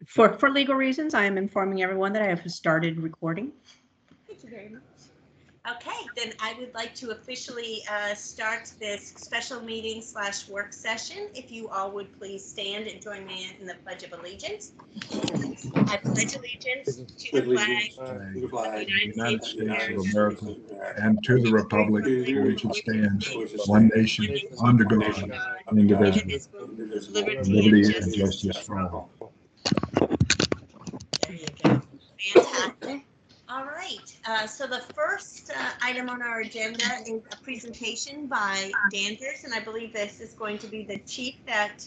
For legal reasons, I am informing everyone that I have started recording. Thank you very much. Okay, then I would like to officially start this special meeting / work session. If you all would please stand and join me in the Pledge of Allegiance. I pledge allegiance to the flag of the United States of America and to the republic for which it stands, one nation, under God, indivisible, with liberty and justice for all. There you go. Fantastic. All right. So the first item on our agenda is a presentation by Danvers, and I believe this is going to be the chief that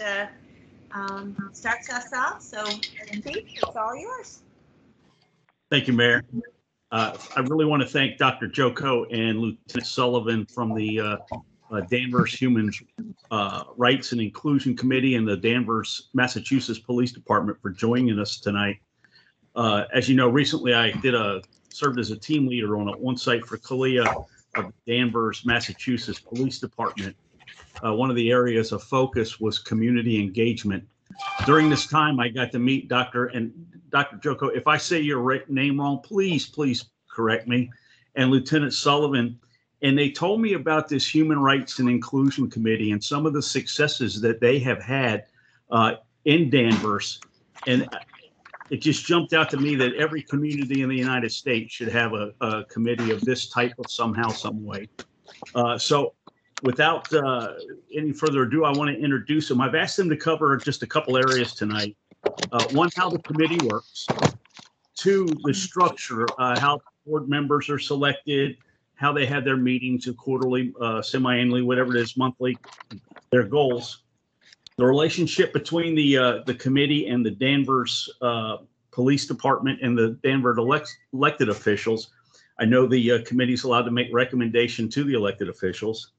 starts us off. So, Chief, it's all yours. Thank you, Mayor. I really want to thank Dr. Djoko and Lieutenant Sullivan from the Danvers Human Rights and Inclusion Committee and the Danvers, Massachusetts Police Department for joining us tonight. As you know, recently I served as a team leader on an on-site for CALEA of Danvers, Massachusetts Police Department. One of the areas of focus was community engagement. During this time, I got to meet Dr. Djoko. If I say your name wrong, please correct me. And Lieutenant Sullivan. And they told me about this Human Rights and Inclusion Committee and some of the successes that they have had in Danvers. And it just jumped out to me that every community in the United States should have a committee of this type of somehow, some way. So without any further ado, I want to introduce them. I've asked them to cover just a couple areas tonight. One, how the committee works. Two, the structure, how board members are selected, how they have their meetings, quarterly, semi-annually, whatever it is, monthly, their goals. The relationship between the committee and the Danvers Police Department and the Danvers elected officials. I know the committee's allowed to make recommendation to the elected officials.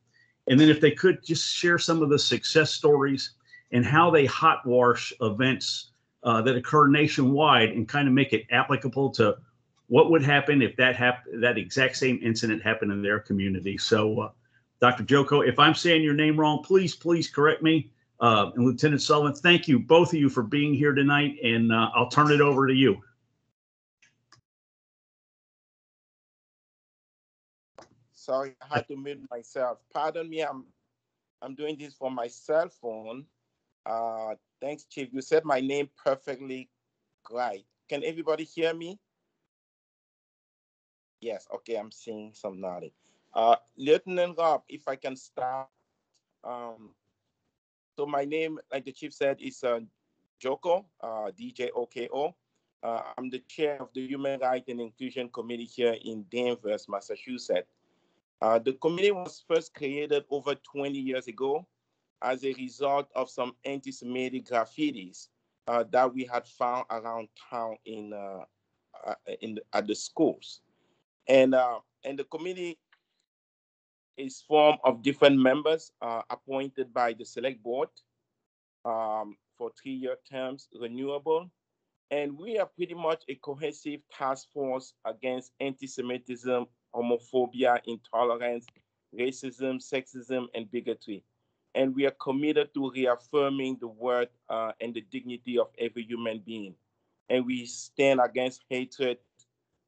And then if they could just share some of the success stories and how they hot wash events that occur nationwide and kind of make it applicable to what would happen if that exact same incident happened in their community. So Dr. Djoko, if I'm saying your name wrong, please correct me. And Lieutenant Sullivan, thank you, both of you, for being here tonight, and I'll turn it over to you. Sorry, I had to mute myself. Pardon me, I'm doing this from my cell phone. Thanks, Chief. You said my name perfectly right. Can everybody hear me? Yes, okay, I'm seeing some nodding. Lieutenant Rob, if I can start. So my name, like the chief said, is Djoko, Djoko. I'm the chair of the Human Rights and Inclusion Committee here in Danvers, Massachusetts. The committee was first created over 20 years ago as a result of some anti-Semitic graffitis that we had found around town at the schools. And the committee is formed of different members appointed by the select board for 3-year terms, renewable. And we are pretty much a cohesive task force against anti-Semitism, homophobia, intolerance, racism, sexism, and bigotry. And we are committed to reaffirming the worth and the dignity of every human being. And we stand against hatred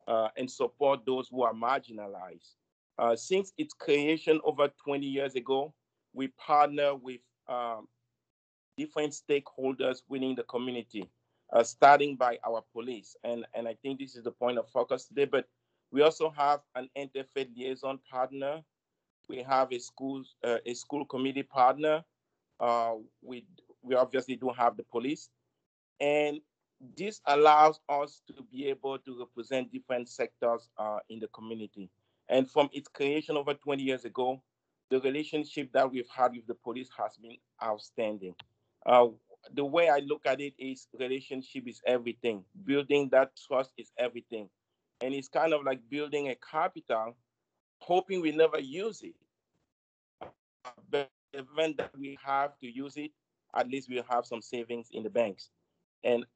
and support those who are marginalized. Since its creation over 20 years ago, we partner with different stakeholders within the community, starting by our police. And I think this is the point of focus today, but we also have an interfaith liaison partner. We have a school committee partner. We obviously do have the police. And this allows us to be able to represent different sectors in the community. And from its creation over 20 years ago, the relationship that we've had with the police has been outstanding. The way I look at it is relationship is everything. Building that trust is everything. And it's kind of like building a capital, hoping we never use it. But the event that we have to use it, at least we'll have some savings in the banks. And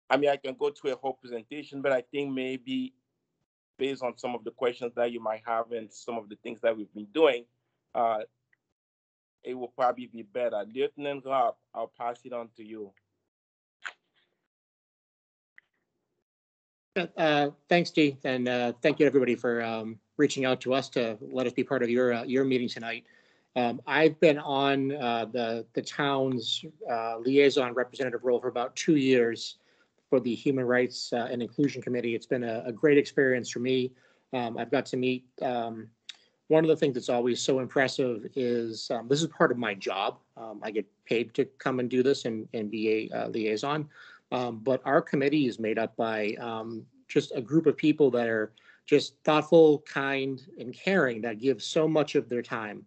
I mean, I can go through a whole presentation, but I think maybe based on some of the questions that you might have and some of the things that we've been doing, it will probably be better. Lieutenant Rob, I'll pass it on to you. Thanks, Dee, and thank you everybody for reaching out to us to let us be part of your meeting tonight. I've been on the town's liaison representative role for about 2 years for the Human Rights and Inclusion Committee. It's been a great experience for me. I've got to meet. One of the things that's always so impressive is this is part of my job. I get paid to come and do this and be a liaison. But our committee is made up by just a group of people that are just thoughtful, kind, and caring that give so much of their time.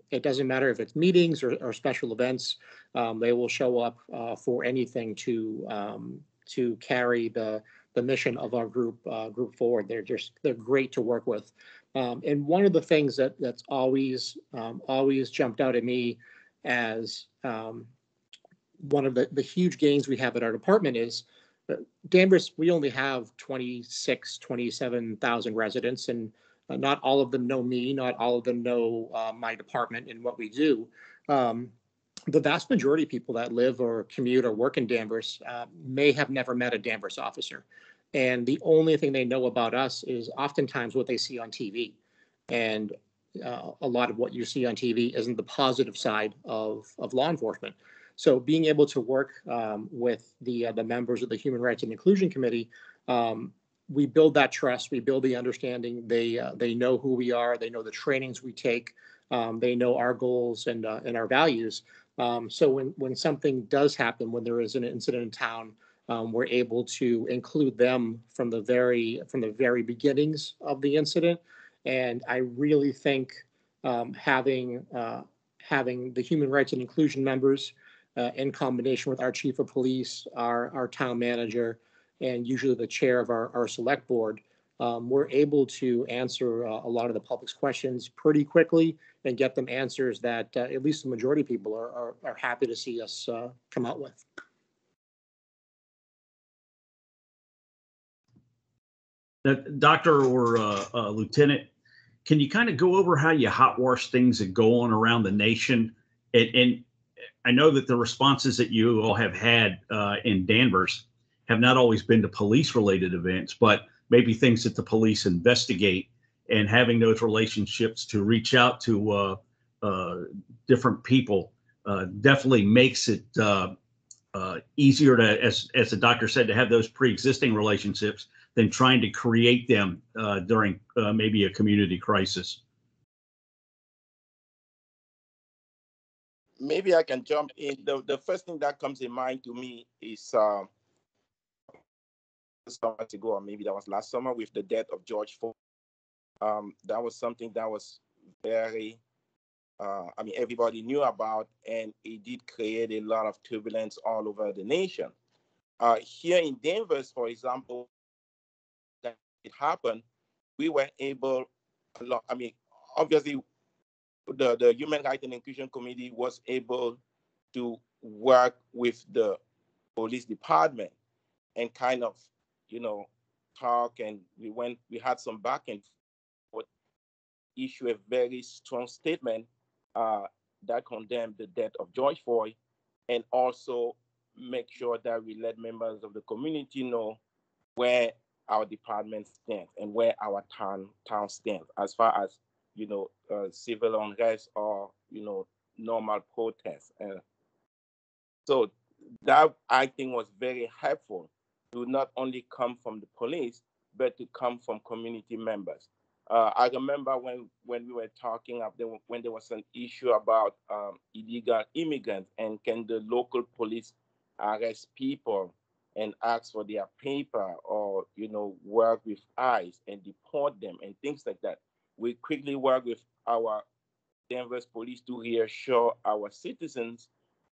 It doesn't matter if it's meetings or special events. They will show up for anything to carry the mission of our group forward. They're great to work with. And one of the things that's always jumped out at me as one of the huge gains we have at our department is Danvers, we only have 27,000 residents, and not all of them know me, not all of them know my department and what we do. The vast majority of people that live or commute or work in Danvers may have never met a Danvers officer. And the only thing they know about us is oftentimes what they see on TV. And a lot of what you see on TV isn't the positive side of law enforcement. So being able to work with the members of the Human Rights and Inclusion Committee, we build that trust, we build the understanding. They know who we are, they know the trainings we take, they know our goals and our values. So when something does happen, when there is an incident in town, we're able to include them from the very beginnings of the incident. And I really think having the Human Rights and Inclusion members in combination with our chief of police, our town manager, and usually the chair of our select board, we're able to answer a lot of the public's questions pretty quickly and get them answers that at least the majority of people are happy to see us come out with. Doctor or Lieutenant, can you kind of go over how you hot wash things that go on around the nation? And I know that the responses that you all have had in Danvers have not always been to police-related events, but maybe things that the police investigate, and having those relationships to reach out to different people definitely makes it easier to, as the doctor said, to have those pre-existing relationships than trying to create them during maybe a community crisis. Maybe I can jump in. The first thing that comes in mind to me is summer ago, or maybe that was last summer, with the death of George Floyd. That was something that was very, everybody knew about, and it did create a lot of turbulence all over the nation. Here in Danvers, for example, that it happened, we were able, obviously, the Human Rights and Inclusion Committee was able to work with the police department and kind of, talk, and we had some back and forth, issue a very strong statement that condemned the death of George Floyd, and also make sure that we let members of the community know where our department stands and where our town stands as far as civil unrest or normal protests. So that, I think, was very helpful to not only come from the police, but to come from community members. I remember when we were talking when there was an issue about illegal immigrants, and can the local police arrest people and ask for their paper, or work with ICE and deport them and things like that. We quickly work with our Danvers police to reassure our citizens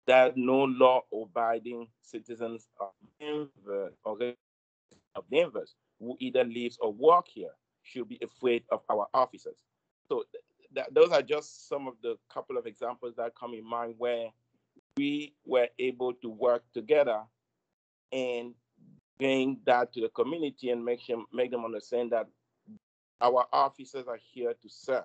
that no law-abiding citizens of Danvers who either lives or work here should be afraid of our officers. So those are just some of the couple of examples that come in mind where we were able to work together and bring that to the community and make them understand that our officers are here to serve.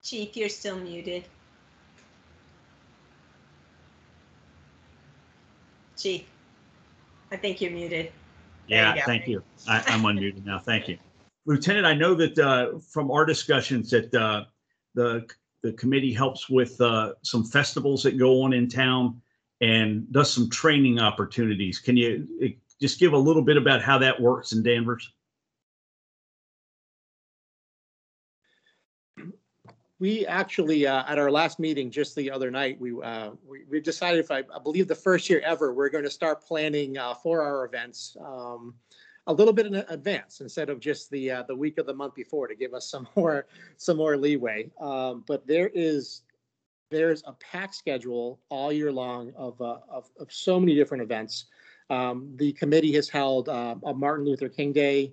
Chief, you're still muted. Chief, I think you're muted. There Yeah, you go. thank you. I'm unmuted now. Thank you. Lieutenant, I know that from our discussions that the committee helps with some festivals that go on in town and does some training opportunities. Can you just give a little bit about how that works in Danvers? We actually, at our last meeting just the other night, we decided, I believe the first year ever, we're going to start planning for our events a little bit in advance instead of just the week of the month before to give us some more leeway. But there's a packed schedule all year long of so many different events. The committee has held a Martin Luther King Day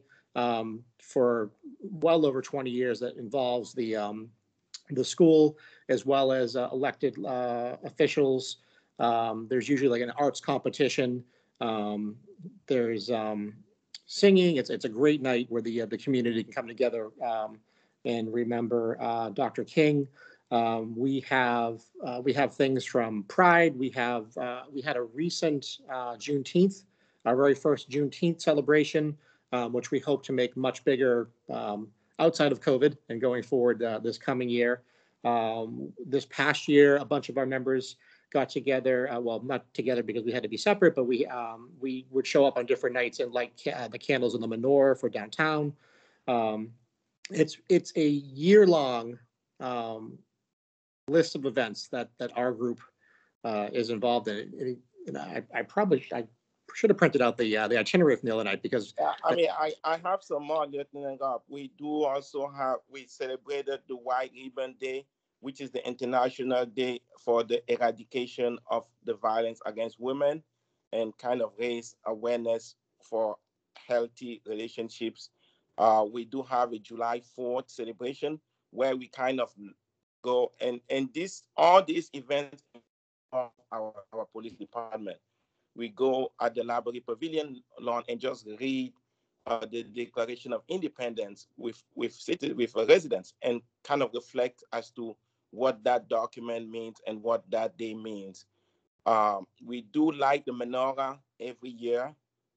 for well over 20 years that involves the school as well as elected officials. There's usually like an arts competition. There's singing. It's a great night where the community can come together and remember Dr. King. We have things from Pride. We had a recent Juneteenth, our very first Juneteenth celebration, which we hope to make much bigger outside of COVID and going forward this coming year. This past year, a bunch of our members got together, well, not together because we had to be separate, but we would show up on different nights and light the candles in the menorah for downtown. It's a year-long list of events that our group is involved in. And I should have printed out the itinerary from the other night because I have some more, Lieutenant Gov. We do also we celebrated the White Ribbon Day, which is the International Day for the Eradication of the Violence Against Women, and kind of raise awareness for healthy relationships. We do have a July 4th celebration where we kind of go and all these events of our police department. We go at the Library Pavilion lawn and just read the Declaration of Independence with residents and kind of reflect as to what that document means and what that day means. We do light the menorah every year.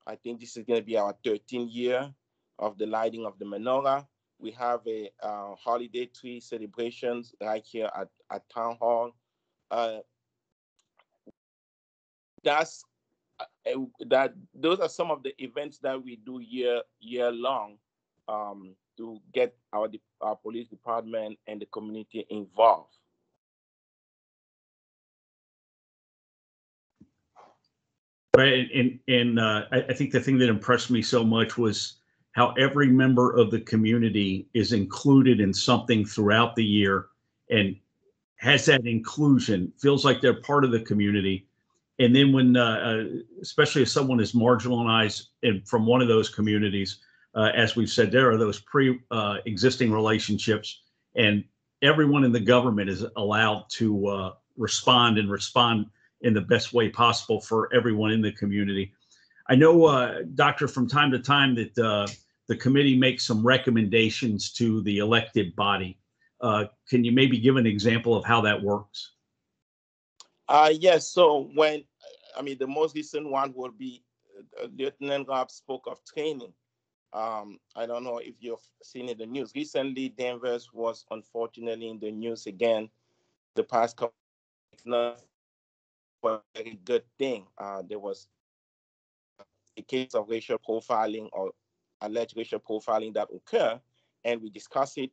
I think this is going to be our 13th year of the lighting of the menorah. We have a holiday tree celebrations right here at Town Hall. Those are some of the events that we do year long to get our police department and the community involved. Right, and I think the thing that impressed me so much was how every member of the community is included in something throughout the year and has that inclusion, feels like they're part of the community. And then when, especially if someone is marginalized from one of those communities, as we've said, there are those pre-existing relationships, and everyone in the government is allowed to respond in the best way possible for everyone in the community. I know, Doctor, from time to time that the committee makes some recommendations to the elected body. Can you maybe give an example of how that works? Yes. So the most recent one will be Lieutenant Gov spoke of training. I don't know if you've seen in the news. Recently, Danvers was unfortunately in the news again the past couple of weeks. Not a very good thing. There was a case of racial profiling or alleged racial profiling that occurred, and we discussed it.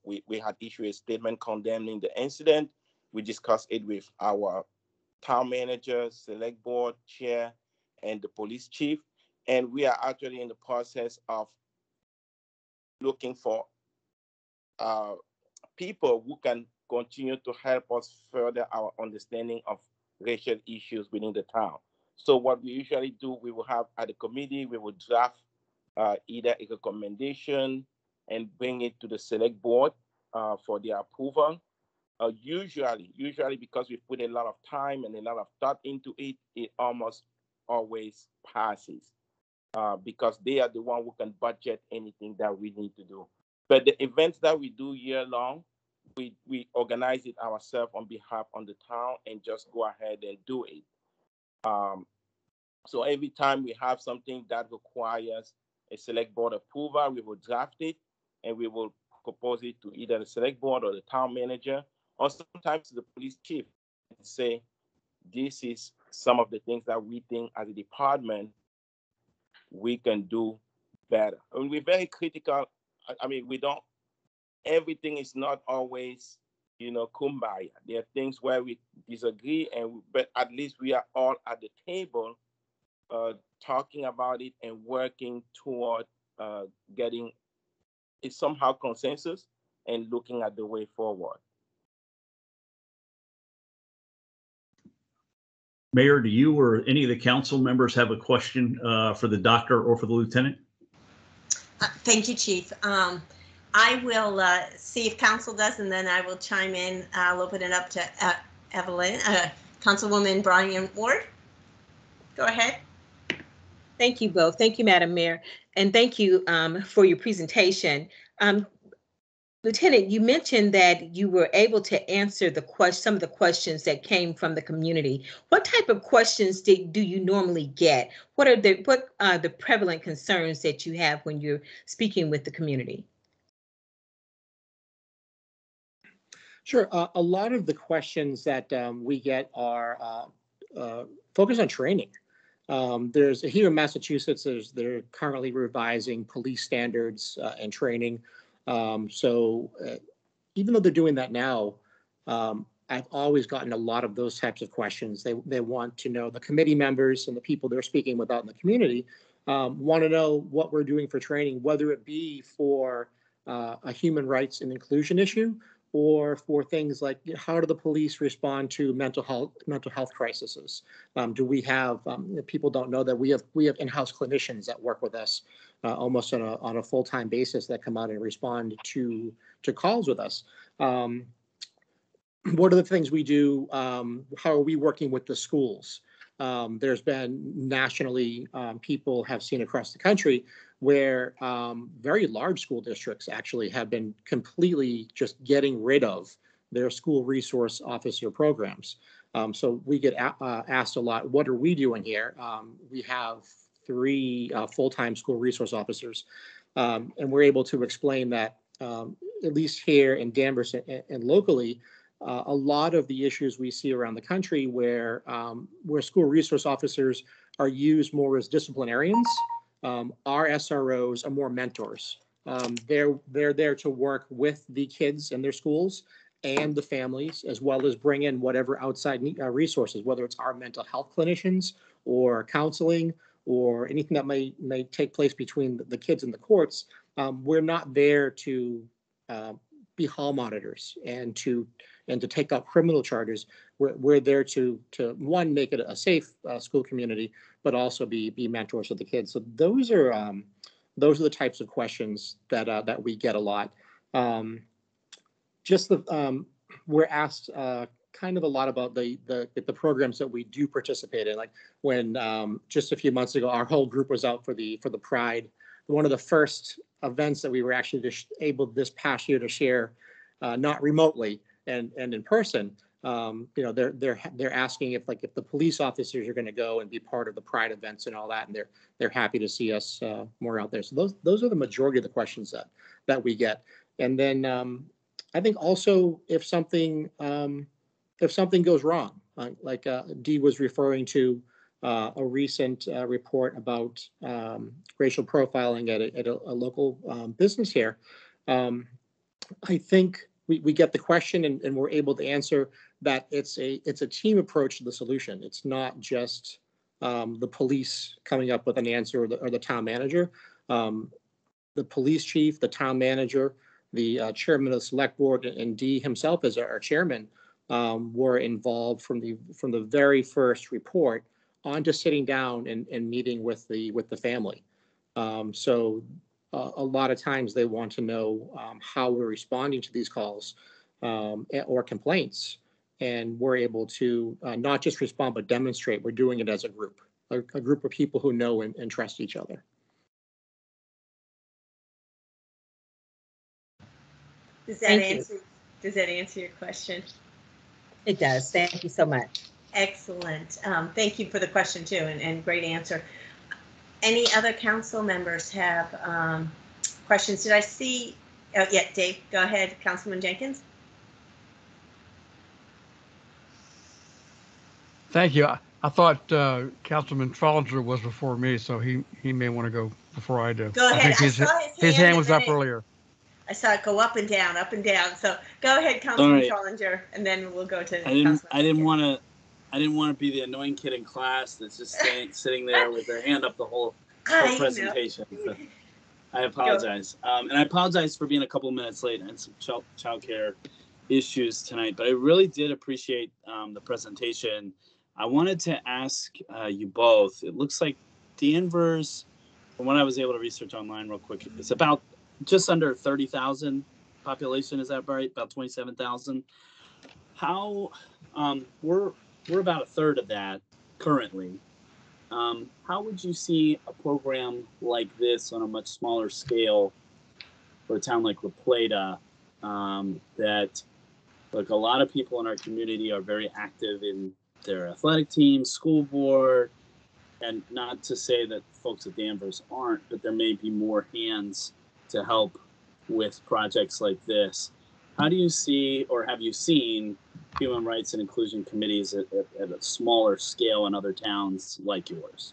We had issued a statement condemning the incident. We discussed it with our town manager, select board chair, and the police chief. And we are actually in the process of looking for people who can continue to help us further our understanding of racial issues within the town. So what we usually do, we will have at the committee, we will draft either a recommendation and bring it to the select board for their approval. Usually because we put a lot of time and a lot of thought into it, it almost always passes because they are the one who can budget anything that we need to do. But the events that we do year long, we organize it ourselves on behalf of the town and just go ahead and do it. So every time we have something that requires a select board approval, we will draft it and we will propose it to either the select board or the town manager, or sometimes the police chief, and say, this is some of the things that we think as a department we can do better. I mean, we're very critical. I mean, everything is not always, kumbaya. There are things where we disagree, but at least we are all at the table talking about it and working toward getting it somehow consensus and looking at the way forward. Mayor, do you or any of the council members have a question for the doctor or for the lieutenant? Thank you, Chief. I will see if council does, and then I will chime in. I'll open it up to Evelyn, Councilwoman Brian Ward. Go ahead. Thank you both. Thank you, Madam Mayor, and thank you for your presentation. Lieutenant, you mentioned that you were able to answer some of the questions that came from the community. What type of questions do you normally get? What are the prevalent concerns that you have when you're speaking with the community? Sure. A lot of the questions that we get are focused on training. There's here in Massachusetts, they're currently revising police standards and training. So even though they're doing that now, I've always gotten a lot of those types of questions. They want to know, the committee members and the people they're speaking with out in the community want to know what we're doing for training, whether it be for a human rights and inclusion issue, or for things like how do the police respond to mental health crises? Do we have people don't know that we have in-house clinicians that work with us almost on a full-time basis that come out and respond to calls with us. What are the things we do? How are we working with the schools? There's been nationally, people have seen across the country where very large school districts actually have been completely just getting rid of their school resource officer programs. So we get asked a lot, what are we doing here? We have 3 full-time school resource officers, and we're able to explain that at least here in Danvers and locally, a lot of the issues we see around the country where school resource officers are used more as disciplinarians, our SROs are more mentors. They're there to work with the kids in their schools and the families, as well as bring in whatever outside resources, whether it's our mental health clinicians or counseling or anything that may take place between the kids and the courts. We're not there to be hall monitors and to take up criminal charges. We're there to one, make it a safe school community, but also be mentors of the kids. So those are the types of questions that we get a lot. We're asked kind of a lot about the programs that we do participate in. Like when just a few months ago, our whole group was out for the Pride. One of the first events that we were actually able this past year to share, not remotely and in person. They're asking if the police officers are going to go and be part of the Pride events and all that, and they're happy to see us more out there. So those are the majority of the questions that we get. And then I think also if something goes wrong, like Dee was referring to a recent report about racial profiling at a local business here. I think we get the question and we're able to answer that it's a team approach to the solution. It's not just the police coming up with an answer or the town manager. The police chief, the town manager, the chairman of the select board, and Dee himself as our chairman were involved from the very first report onto sitting down and meeting with the family. So a lot of times they want to know how we're responding to these calls or complaints, and we're able to not just respond but demonstrate we're doing it as a group of people who know and trust each other. Does that answer? Does that answer your question? It does. Thank you so much. Excellent. Thank you for the question too, and great answer. Any other council members have questions? Did I see? Oh, yeah, Dave, go ahead, Councilman Jenkins. Thank you. I thought Councilman Trollinger was before me, so he may want to go before I do. Go ahead. I think his hand was up earlier. I saw it go up and down, up and down. So go ahead, Councilman Trollinger, and then we'll go to. I didn't want to be the annoying kid in class that's just sitting there with their hand up the whole presentation. So I apologize, and I apologize for being a couple minutes late. I had some childcare issues tonight, but I really did appreciate the presentation. I wanted to ask you both. It looks like Danvers, from what I was able to research online real quick, it's about just under 30,000 population. Is that right? About 27,000. How we're about a third of that currently. How would you see a program like this on a much smaller scale for a town like La Plata? That, like, a lot of people in our community are very active in their athletic team, school board, and not to say that folks at Danvers aren't, but there may be more hands to help with projects like this. How do you see, or have you seen, human rights and inclusion committees at a smaller scale in other towns like yours?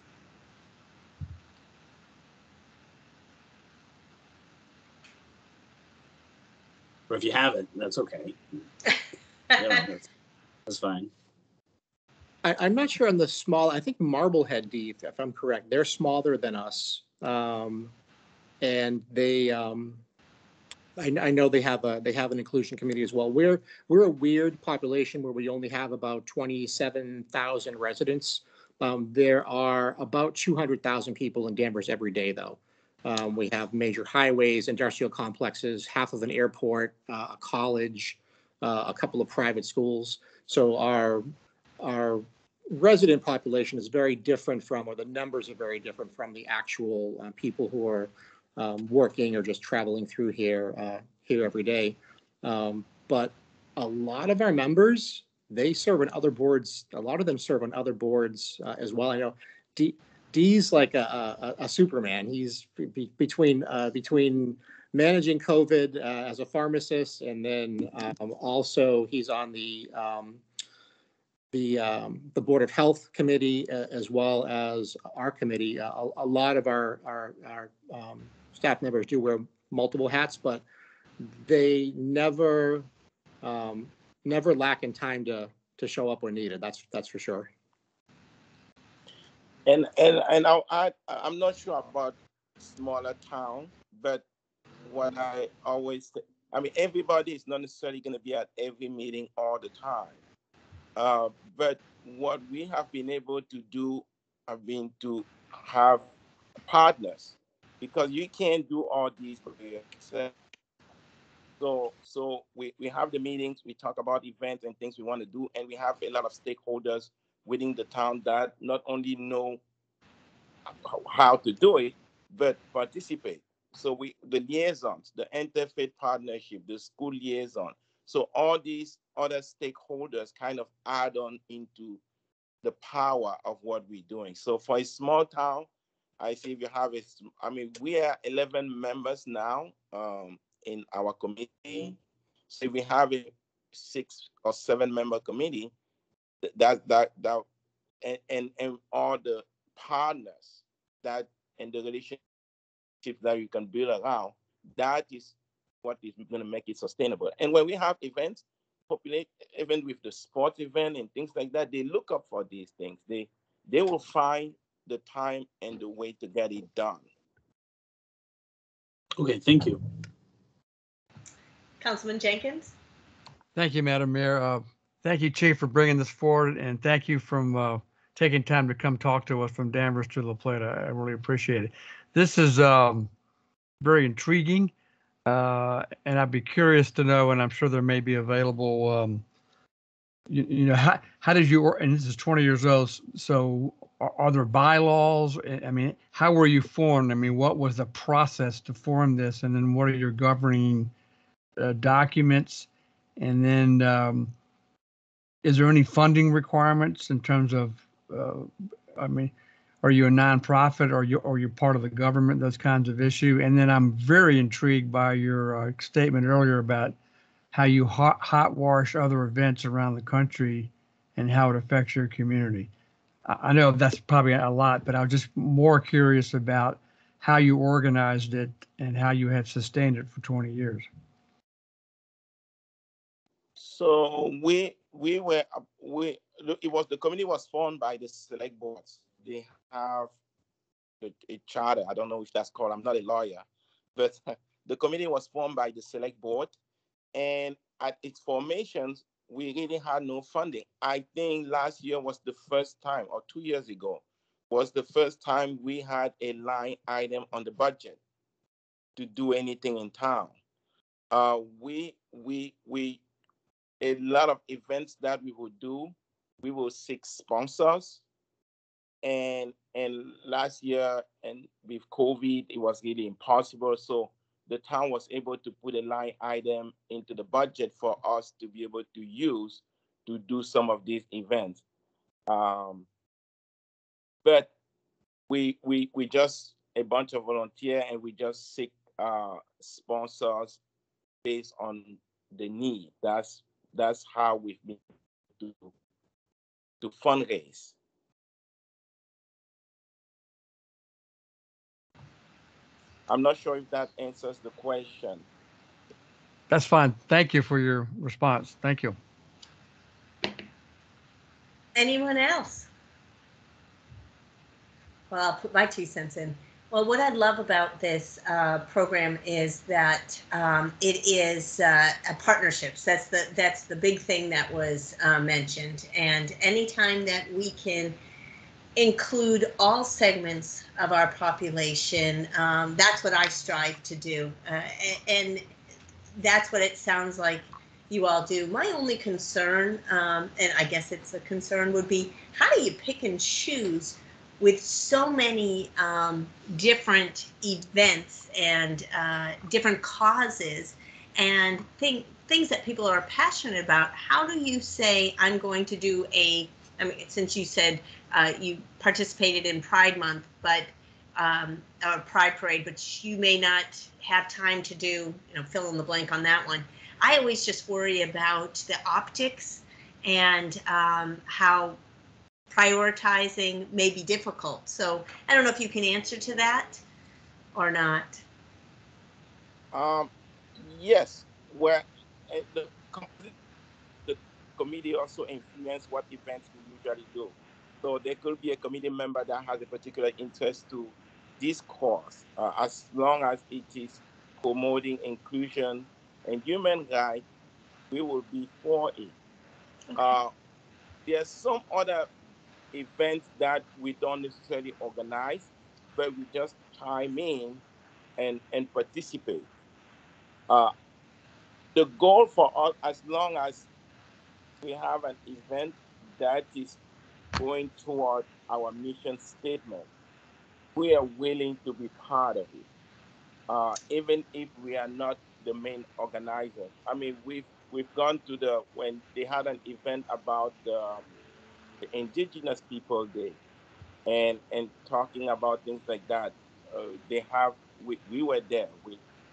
Or if you haven't, that's okay. That's fine. I'm not sure on the small. I think Marblehead, Dee, if I'm correct, they're smaller than us, and they. I know they have an inclusion committee as well. We're a weird population where we only have about 27,000 residents. There are about 200,000 people in Danvers every day, though. We have major highways, industrial complexes, half of an airport, a college, a couple of private schools. So our resident population is very different from, or the numbers are very different from the actual people who are working or just traveling through here every day. But a lot of our members, they serve on other boards. A lot of them serve on other boards as well. I know Dee's like a Superman. He's between managing COVID as a pharmacist, and then also he's on the Board of Health committee as well as our committee. A lot of our staff members do wear multiple hats, but they never lack in time to show up when needed. That's for sure. And I'm not sure about smaller town, but what I always say, I mean, everybody is not necessarily going to be at every meeting all the time. But what we have been able to do have been to have partners, because you can't do all these for yourself. So we have the meetings, we talk about events and things we want to do, and we have a lot of stakeholders within the town that not only know how to do it, but participate. So the liaisons, the interfaith partnership, the school liaison. So all these other stakeholders kind of add on into the power of what we're doing. So for a small town, I see if you have we are 11 members now in our committee. So if we have a 6 or 7 member committee, and all the partners that and the relationship that you can build around, that is what is going to make it sustainable. And when we have events, even with the sports event and things like that, they look up for these things. They will find the time and the way to get it done. Okay, thank you. Councilman Jenkins. Thank you, Madam Mayor. Thank you, Chief, for bringing this forward, and thank you for taking time to come talk to us from Danvers to La Plata. I really appreciate it. This is very intriguing, and I'd be curious to know, and I'm sure there may be available, how did you, and this is 20 years old, so are there bylaws? I mean, how were you formed? I mean, what was the process to form this? And then what are your governing documents? And then, is there any funding requirements in terms of, I mean, are you a nonprofit or you're part of the government, those kinds of issue? And then I'm very intrigued by your statement earlier about how you hot wash other events around the country and how it affects your community. I know that's probably a lot, but I was just more curious about how you organized it and how you have sustained it for 20 years. So the committee was formed by the select boards. They have a charter. I don't know if that's called. I'm not a lawyer, but the committee was formed by the select board, and at its formation, we really had no funding. I think last year was the first time, or 2 years ago, was the first time we had a line item on the budget to do anything in town. A lot of events that we will do, we will seek sponsors. And last year, and with COVID, it was really impossible. So the town was able to put a line item into the budget for us to be able to use to do some of these events. But we just a bunch of volunteers, and we just seek sponsors based on the need. That's how we've been to fundraise. I'm not sure if that answers the question. That's fine. Thank you for your response. Thank you. Anyone else? Well, I'll put my 2 cents in. Well, what I love about this program is that it is a partnerships. That's the big thing that was mentioned. And anytime that we can include all segments of our population, that's what I strive to do. And that's what it sounds like you all do. My only concern, and I guess it's a concern, would be how do you pick and choose with so many different events and different causes and things that people are passionate about? How do you say, I'm going to do I mean, since you said you participated in Pride Month, but or Pride Parade, but you may not have time to do, fill in the blank on that one. I always just worry about the optics and how prioritizing may be difficult. So I don't know if you can answer to that or not. Yes, where the committee also influence what events we usually do. So there could be a committee member that has a particular interest to this cause, as long as it is promoting inclusion and human rights, we will be for it. Okay. There's some other events that we don't necessarily organize, but we just chime in and participate. The goal for us, as long as we have an event that is going toward our mission statement, we are willing to be part of it, even if we are not the main organizer. I mean, we've gone to when they had an event about the Indigenous People Day, and talking about things like that. We were there.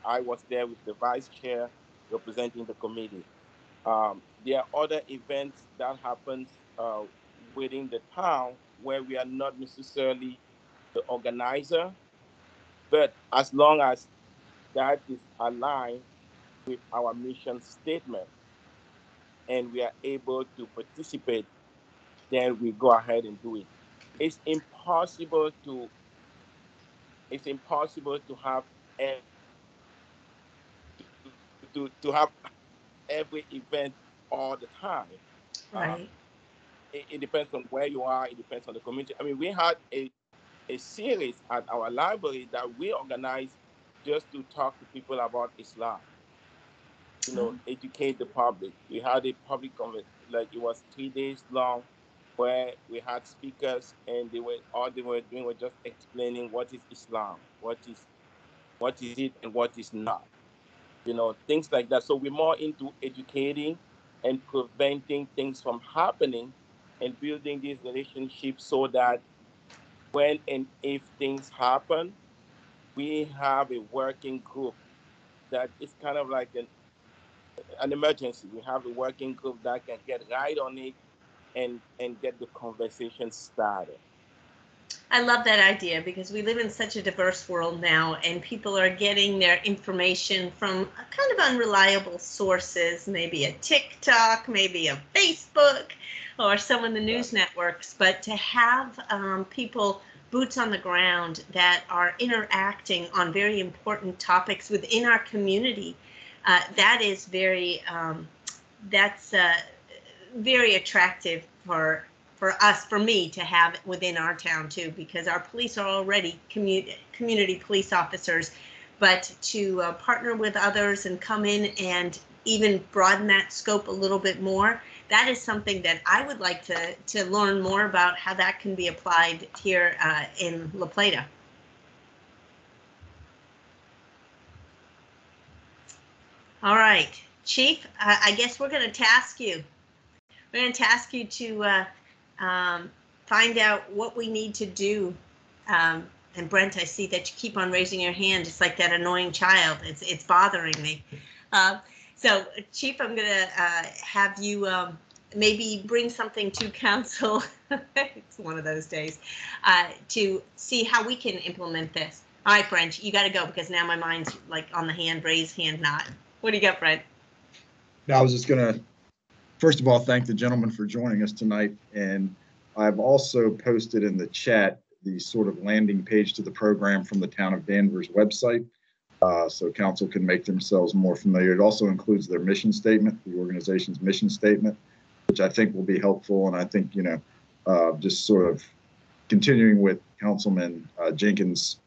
I was there with the vice chair representing the committee. There are other events that happens within the town where we are not necessarily the organizer, but as long as that is aligned with our mission statement and we are able to participate, then we go ahead and do it. It's impossible to have to have every event all the time. Right. It depends on where you are. It depends on the community. I mean, we had a series at our library that we organized just to talk to people about Islam. Educate the public. We had a public conference, like it was 3 days long, where we had speakers, and they were doing was just explaining what is Islam, what is it, and what is not. things like that. So we're more into educating and preventing things from happening and building these relationships so that when and if things happen, we have a working group that is kind of like an emergency. We have a working group that can get right on it and get the conversation started. I love that idea because we live in such a diverse world now, and people are getting their information from kind of unreliable sources, maybe a TikTok, maybe a Facebook, or some of the news networks. But to have people, boots on the ground, that are interacting on very important topics within our community, that is very very attractive for us, for me to have within our town too, because our police are already community police officers, but to partner with others and come in and even broaden that scope a little bit more, that is something that I would like to learn more about, how that can be applied here in La Plata. All right, Chief, I guess we're going to task you. We're going to task you to find out what we need to do. And Brent, I see that you keep on raising your hand. It's like that annoying child. It's bothering me. So, Chief, I'm going to have you maybe bring something to council. It's one of those days to see how we can implement this. All right, Brent, you got to go because now my mind's like on the hand raise, hand nod. What do you got, Brent? I was just going to, first of all, thank the gentleman for joining us tonight. And I've also posted in the chat the sort of landing page to the program from the Town of Danvers website, so council can make themselves more familiar. It also includes their mission statement, the organization's mission statement, which I think will be helpful. And I think, just sort of continuing with Councilman Jenkins,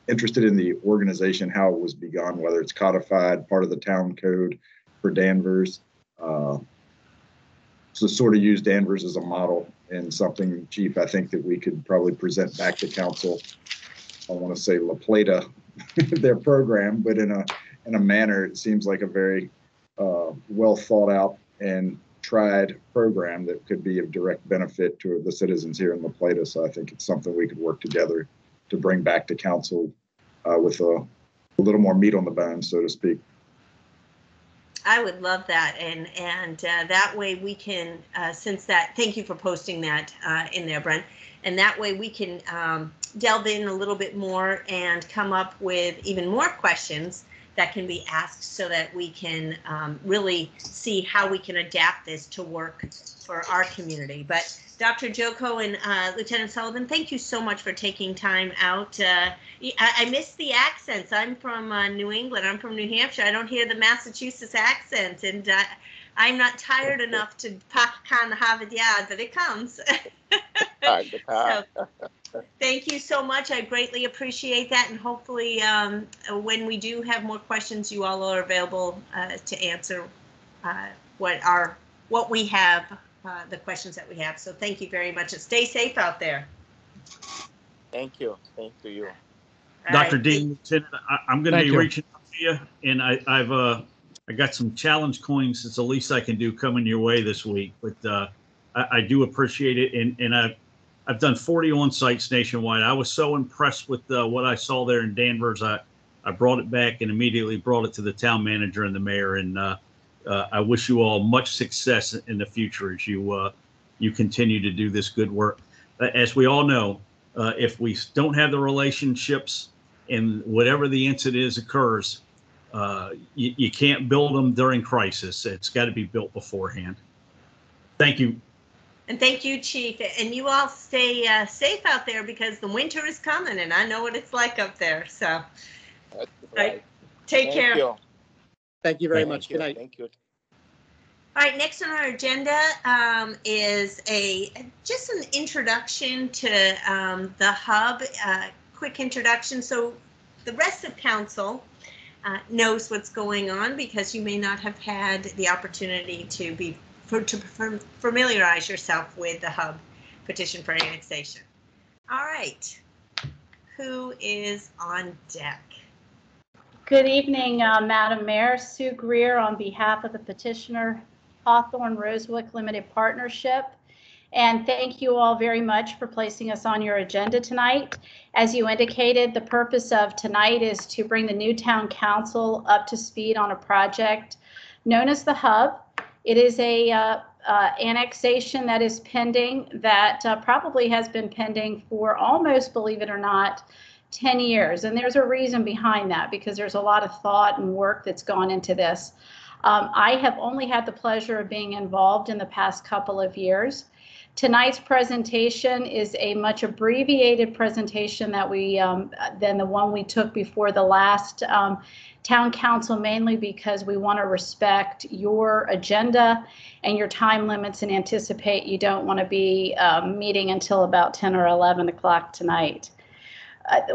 interested in the organization, how it was begun, whether it's codified, part of the town code for Danvers. So sort of use Danvers as a model and something, Chief, I think that we could probably present back to council. I want to say La Plata, their program, but in a manner, it seems like a very well thought out and tried program that could be of direct benefit to the citizens here in La Plata. So I think it's something we could work together to bring back to council with a little more meat on the bone, so to speak. I would love that, and that way we can, thank you for posting that in there, Brent, and that way we can delve in a little bit more and come up with even more questions that can be asked so that we can really see how we can adapt this to work for our community. But Dr. Djoko and Lieutenant Sullivan, thank you so much for taking time out. I miss the accents. I'm from New England. I'm from New Hampshire. I don't hear the Massachusetts accent, and I'm not tired enough to kan have it yet, but it comes. So, thank you so much. I greatly appreciate that, and hopefully when we do have more questions, you all are available to answer what we have. The questions that we have. So thank you very much, and stay safe out there. Thank you. Thank you. Dr. Dean, Lieutenant, I'm going to be reaching out to you, and I got some challenge coins. It's the least I can do coming your way this week, but I do appreciate it, and I've done 41 sites nationwide. I was so impressed with what I saw there in Danvers. I brought it back and immediately brought it to the town manager and the mayor, and I wish you all much success in the future as you continue to do this good work. As we all know, if we don't have the relationships and whatever the incident occurs, you can't build them during crisis. It's got to be built beforehand. Thank you. And thank you, Chief. And you all stay safe out there because the winter is coming, and I know what it's like up there. So, right. Take care. You. Thank you very much. Good night. Thank you. All right, next on our agenda is just an introduction to the hub, quick introduction. So the rest of council knows what's going on because you may not have had the opportunity to familiarize yourself with the hub petition for annexation. All right, who is on deck? Good evening, Madam Mayor. Sue Greer on behalf of the petitioner Hawthorne Rosewick Limited Partnership. And thank you all very much for placing us on your agenda tonight. As you indicated, the purpose of tonight is to bring the new town council up to speed on a project known as the Hub. It is a annexation that is pending that probably has been pending for almost, believe it or not, 10 years. And there's a reason behind that, because there's a lot of thought and work that's gone into this. I have only had the pleasure of being involved in the past couple of years. Tonight's presentation is a much abbreviated presentation that than the one we took before the last town council, mainly because we want to respect your agenda and your time limits and anticipate you don't want to be meeting until about 10 or 11 o'clock tonight.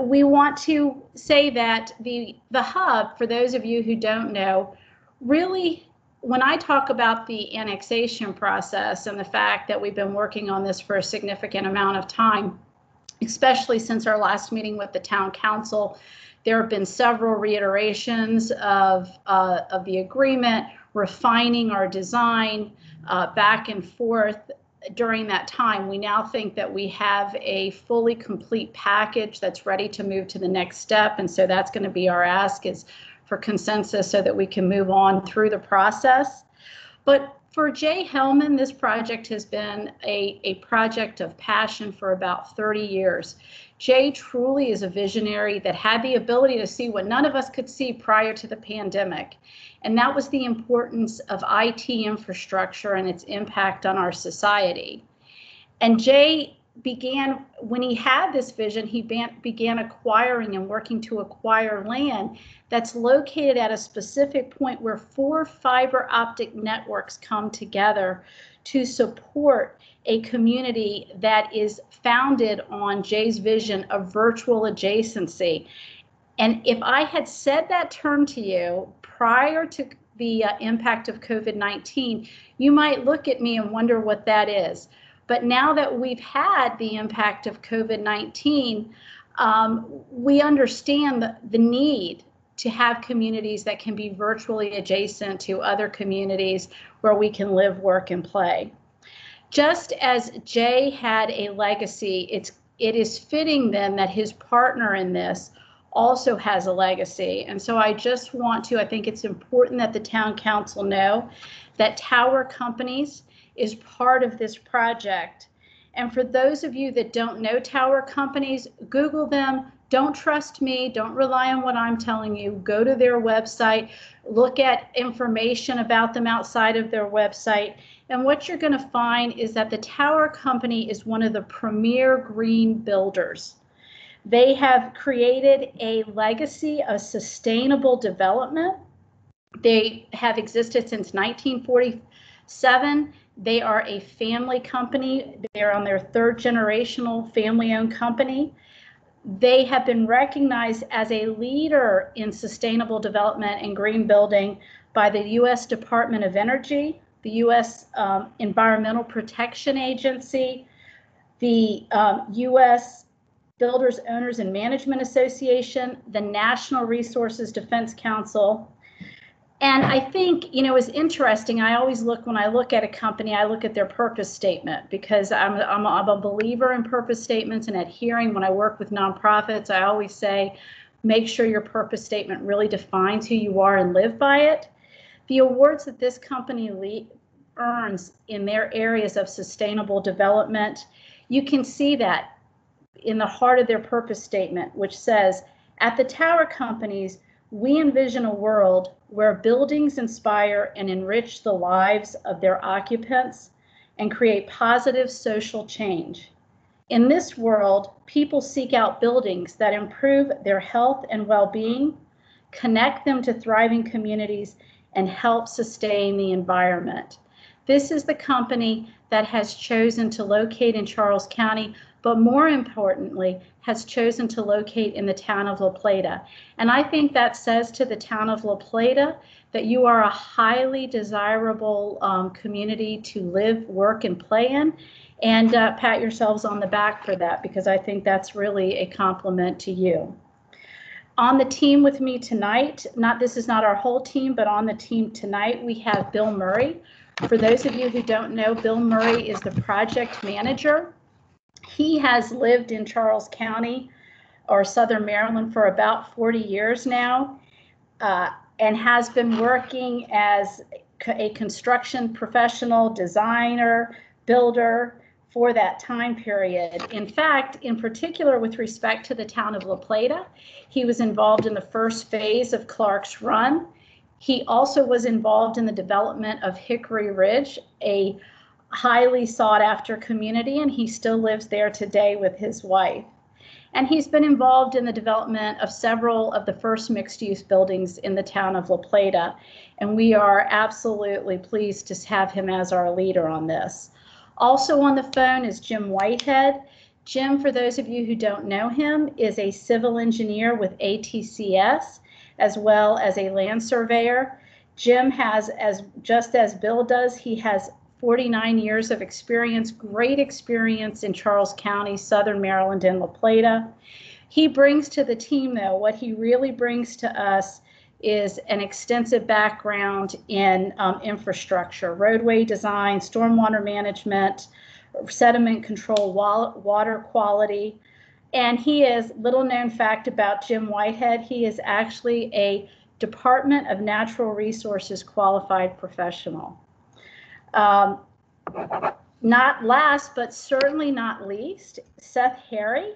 We want to say that the Hub, for those of you who don't know, really, when I talk about the annexation process and the fact that we've been working on this for a significant amount of time, especially since our last meeting with the town council, there have been several reiterations of the agreement, refining our design back and forth. During that time, we now think that we have a fully complete package that's ready to move to the next step. And so that's going to be our ask, is for consensus so that we can move on through the process. But for Jay Hellman, this project has been a project of passion for about 30 years. Jay truly is a visionary that had the ability to see what none of us could see prior to the pandemic. And that was the importance of IT infrastructure and its impact on our society. And Jay began, when he had this vision, he began acquiring and working to acquire land that's located at a specific point where 4 fiber optic networks come together to support a community that is founded on Jay's vision of virtual adjacency. And if I had said that term to you prior to the impact of COVID-19, you might look at me and wonder what that is. But now that we've had the impact of COVID-19, we understand the need to have communities that can be virtually adjacent to other communities where we can live, work, and play. Just as Jay had a legacy, it is fitting then that his partner in this also has a legacy. And so I just want to, I think it's important that the town council know that Tower Companies is part of this project. And for those of you that don't know Tower Companies, Google them. Don't trust me. Don't rely on what I'm telling you. Go to their website, look at information about them outside of their website. And what you're going to find is that the Tower Company is one of the premier green builders. They have created a legacy of sustainable development. They have existed since 1947. They are a family company. They're on their 3rd generational family-owned company. They have been recognized as a leader in sustainable development and green building by the U.S. Department of Energy, the U.S. Environmental Protection Agency, the U.S. Builders, Owners, and Management Association, the National Resources Defense Council. And I think, it's interesting. I always look, when I look at a company, I look at their purpose statement, because I'm a believer in purpose statements and adhering. When I work with nonprofits, I always say, make sure your purpose statement really defines who you are and live by it. The awards that this company earns in their areas of sustainable development, you can see that in the heart of their purpose statement, which says, at the Tower Companies, we envision a world where buildings inspire and enrich the lives of their occupants and create positive social change. In this world, people seek out buildings that improve their health and well-being, connect them to thriving communities, and help sustain the environment. This is the company that has chosen to locate in Charles County, but more importantly, has chosen to locate in the town of La Plata. And I think that says to the town of La Plata that you are a highly desirable community to live, work, and play in. And pat yourselves on the back for that, because I think that's really a compliment to you. On the team with me tonight, this is not our whole team, but on the team tonight, we have Bill Murray. For those of you who don't know, Bill Murray is the project manager. He has lived in Charles County or Southern Maryland for about 40 years now, and has been working as a construction professional, designer, builder for that time period. In fact, in particular with respect to the town of La Plata, he was involved in the first phase of Clark's Run. He also was involved in the development of Hickory Ridge, a highly sought after community, and he still lives there today with his wife. And he's been involved in the development of several of the first mixed-use buildings in the town of La Plata, and we are absolutely pleased to have him as our leader on this. Also on the phone is Jim Whitehead. Jim, for those of you who don't know him, is a civil engineer with ATCS, as well as a land surveyor. Jim has, just as Bill does, he has 49 years of experience, great experience in Charles County, Southern Maryland, and La Plata. He brings to the team, though, what he really brings to us is an extensive background in infrastructure, roadway design, stormwater management, sediment control, water quality. And he is, little known fact about Jim Whitehead, he is actually a Department of Natural Resources qualified professional. Not last, but certainly not least, Seth Harry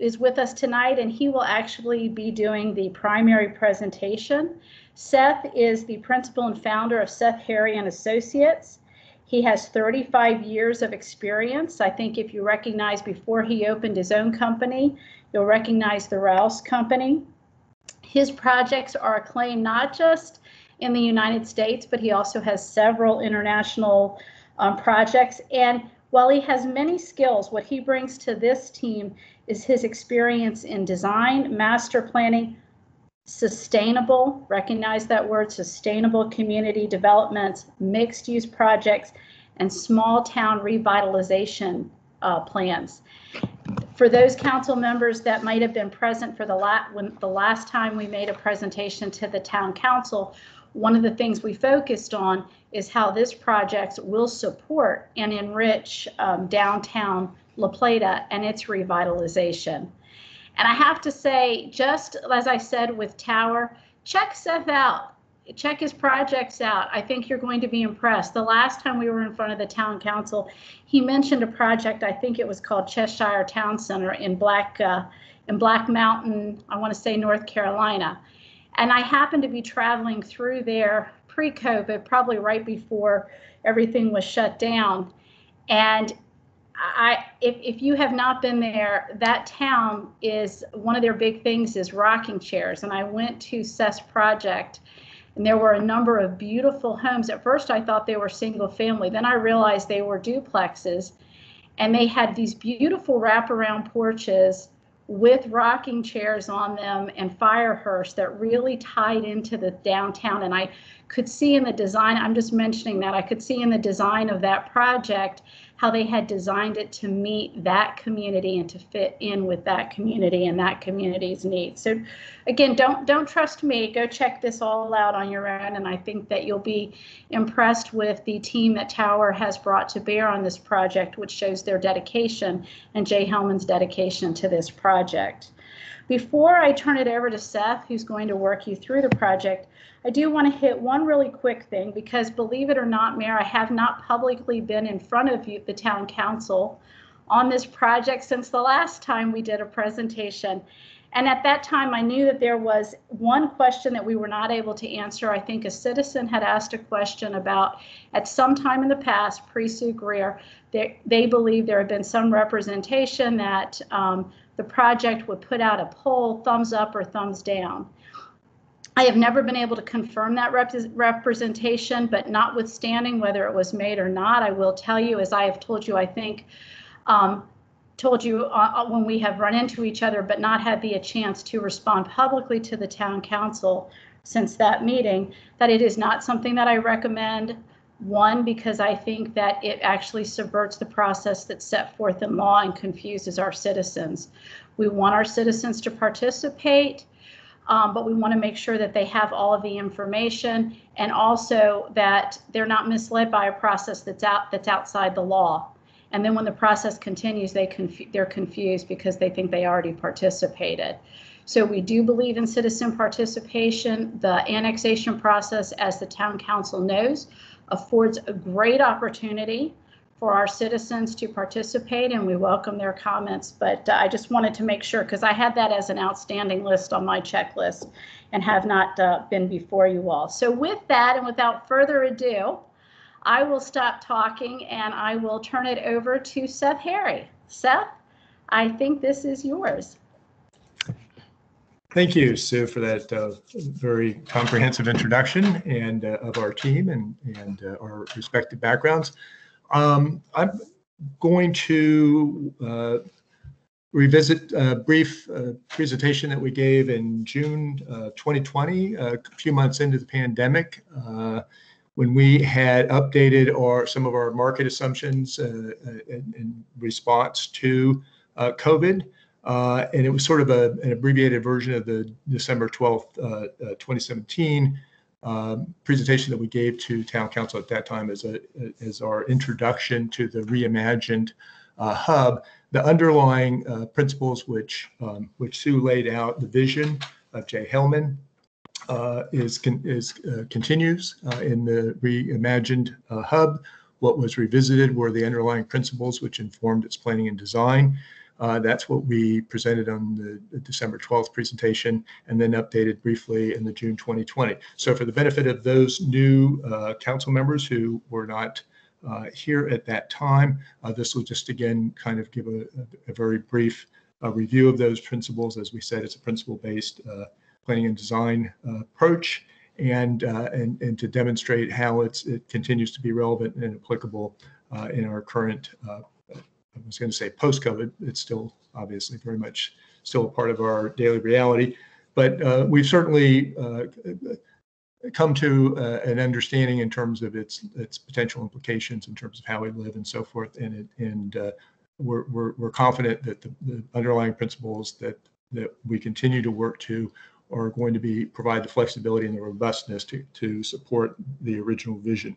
is with us tonight, and he will actually be doing the primary presentation. Seth is the principal and founder of Seth Harry and Associates. He has 35 years of experience. I think if you recognize before he opened his own company, you'll recognize the Rouse Company. His projects are acclaimed not just in the United States, but he also has several international projects. And while he has many skills, what he brings to this team is his experience in design, master planning, sustainable, recognize that word, sustainable community development, mixed use projects, and small town revitalization plans. For those council members that might have been present for the last time we made a presentation to the town council, one of the things we focused on is how this project will support and enrich downtown La Plata and its revitalization. And I have to say, just as I said with Tower, check Seth out. Check his projects out. I think you're going to be impressed. The last time we were in front of the town council, he mentioned a project, I think it was called Cheshire Town Center in Black Mountain, I want to say North Carolina. And I happened to be traveling through there pre-COVID, probably right before everything was shut down. And if you have not been there, that town is, one of their big things is rocking chairs. And I went to Seth's project, and there were a number of beautiful homes. At first I thought they were single family. Then I realized they were duplexes, and they had these beautiful wraparound porches with rocking chairs on them and fire hearse that really tied into the downtown. And I could see in the design, I'm just mentioning that, I could see in the design of that project how they had designed it to meet that community and to fit in with that community and that community's needs. So again, don't trust me, go check this all out on your own, and I think that you'll be impressed with the team that Tower has brought to bear on this project, which shows their dedication and Jay Hellman's dedication to this project. Before I turn it over to Seth, who's going to work you through the project, I do want to hit one really quick thing, because believe it or not, Mayor, I have not publicly been in front of you, the town council, on this project since the last time we did a presentation. And at that time, I knew that there was one question that we were not able to answer. I think a citizen had asked a question about, at some time in the past, pre-Sue Greer, they believe there had been some representation that the project would put out a poll, thumbs up or thumbs down. I have never been able to confirm that representation, but notwithstanding whether it was made or not, I will tell you, as I have told you, I think, when we have run into each other, but not had a chance to respond publicly to the town council since that meeting, that it is not something that I recommend. One, because I think that it actually subverts the process that's set forth in law and confuses our citizens. We want our citizens to participate. but we want to make sure that they have all of the information, and also that they're not misled by a process that's outside the law. And then when the process continues, they're confused because they think they already participated. So we do believe in citizen participation. The annexation process, as the town council knows, affords a great opportunity for our citizens to participate, and we welcome their comments. But I just wanted to make sure, because I had that as an outstanding list on my checklist and have not been before you all. So with that, and without further ado, I will stop talking and I will turn it over to Seth Harry. Seth, I think this is yours. Thank you, Sue, for that very comprehensive introduction and of our team and our respective backgrounds. I'm going to revisit a brief presentation that we gave in June 2020, a few months into the pandemic, when we had updated some of our market assumptions in response to COVID. And it was sort of an abbreviated version of the December 12th, 2017 presentation that we gave to Town Council at that time as our introduction to the reimagined hub. The underlying principles which Sue laid out, the vision of Jay Hellman, continues in the reimagined hub. What was revisited were the underlying principles which informed its planning and design. That's what we presented on the December 12th presentation, and then updated briefly in the June 2020. So for the benefit of those new council members who were not here at that time, this will just again kind of give a very brief review of those principles. As we said, it's a principle-based planning and design approach, and to demonstrate how it continues to be relevant and applicable in our current I was going to say post-COVID. It's still obviously very much still a part of our daily reality, but we've certainly come to an understanding in terms of its potential implications in terms of how we live and so forth. And we're confident that the underlying principles that we continue to work to are going to provide the flexibility and the robustness to support the original vision.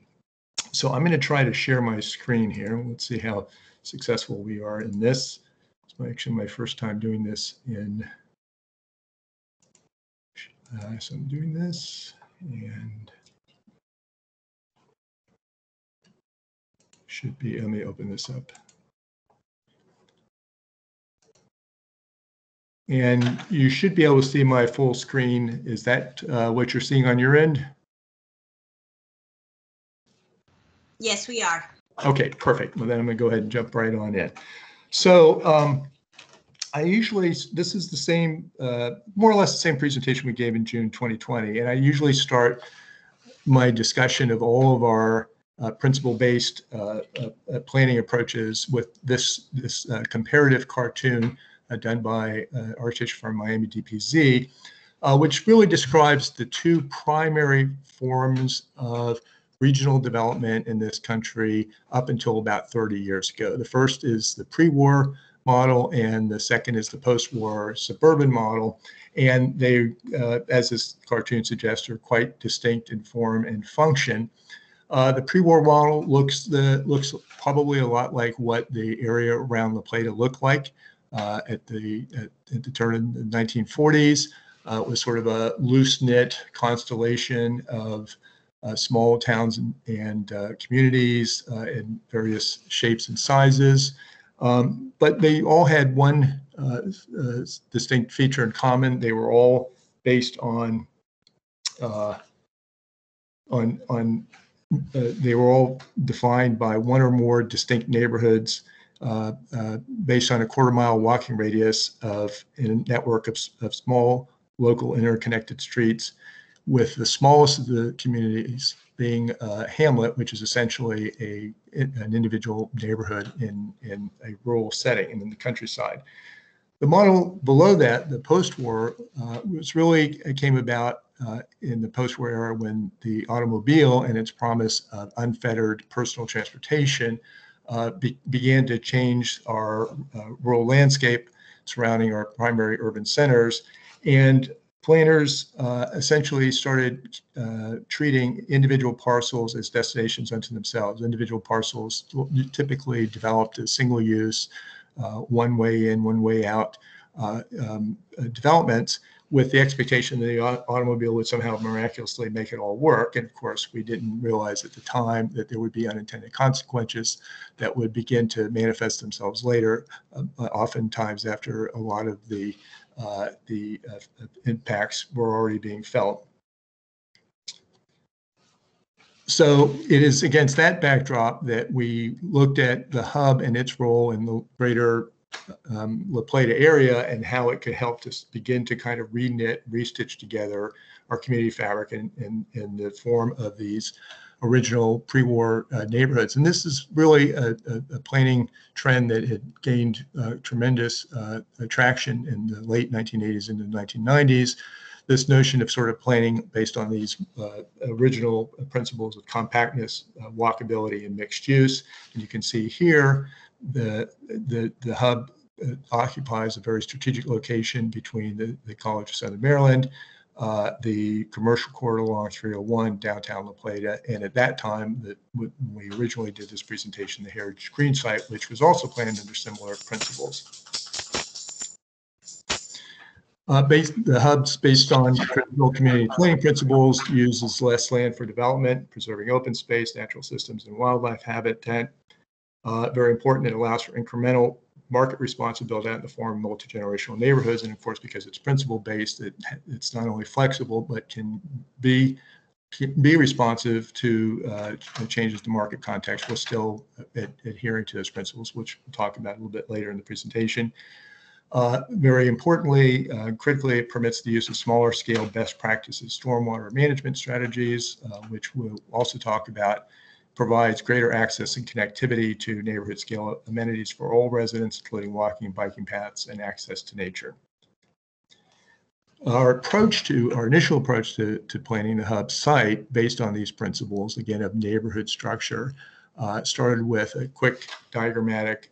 So I'm going to try to share my screen here. Let's see how successful we are in this. It's actually my first time doing this so I'm doing this, and should be, let me open this up. And you should be able to see my full screen. Is that what you're seeing on your end? Yes, we are. Okay, perfect. Well, then I'm going to go ahead and jump right on in. So this is the same, more or less the same presentation we gave in June 2020. And I usually start my discussion of all of our principle-based planning approaches with this comparative cartoon done by architecture firm Miami DPZ, which really describes the two primary forms of regional development in this country up until about 30 years ago. The first is the pre-war model, and the second is the post-war suburban model. And they, as this cartoon suggests, are quite distinct in form and function. The pre-war model looks probably a lot like what the area around La Plata looked like at the turn of the 1940s. It was sort of a loose-knit constellation of small towns and communities in various shapes and sizes. But they all had one distinct feature in common. They were all based on they were all defined by one or more distinct neighborhoods based on a quarter-mile walking radius of a network of small local interconnected streets, with the smallest of the communities being a hamlet, which is essentially an individual neighborhood in a rural setting and in the countryside. The model below that, the post-war, came about in the post-war era when the automobile and its promise of unfettered personal transportation began to change our rural landscape surrounding our primary urban centers, and Planners essentially started treating individual parcels as destinations unto themselves. Individual parcels typically developed as single use, one way in, one way out developments, with the expectation that the automobile would somehow miraculously make it all work. And of course, we didn't realize at the time that there would be unintended consequences that would begin to manifest themselves later, oftentimes after a lot of the impacts were already being felt. So it is against that backdrop that we looked at the hub and its role in the greater La Plata area and how it could help to begin to kind of reknit, restitch together our community fabric in the form of these original pre-war neighborhoods. And this is really a planning trend that had gained tremendous traction in the late 1980s into the 1990s. This notion of sort of planning based on these original principles of compactness, walkability, and mixed use. And you can see here the hub occupies a very strategic location between the College of Southern Maryland, the commercial corridor along 301, downtown La Plata, and at that time, when we originally did this presentation, the Heritage Green site, which was also planned under similar principles. The hub's based on critical community planning principles, uses less land for development, preserving open space, natural systems, and wildlife habitat. Very important, it allows for incremental market responsibility in the form of multi-generational neighborhoods. And of course, because it's principle-based, it's not only flexible, but can be responsive to changes to market context while still adhering to those principles, which we'll talk about a little bit later in the presentation. Very importantly, critically, it permits the use of smaller scale best practices, stormwater management strategies, which we'll also talk about, provides greater access and connectivity to neighborhood scale amenities for all residents, including walking and biking paths and access to nature. Our initial approach to planning the hub site based on these principles, again, of neighborhood structure, started with a quick diagrammatic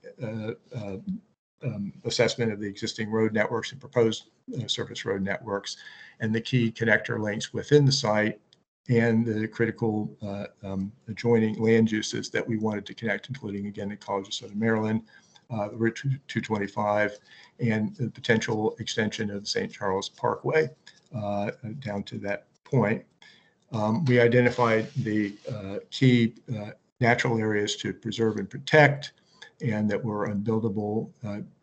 assessment of the existing road networks and proposed surface road networks and the key connector links within the site and the critical adjoining land uses that we wanted to connect, including, again, the College of Southern Maryland, the Route 225, and the potential extension of the St. Charles Parkway down to that point. We identified the key natural areas to preserve and protect, and that were unbuildable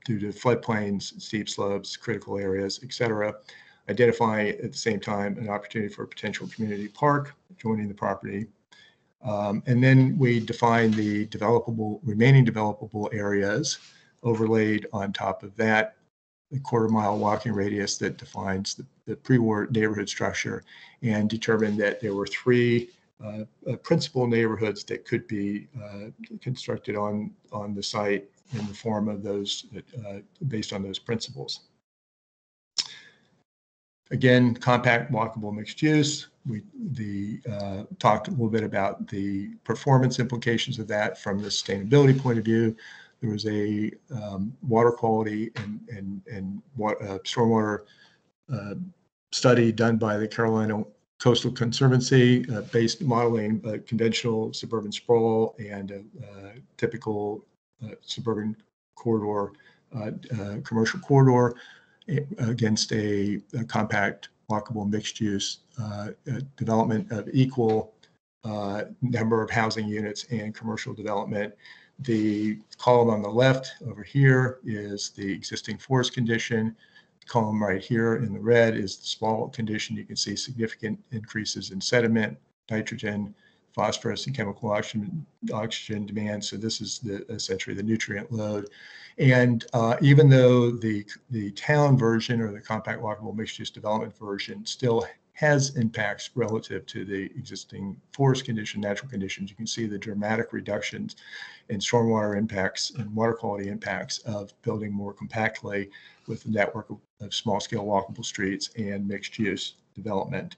due to floodplains, steep slopes, critical areas, et cetera. Identify at the same time an opportunity for a potential community park joining the property. And then we define the remaining developable areas overlaid on top of that, the quarter-mile walking radius that defines the pre-war neighborhood structure, and determined that there were three principal neighborhoods that could be constructed on the site in the form of those based on those principles. Again, compact, walkable, mixed use. We talked a little bit about the performance implications of that from the sustainability point of view. There was a water quality and stormwater study done by the Carolina Coastal Conservancy, based modeling conventional suburban sprawl and a typical suburban corridor, commercial corridor, against a compact, walkable, mixed-use development of equal number of housing units and commercial development. The column on the left over here is the existing forest condition. The column right here in the red is the small condition. You can see significant increases in sediment, nitrogen, phosphorus, and chemical oxygen demand. So this is essentially the nutrient load. And even though the town version or the compact, walkable, mixed-use development version still has impacts relative to the existing forest condition, natural conditions, you can see the dramatic reductions in stormwater impacts and water quality impacts of building more compactly with a network of small-scale walkable streets and mixed-use development.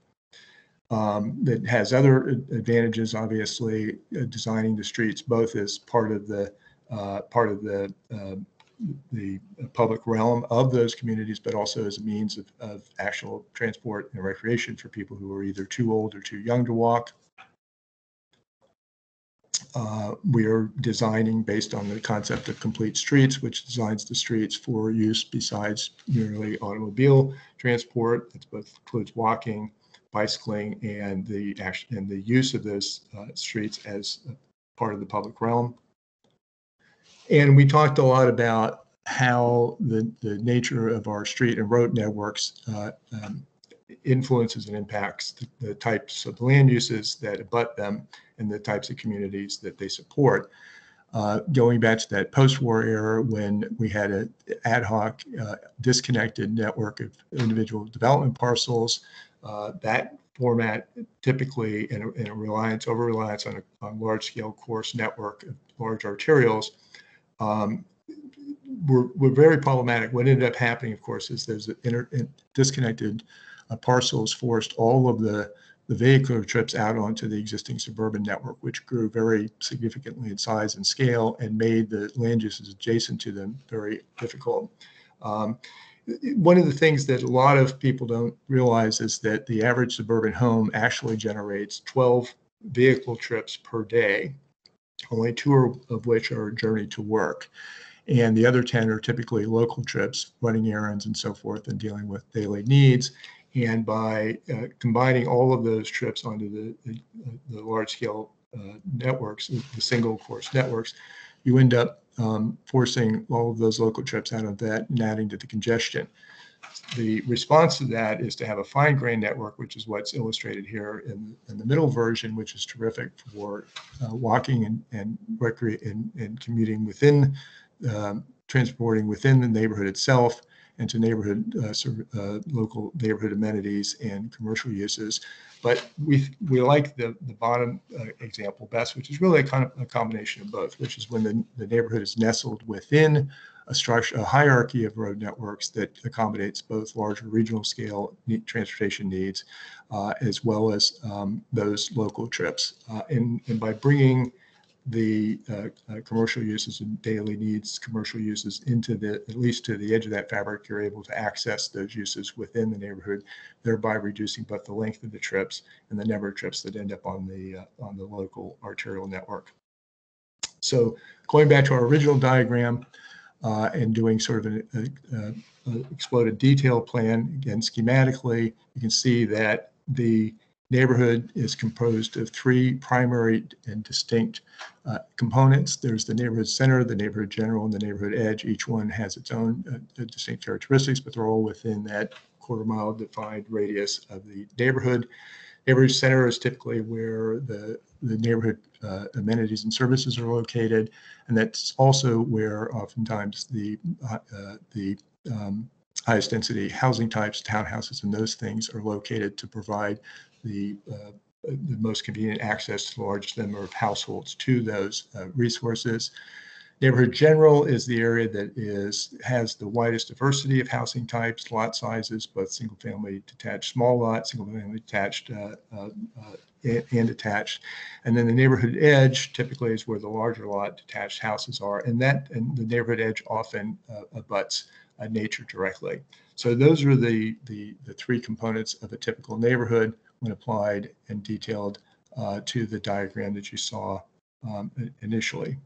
That has other advantages, obviously, designing the streets both as part of the the public realm of those communities, but also as a means of actual transport and recreation for people who are either too old or too young to walk. We are designing based on the concept of complete streets, which designs the streets for use besides merely automobile transport. It both includes walking, bicycling, and the use of those streets as part of the public realm. And we talked a lot about how the nature of our street and road networks influences and impacts the types of land uses that abut them and the types of communities that they support. Going back to that post-war era when we had an ad hoc, disconnected network of individual development parcels, that format typically in a over-reliance on large-scale coarse network of large arterials were very problematic. What ended up happening, of course, is those disconnected parcels forced all of the vehicular trips out onto the existing suburban network, which grew very significantly in size and scale and made the land uses adjacent to them very difficult. One of the things that a lot of people don't realize is that the average suburban home actually generates 12 vehicle trips per day, only 2 of which are a journey to work. And the other 10 are typically local trips, running errands and so forth, and dealing with daily needs. And by combining all of those trips onto the large-scale networks, the single course networks, you end up forcing all of those local trips out of that and adding to the congestion. The response to that is to have a fine-grained network, which is what's illustrated here in the middle version, which is terrific for walking and commuting within, transporting within the neighborhood itself, and to neighborhood local neighborhood amenities and commercial uses. But we like the bottom example best, which is really a combination of both, which is when the neighborhood is nestled within a hierarchy of road networks that accommodates both larger regional scale transportation needs as well as those local trips. And by bringing the commercial uses and daily needs commercial uses into at least to the edge of that fabric, you're able to access those uses within the neighborhood, thereby reducing both the length of the trips and the number of trips that end up on the local arterial network. So going back to our original diagram and doing sort of an exploded detail plan, again, schematically, you can see that the neighborhood is composed of 3 primary and distinct components. There's the neighborhood center, the neighborhood general, and the neighborhood edge. Each one has its own distinct characteristics, but they're all within that quarter-mile defined radius of the neighborhood. Neighborhood center is typically where the neighborhood amenities and services are located, and that's also where oftentimes the highest density housing types, townhouses, and those things are located to provide the most convenient access to the largest number of households to those resources. Neighborhood general is the area that has the widest diversity of housing types, lot sizes, both single family detached small lot, single family detached and attached. And then the neighborhood edge typically is where the larger lot detached houses are, and the neighborhood edge often abuts nature directly. So those are the 3 components of a typical neighborhood when applied and detailed to the diagram that you saw initially.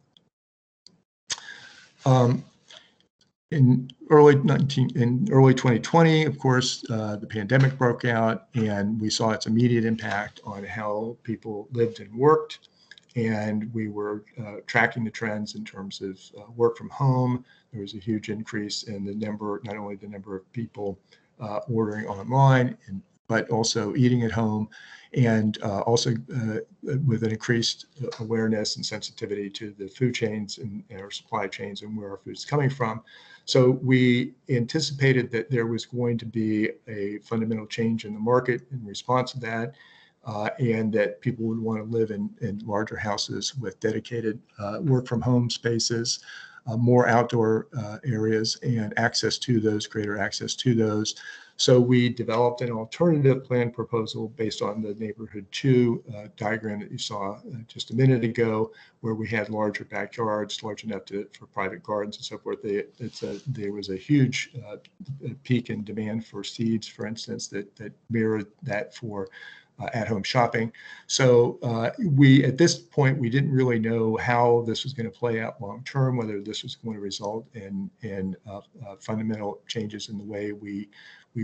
In early 2020, of course, the pandemic broke out, and we saw its immediate impact on how people lived and worked. And we were tracking the trends in terms of work from home. There was a huge increase in the number, not only the number of people ordering online, but also eating at home, and also with an increased awareness and sensitivity to the food chains and our supply chains and where our food is coming from. So we anticipated that there was going to be a fundamental change in the market in response to that, and that people would want to live in larger houses with dedicated work from home spaces, more outdoor areas, and access to those, greater access to those. So we developed an alternative plan proposal based on the neighborhood 2 diagram that you saw just a minute ago, where we had larger backyards, large enough for private gardens and so forth. There was a huge peak in demand for seeds, for instance, that mirrored that for at-home shopping. So at this point, we didn't really know how this was going to play out long term, whether this was going to result in fundamental changes in the way we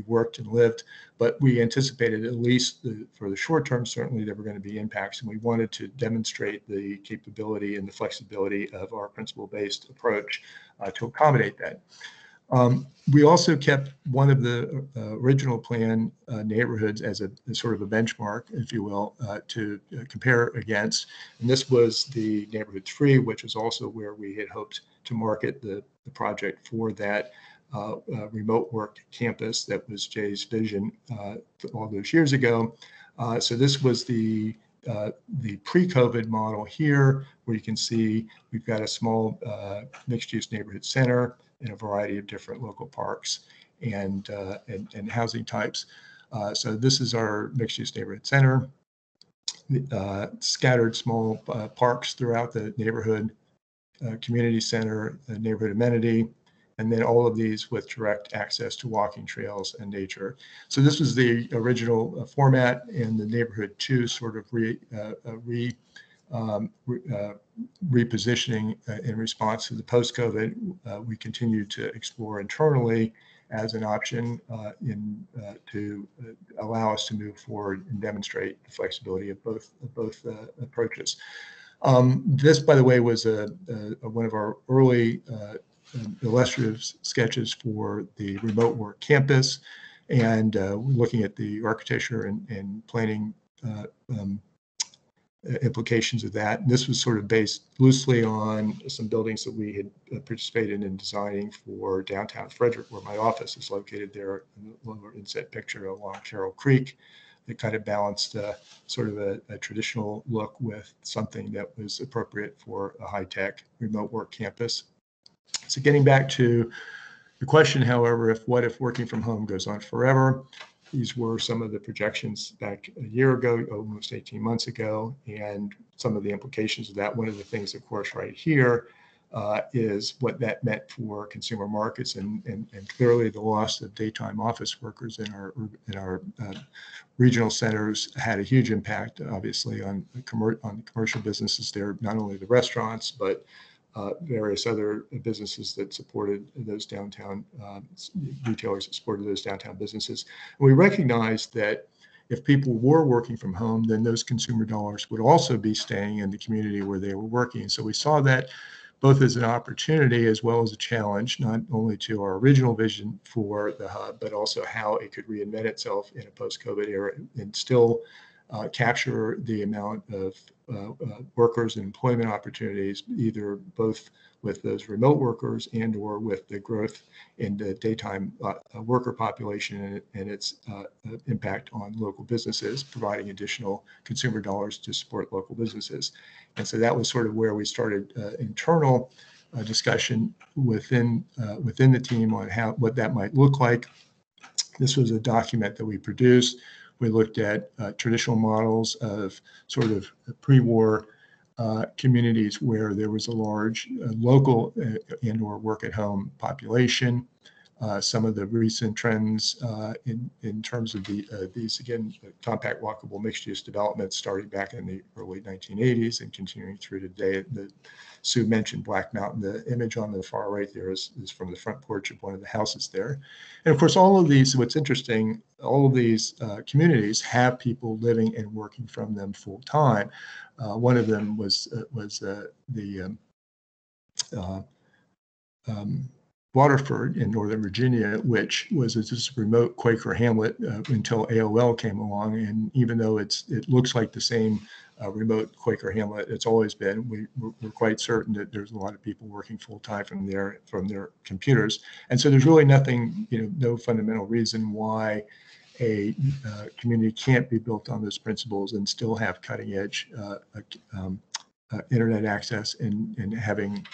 worked and lived, but we anticipated, at least for the short term, certainly there were going to be impacts, and we wanted to demonstrate the capability and the flexibility of our principle-based approach to accommodate that. We also kept one of the original plan neighborhoods as a sort of a benchmark, if you will, to compare against. And this was the neighborhood 3, which is also where we had hoped to market the project for that remote work campus that was Jay's vision all those years ago. So this was the pre-COVID model here, where you can see we've got a small mixed-use neighborhood center in a variety of different local parks and housing types. So this is our mixed-use neighborhood center, scattered small parks throughout the neighborhood, community center, neighborhood amenity, and then all of these with direct access to walking trails and nature. So this was the original format, and the neighborhood 2 sort of repositioning in response to the post-COVID. We continue to explore internally as an option to allow us to move forward and demonstrate the flexibility of both approaches. This, by the way, was one of our early illustrative sketches for the remote work campus, and looking at the architecture and planning implications of that. And this was sort of based loosely on some buildings that we had participated in designing for downtown Frederick, where my office is located there in the lower inset picture along Carroll Creek. That kind of balanced sort of a traditional look with something that was appropriate for a high-tech remote work campus. So getting back to the question, however, what if working from home goes on forever? These were some of the projections back a year ago, almost 18 months ago, and some of the implications of that. One of the things, of course, right here is what that meant for consumer markets, and clearly the loss of daytime office workers in our regional centers had a huge impact, obviously, on the commercial businesses there, not only the restaurants, but various other businesses that supported those downtown retailers that supported those downtown businesses. And we recognized that if people were working from home, then those consumer dollars would also be staying in the community where they were working. So we saw that both as an opportunity as well as a challenge, not only to our original vision for the hub, but also how it could reinvent itself in a post-COVID era and still capture the amount of workers and employment opportunities, either both with those remote workers and or with the growth in the daytime worker population and its impact on local businesses, providing additional consumer dollars to support local businesses. And so that was sort of where we started internal discussion within the team on what that might look like. This was a document that we produced. We looked at traditional models of sort of pre-war communities where there was a large local and or work at home population. Some of the recent trends in terms of these, again, compact walkable mixed use developments starting back in the early 1980s and continuing through today. Sue mentioned Black Mountain. The image on the far right there is from the front porch of one of the houses there. And of course, all of these, what's interesting, all of these communities have people living and working from them full time. One of them was Waterford in Northern Virginia, which was this remote Quaker hamlet until AOL came along. And even though it looks like the same remote Quaker hamlet it's always been, we're quite certain that there's a lot of people working full time from their computers. And so there's really nothing, no fundamental reason why a community can't be built on those principles and still have cutting edge internet access and having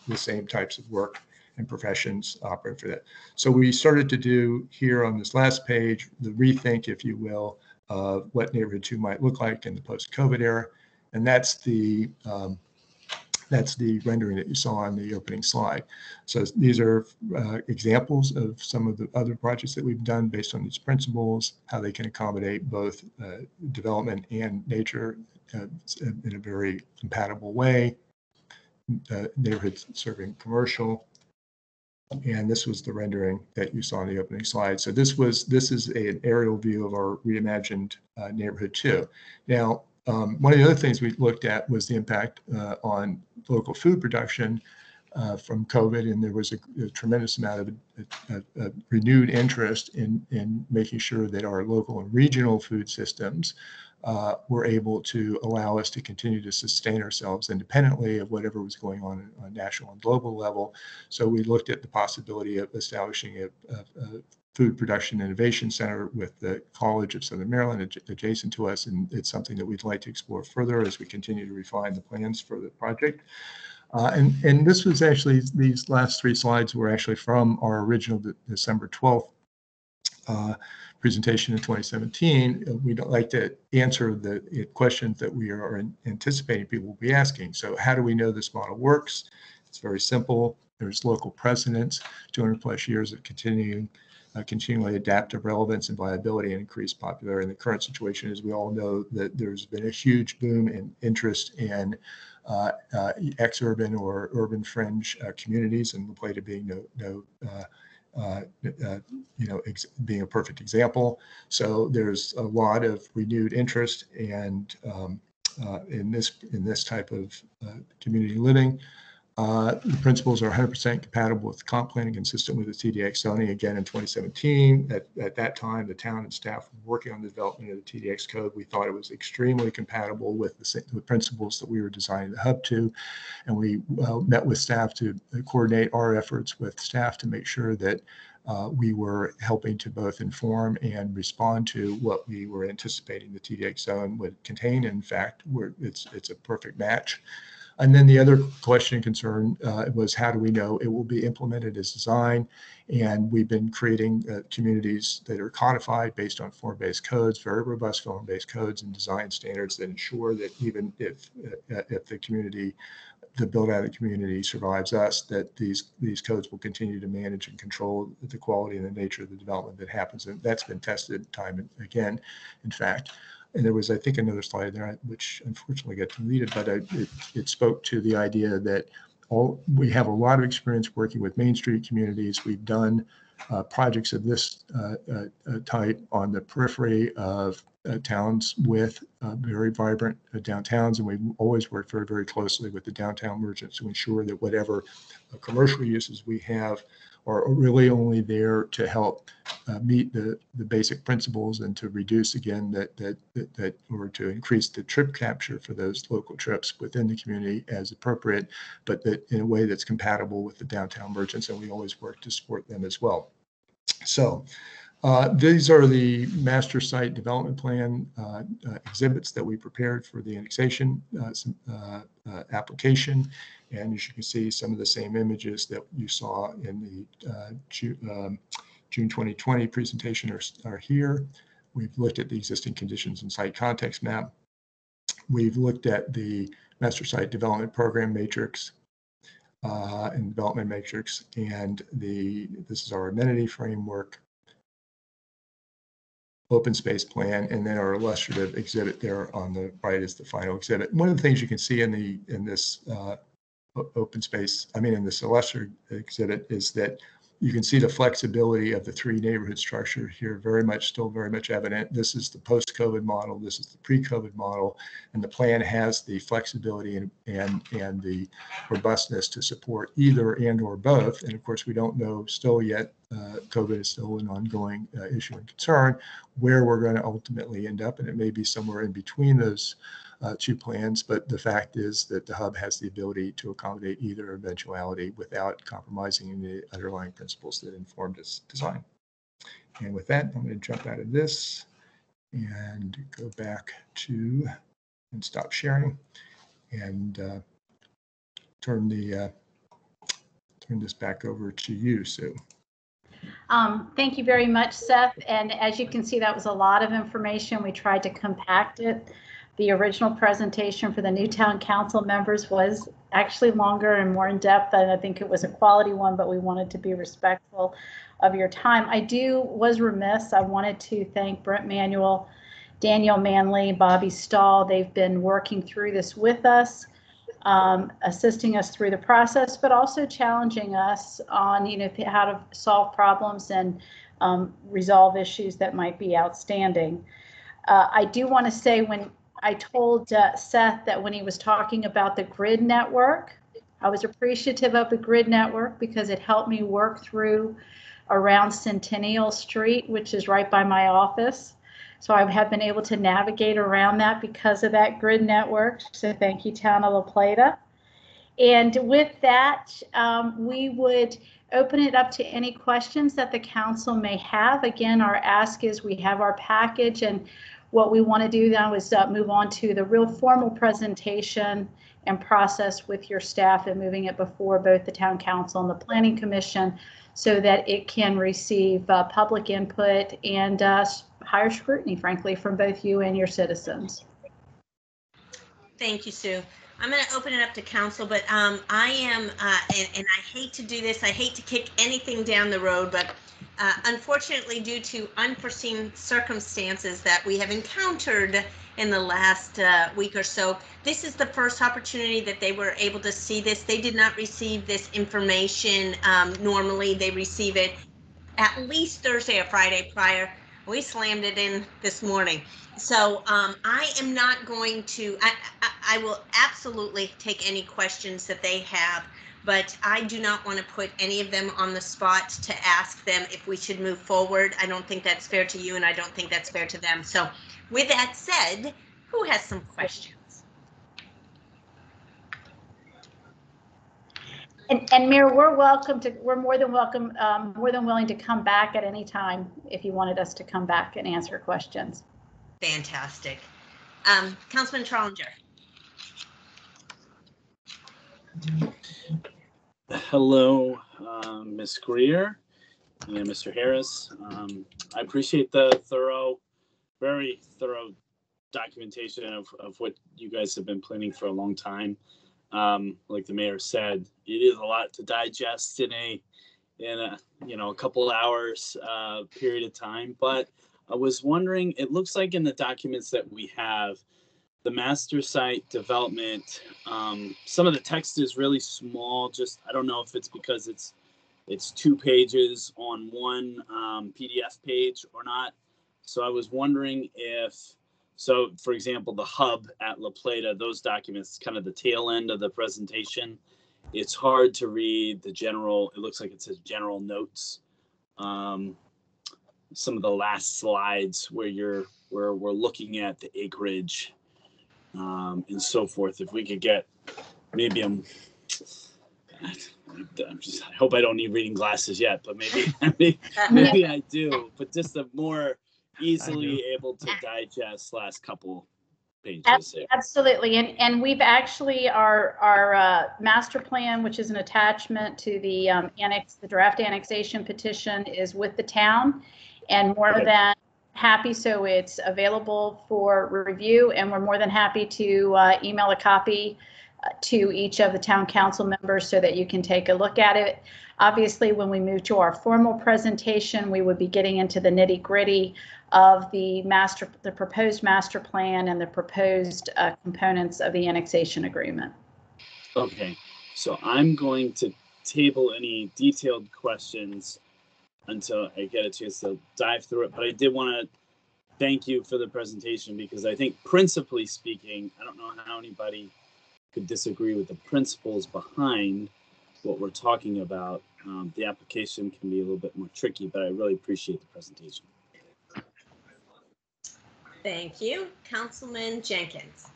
the same types of work and professions operate for that. So we started to do here on this last page, the rethink, if you will, of what neighborhood 2 might look like in the post-COVID era. And that's the rendering that you saw on the opening slide. So these are examples of some of the other projects that we've done based on these principles, how they can accommodate both development and nature in a very compatible way, neighborhoods serving commercial. And this was the rendering that you saw in the opening slide. So this is an aerial view of our reimagined neighborhood 2. Now, one of the other things we looked at was the impact on local food production from COVID, and there was a tremendous amount of renewed interest in making sure that our local and regional food systems were able to allow us to continue to sustain ourselves independently of whatever was going on a national and global level. So we looked at the possibility of establishing a Food Production Innovation Center with the College of Southern Maryland adjacent to us, and it's something that we'd like to explore further as we continue to refine the plans for the project. And this was actually, these last 3 slides were actually from our original December 12th presentation in 2017. We'd like to answer the questions that we are anticipating people will be asking. So how do we know this model works? It's very simple. There's local precedents, 200 plus years of continually adaptive relevance and viability and increased popularity. In the current situation, as we all know, that there's been a huge boom in interest in ex-urban or urban fringe communities, and La Plata being being a perfect example. So there's a lot of renewed interest and in this type of community living. The principles are 100% compatible with comp planning, consistent with the TDX zoning. Again, in 2017, at that time, the town and staff were working on the development of the TDX code. We thought it was extremely compatible with the principles that we were designing the hub to. And we met with staff to coordinate our efforts with staff to make sure that we were helping to both inform and respond to what we were anticipating the TDX zone would contain. In fact, it's a perfect match. And then the other question and concern was, how do we know it will be implemented as designed? And we've been creating communities that are codified based on form-based codes, very robust form-based codes and design standards that ensure that even if the build out of the community survives us, that these codes will continue to manage and control the quality and the nature of the development that happens. And that's been tested time and again, in fact. And there was, I think, another slide there, which unfortunately got deleted, but it spoke to the idea that we have a lot of experience working with Main Street communities. We've done projects of this type on the periphery of towns with very vibrant downtowns, and we've always worked very, very closely with the downtown merchants to ensure that whatever commercial uses we have are really only there to help meet the basic principles and to reduce, again, or to increase the trip capture for those local trips within the community as appropriate, but that in a way that's compatible with the downtown merchants, and we always work to support them as well. So these are the master site development plan exhibits that we prepared for the annexation application. And as you can see, some of the same images that you saw in the June 2020 presentation are here. We've looked at the existing conditions and site context map. We've looked at the master site development program matrix and development matrix, and this is our amenity framework, open space plan, and then our illustrative exhibit there on the right is the final exhibit. One of the things you can see in this open space, in this illustrative exhibit, is that you can see the flexibility of the 3 neighborhood structure here, still very much evident. This is the post-COVID model, this is the pre-COVID model, and the plan has the flexibility and the robustness to support either and or both. And of course, we don't know still yet, COVID is still an ongoing issue and concern, where we're going to ultimately end up, and it may be somewhere in between those 2 plans, but the fact is that the hub has the ability to accommodate either eventuality without compromising the underlying principles that informed its design. And with that, I'm going to jump out of this and go back to and stop sharing and turn turn this back over to you, Sue. Thank you very much, Seth. And as you can see, that was a lot of information. We tried to compact it. The original presentation for the new town council members was actually longer and more in depth, and I think it was a quality one, but we wanted to be respectful of your time. Was remiss. I wanted to thank Brent Manuel, Daniel Manley, Bobby Stahl. They've been working through this with us, assisting us through the process, but also challenging us on, how to solve problems and resolve issues that might be outstanding. I do want to say, when I told Seth that when he was talking about the grid network, I was appreciative of the grid network because it helped me work through around Centennial Street, which is right by my office. So I have been able to navigate around that because of that grid network. So thank you, Town of La Plata. And with that, we would open it up to any questions that the council may have. Again, our ask is we have our package, and what we want to do now is move on to the real formal presentation and process with your staff and moving it before both the Town Council and the Planning Commission so that it can receive public input and higher scrutiny, frankly, from both you and your citizens. Thank you, Sue. I'm going to open it up to council, but I am, and I hate to do this, I hate to kick anything down the road, but unfortunately, due to unforeseen circumstances that we have encountered in the last week or so, this is the first opportunity that they were able to see this. They did not receive this information. Normally, they receive it at least Thursday or Friday prior. We slammed it in this morning. So I am not going to, I will absolutely take any questions that they have, but I do not want to put any of them on the spot to ask them if we should move forward. I don't think that's fair to you, and I don't think that's fair to them. So with that said, who has some questions? And Mayor, we're more than welcome, more than willing to come back at any time if you wanted us to come back and answer questions. Fantastic. Councilman Trollinger. Hello, Ms. Greer and Mr. Harris. I appreciate the very thorough documentation of what you guys have been planning for a long time. Like the mayor said, it is a lot to digest in a couple of hours period of time. But I was wondering, it looks like in the documents that we have, the master site development, some of the text is really small. Just, I don't know if it's because it's 2 pages on one PDF page or not. So I was wondering so for example, the hub at La Plata, those documents, kind of the tail end of the presentation, it's hard to read the general, it looks like it says general notes. Some of the last slides where we're looking at the acreage and so forth. If we could get, maybe I hope I don't need reading glasses yet, but maybe I do, but just a more easily able to digest last couple pages. Absolutely, and we've actually, our master plan, which is an attachment to the the draft annexation petition, is with the town, and more than happy, so it's available for review, and we're more than happy to email a copy to each of the town council members so that you can take a look at it. Obviously, when we move to our formal presentation, we would be getting into the nitty-gritty of the proposed master plan and the proposed components of the annexation agreement. Okay, so I'm going to table any detailed questions until I get a chance to dive through it. But I did want to thank you for the presentation, because I think, principally speaking, I don't know how anybody could disagree with the principles behind what we're talking about. The application can be a little bit more tricky, but I really appreciate the presentation. Thank you. Councilman Jenkins.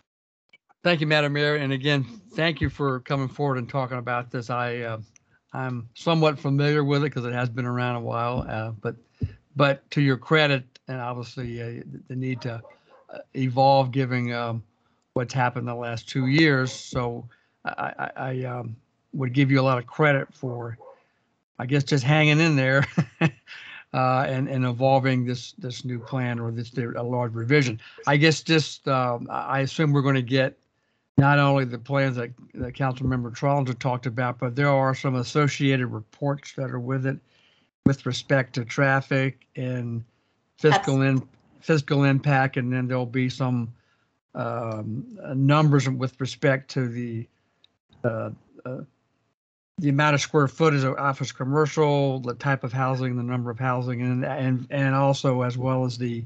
Thank you, Madam Mayor. And again, thank you for coming forward and talking about this. I'm somewhat familiar with it because it has been around a while, but to your credit, and obviously the need to evolve given what's happened the last 2 years. So I would give you a lot of credit for, I guess, just hanging in there and evolving this new plan or a large revision. I guess just I assume we're going to get not only the plans that Councilmember Trollinger talked about, but there are some associated reports that are with it with respect to traffic and fiscal impact, and then there'll be some numbers with respect to the amount of square footage of office commercial, the type of housing, the number of housing, and also as well as the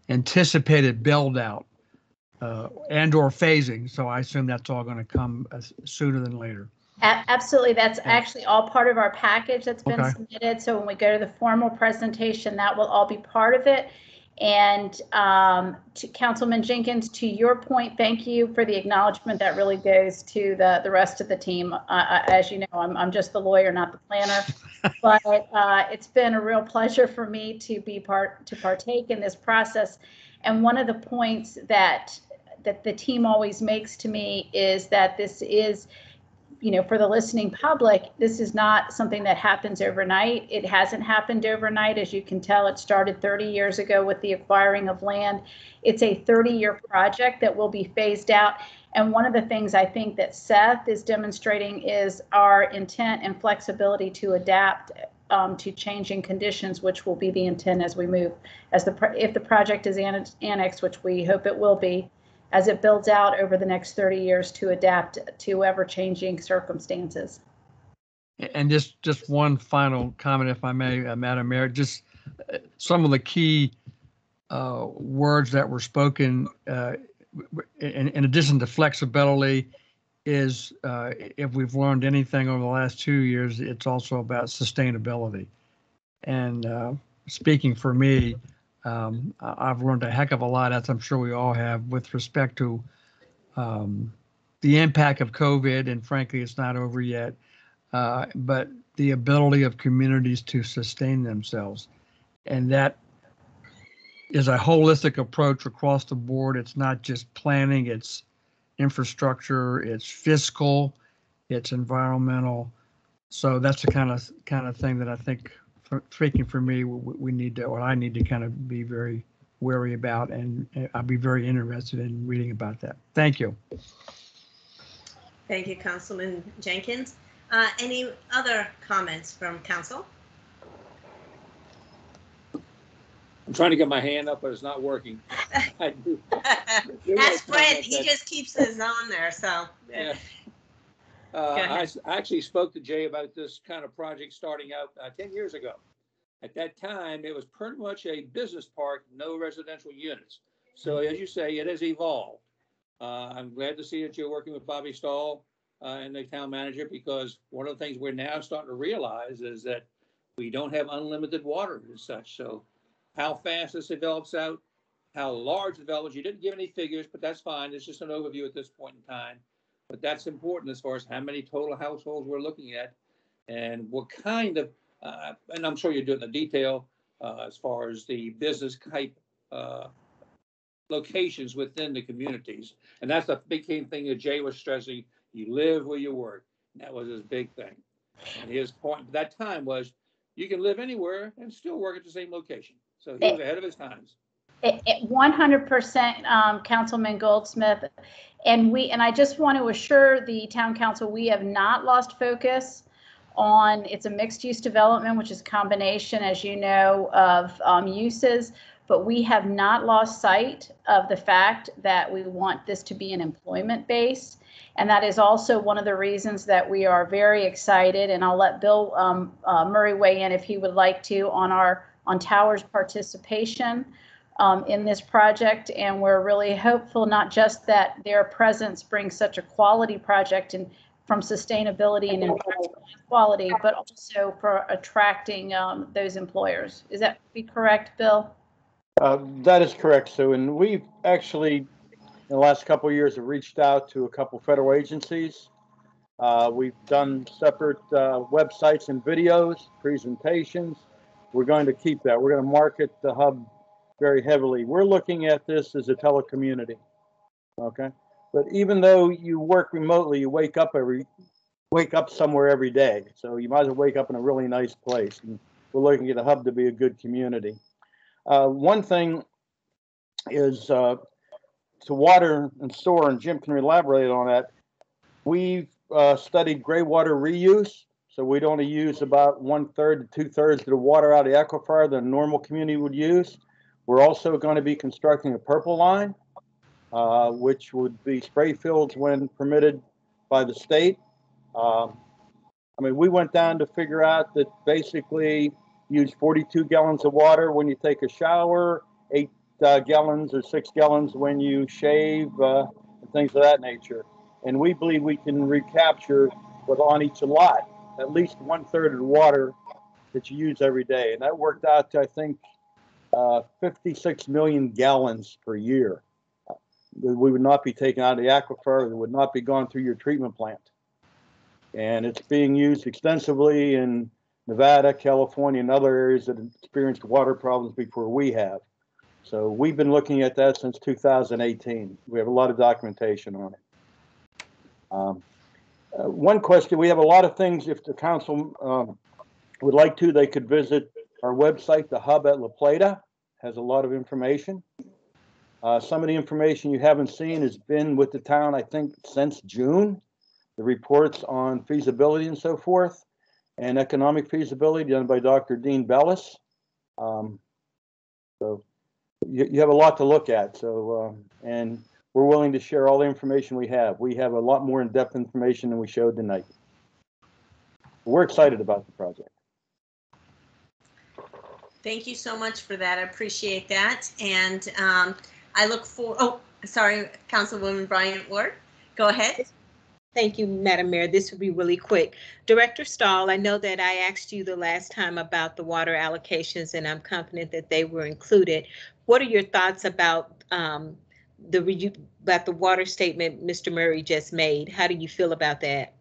anticipated build out and or phasing. So I assume that's all going to come sooner than later. Absolutely. That's actually all part of our package that's been Okay. submitted. So when we go to the formal presentation, that will all be part of it. And to Councilman Jenkins, to your point, thank you for the acknowledgement. That really goes to the rest of the team. As you know, I'm just the lawyer, not the planner. But it's been a real pleasure for me to partake in this process. And one of the points that the team always makes to me is that this is, you know, for the listening public, this is not something that happens overnight. It hasn't happened overnight. As you can tell, it started 30 years ago with the acquiring of land. It's a 30-year project that will be phased out. And one of the things I think that Seth is demonstrating is our intent and flexibility to adapt to changing conditions, which will be the intent as we move, if the project is annexed, which we hope it will be, as it builds out over the next 30 years to adapt to ever-changing circumstances. And just one final comment, if I may, Madam Mayor, just some of the key words that were spoken in addition to flexibility is, if we've learned anything over the last 2 years, it's also about sustainability. And speaking for me, I've learned a heck of a lot, as I'm sure we all have, with respect to the impact of COVID, and frankly, it's not over yet, but the ability of communities to sustain themselves. And that is a holistic approach across the board. It's not just planning, it's infrastructure, it's fiscal, it's environmental. So that's the kind of thing that I think, speaking for me, we need to, or I need to kind of be very wary about, and I'll be very interested in reading about that. Thank you. Thank you, Councilman Jenkins. Any other comments from council? I'm trying to get my hand up, but it's not working. Ask Brent, he just keeps his on there, so. Yeah. I actually spoke to Jay about this kind of project starting out 10 years ago. At that time, it was pretty much a business park, no residential units. So as you say, it has evolved. I'm glad to see that you're working with Bobby Stahl and the town manager, because one of the things we're now starting to realize is that we don't have unlimited water and such. So how fast this develops out, how large it develops, you didn't give any figures, but that's fine. It's just an overview at this point in time. But that's important as far as how many total households we're looking at and what kind of, and I'm sure you're doing the detail as far as the business type locations within the communities. And that's the big thing that Jay was stressing. You live where you work. And that was his big thing. And his point at that time was you can live anywhere and still work at the same location. So he was ahead of his times. 100%, Councilman Goldsmith. And I just want to assure the town council, we have not lost focus on, it's a mixed use development, which is a combination, as you know, of uses, but we have not lost sight of the fact that we want this to be an employment base. And that is also one of the reasons that we are very excited, and I'll let Bill Murray weigh in if he would like to, on Tower's participation in this project. And we're really hopeful, not just that their presence brings such a quality project and from sustainability and environmental quality, but also for attracting those employers. Is that be correct, Bill? That is correct, Sue. And we've actually, in the last couple of years, have reached out to a couple federal agencies. We've done separate websites and videos, presentations. We're going to keep that. We're going to market the hub very heavily. We're looking at this as a telecommunity, okay? But even though you work remotely, you wake up every wake up somewhere every day. So you might as well wake up in a really nice place. And we're looking at the hub to be a good community. One thing is to water and store, and Jim can elaborate on that. We've studied gray water reuse. So we'd only use about 1/3 to 2/3 of the water out of the aquifer that a normal community would use. We're also going to be constructing a purple line, which would be spray fields when permitted by the state. I mean, we went down to figure out that basically use 42 gallons of water when you take a shower, 8 gallons or 6 gallons when you shave, and things of that nature. And we believe we can recapture on each lot at least 1/3 of the water that you use every day. And that worked out to, I think, 56 million gallons per year. We would not be taken out of the aquifer. It would not be gone through your treatment plant. And it's being used extensively in Nevada, California, and other areas that have experienced water problems before we have. So we've been looking at that since 2018. We have a lot of documentation on it. One question, we have a lot of things. If the council would like to, they could visit our website. The hub at La Plata has a lot of information. Some of the information you haven't seen has been with the town, I think, since June. The reports on feasibility and so forth, and economic feasibility done by Dr. Dean Bellis. So you have a lot to look at. So, and we're willing to share all the information we have. We have a lot more in-depth information than we showed tonight. We're excited about the project. Thank you so much for that. I appreciate that. And I look for, oh, sorry, Councilwoman Bryant Ward, go ahead. Thank you, Madam Mayor. This will be really quick. Director Stahl, I know that I asked you the last time about the water allocations, and I'm confident that they were included. What are your thoughts about the water statement Mr. Murray just made? How do you feel about that?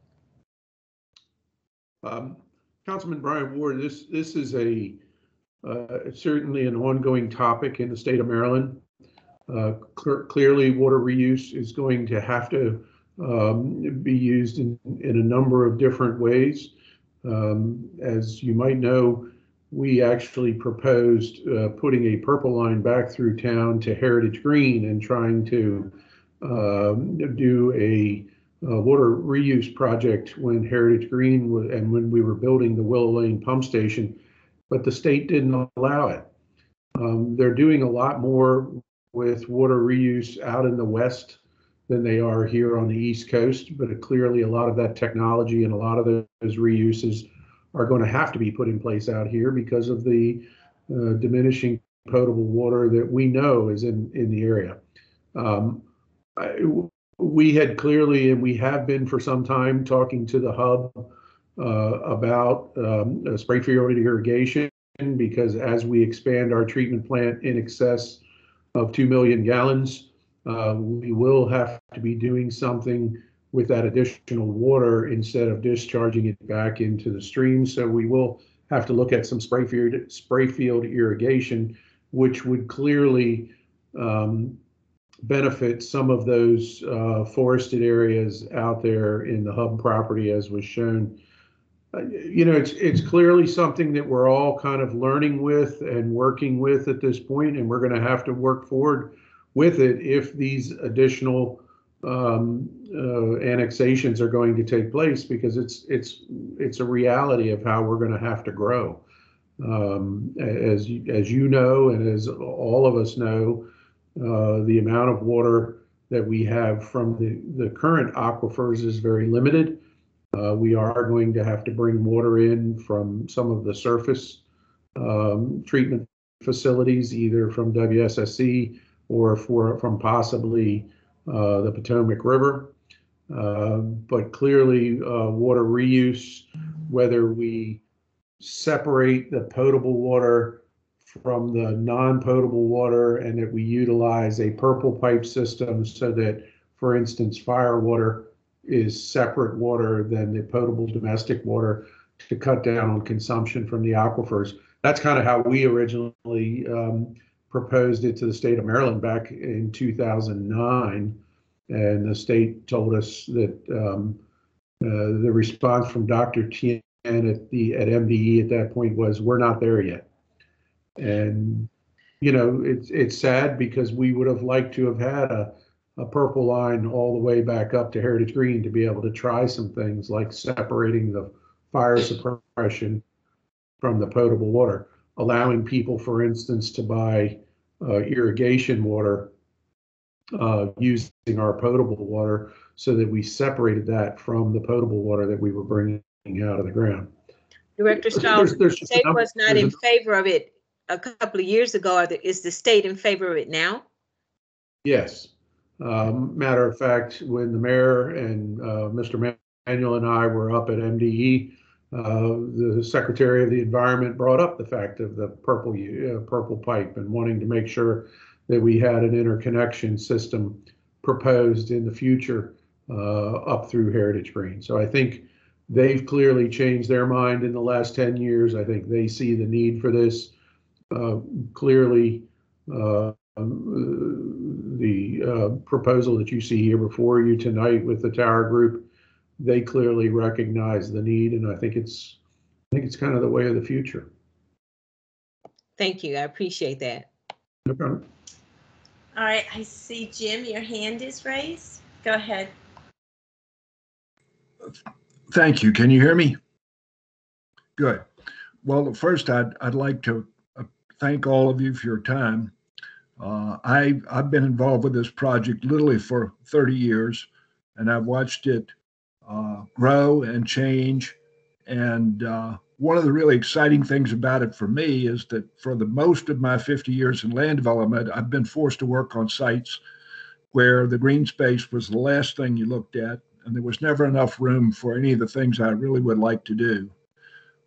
Councilman Brian Ward, this is a certainly an ongoing topic in the state of Maryland. Clearly, water reuse is going to have to be used in a number of different ways. As you might know, we actually proposed putting a purple line back through town to Heritage Green and trying to do a water reuse project when Heritage Green and when we were building the Willow Lane pump station, but the state didn't allow it. They're doing a lot more with water reuse out in the west than they are here on the East Coast, but clearly a lot of that technology and a lot of those reuses are going to have to be put in place out here because of the diminishing potable water that we know is in the area. We had clearly, and we have been for some time, talking to the hub about spray field irrigation, because as we expand our treatment plant in excess of 2 million gallons, we will have to be doing something with that additional water instead of discharging it back into the stream. So we will have to look at some spray field irrigation, which would clearly benefit some of those forested areas out there in the hub property, as was shown. You know, it's clearly something that we're all kind of learning with and working with at this point, and we're going to have to work forward with it if these additional annexations are going to take place, because it's a reality of how we're going to have to grow. As you know, and as all of us know, the amount of water that we have from the current aquifers is very limited. We are going to have to bring water in from some of the surface treatment facilities, either from WSSC or from possibly the Potomac River. But clearly, water reuse, whether we separate the potable water from the non-potable water and that we utilize a purple pipe system so that, for instance, fire water is separate water than the potable domestic water to cut down on consumption from the aquifers. That's kind of how we originally proposed it to the state of Maryland back in 2009. And the state told us that The response from Dr. Tien at MDE at that point was, "We're not there yet." And it's sad because we would have liked to have had a purple line all the way back up to Heritage Green to be able to try some things like separating the fire suppression from the potable water, allowing people, for instance, to buy irrigation water using our potable water, so that we separated that from the potable water that we were bringing out of the ground. Director Stahl, the state was not in favor of it a couple of years ago. Is the state in favor of it now? Yes. Matter of fact, when the mayor and Mr. Manuel and I were up at MDE, the Secretary of the Environment brought up the fact of the purple pipe and wanting to make sure that we had an interconnection system proposed in the future up through Heritage Green. So I think they've clearly changed their mind in the last 10 years. I think they see the need for this. Clearly, the proposal that you see here before you tonight with the Tower Group, they clearly recognize the need, and I think it's kind of the way of the future. Thank you. I appreciate that. No problem. All right, I see Jim, your hand is raised. Go ahead. Thank you. Can you hear me? Good. Well, first, I'd like to thank all of you for your time. I've been involved with this project literally for 30 years, and I've watched it grow and change. And one of the really exciting things about it for me is that for the most of my 50 years in land development, I've been forced to work on sites where the green space was the last thing you looked at, and there was never enough room for any of the things I really would like to do.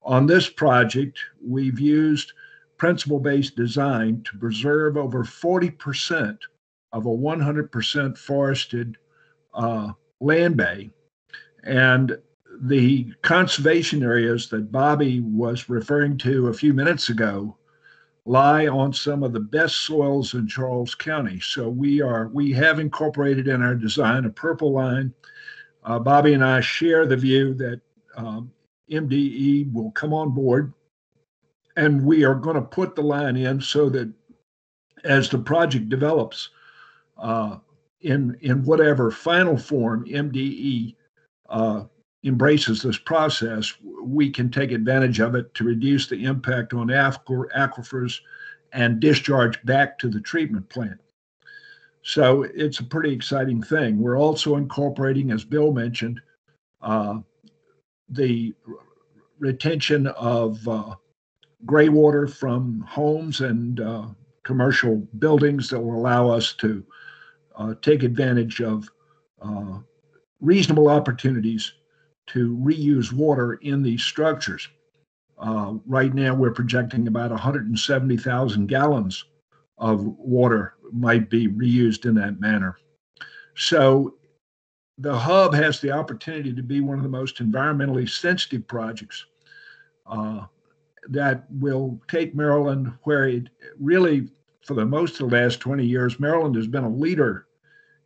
On this project, we've used principle-based design to preserve over 40% of a 100% forested land bay. And the conservation areas that Bobby was referring to a few minutes ago lie on some of the best soils in Charles County. So we have incorporated in our design a purple line. Bobby and I share the view that MDE will come on board, and we are going to put the line in so that as the project develops in whatever final form MDE embraces this process, we can take advantage of it to reduce the impact on aquifers and discharge back to the treatment plant. So it's a pretty exciting thing. We're also incorporating, as Bill mentioned, the retention of gray water from homes and commercial buildings that will allow us to take advantage of reasonable opportunities to reuse water in these structures. Right now, we're projecting about 170,000 gallons of water might be reused in that manner. So the hub has the opportunity to be one of the most environmentally sensitive projects that will take Maryland where it really, for the most of the last 20 years, Maryland has been a leader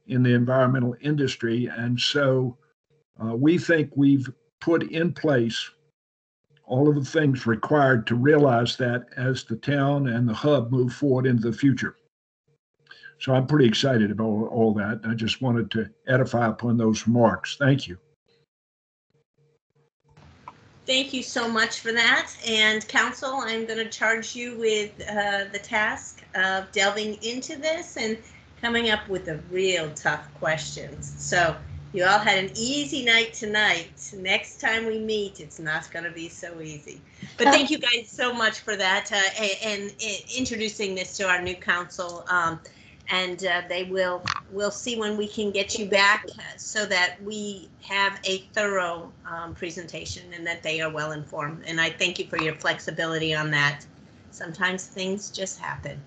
in the environmental industry. And so we think we've put in place all of the things required to realize that as the town and the hub move forward into the future. So I'm pretty excited about all that. I just wanted to edify upon those remarks. Thank you. Thank you so much for that. And Council, I'm going to charge you with the task of delving into this and coming up with the real tough questions. So you all had an easy night tonight. Next time we meet, it's not going to be so easy. But thank you guys so much for that and introducing this to our new council. And we'll see when we can get you back so that we have a thorough presentation and that they are well informed. And I thank you for your flexibility on that. Sometimes things just happen.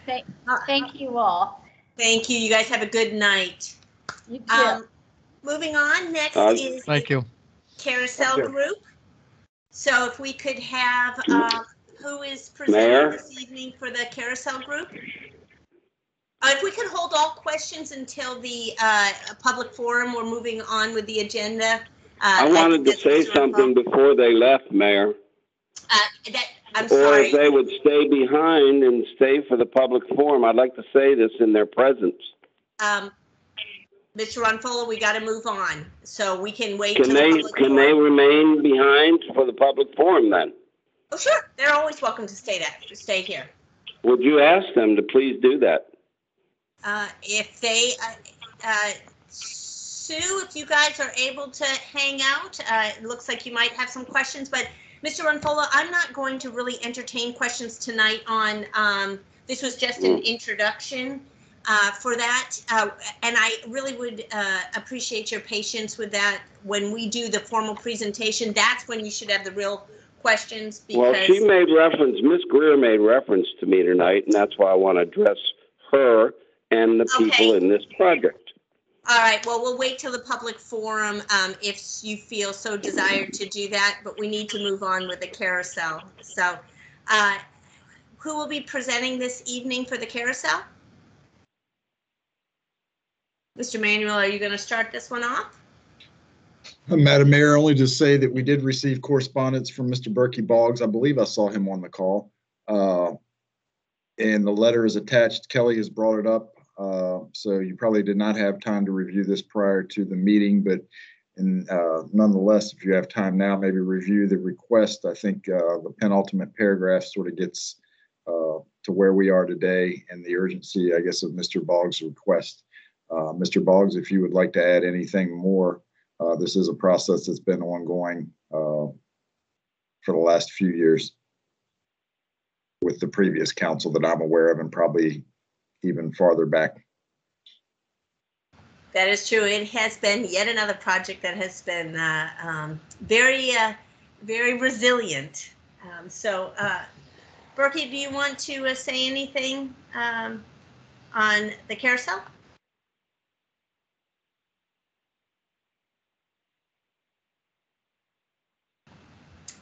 Thank you all. Thank you. You guys have a good night. You too. Moving on, next is Thank you. Carousel Group. So if we could have who is presenting this evening for the Carousel Group? If we could hold all questions until the public forum, we're moving on with the agenda. I wanted to say something before they left, Mayor. I'm or sorry. if they would stay behind and stay for the public forum. I'd like to say this in their presence. Mr. Ronfola, we got to move on, so we can wait. Can they remain behind for the public forum then? Oh, sure. They're always welcome to stay here. Would you ask them to please do that? If they, Sue, if you guys are able to hang out, it looks like you might have some questions, but Mr. Ronfola, I'm not going to really entertain questions tonight on, this was just an introduction for that. And I really would appreciate your patience with that. When we do the formal presentation, that's when you should have the real questions. Because well, she made reference, Ms. Greer made reference to me tonight, and that's why I want to address her and the people in this project. All right, well, we'll wait till the public forum if you feel so desired to do that, but we need to move on with the carousel. So who will be presenting this evening for the carousel? Mr. Manuel, are you going to start this one off? Madam Mayor, only to say that we did receive correspondence from Mr. Burkey Boggs. I believe I saw him on the call. And the letter is attached. Kelly has brought it up. So you probably did not have time to review this prior to the meeting, but nonetheless, if you have time now, maybe review the request. I think the penultimate paragraph sort of gets to where we are today and the urgency, I guess, of Mr. Boggs' request. Mr. Boggs, if you would like to add anything more, this is a process that's been ongoing for the last few years with the previous council that I'm aware of, and probably even farther back. That is true. It has been yet another project that has been very resilient. Burkey, do you want to say anything on the carousel?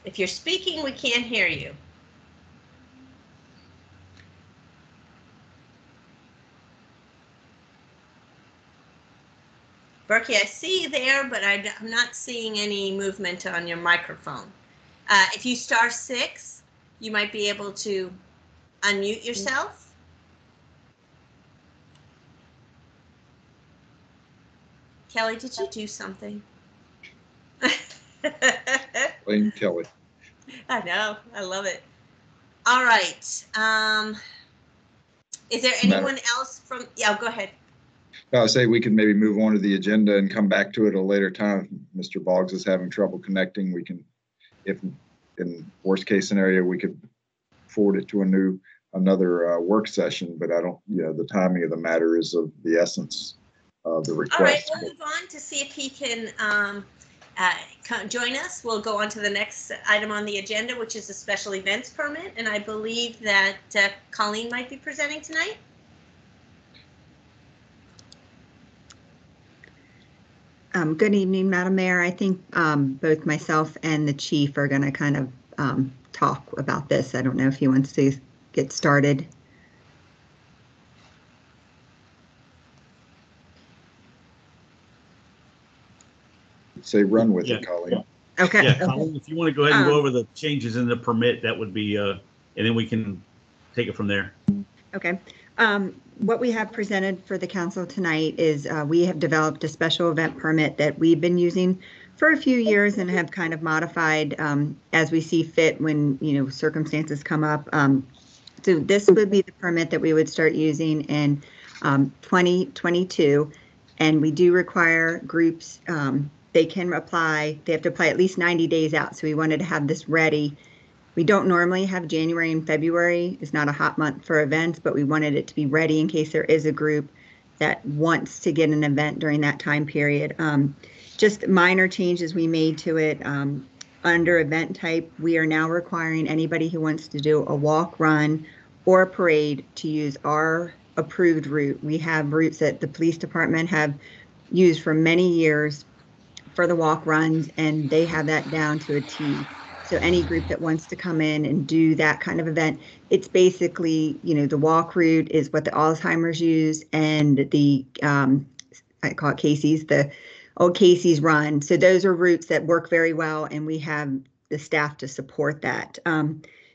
If you're speaking, we can't hear you. Burkey, I see you there, but I'm not seeing any movement on your microphone. If you *6, you might be able to unmute yourself. Kelly, did you do something? Blame Kelly. I know. I love it. All right. Is there anyone else from? Yeah, go ahead. I would say we could maybe move on to the agenda and come back to it at a later time. If Mr. Boggs is having trouble connecting, we can, if in worst case scenario, we could forward it to another work session, but I don't, the timing of the matter is of the essence of the request. All right, we'll move on to see if he can join us. We'll go on to the next item on the agenda, which is a special events permit, and I believe that Colleen might be presenting tonight. Good evening, Madam Mayor. I think both myself and the chief are going to kind of talk about this. I don't know if he wants to get started. Say run with it, Colleen. Okay. Yeah, Colleen, if you want to go ahead and go over the changes in the permit, that would be, and then we can take it from there. Okay. What we have presented for the council tonight is we have developed a special event permit that we've been using for a few years and have kind of modified as we see fit when, circumstances come up. So this would be the permit that we would start using in 2022. And we do require groups, they can apply, they have to apply at least 90 days out. So we wanted to have this ready. We don't normally have January and February. It's not a hot month for events, but we wanted it to be ready in case there is a group that wants to get an event during that time period. Just minor changes we made to it. Under event type, we are now requiring anybody who wants to do a walk, run, or a parade to use our approved route. We have routes that the police department have used for many years for the walk runs, and they have that down to a T. So any group that wants to come in and do that kind of event, it's basically, the walk route is what the Alzheimer's use, and the, I call it Casey's, the Old Casey's Run. So those are routes that work very well, and we have the staff to support that.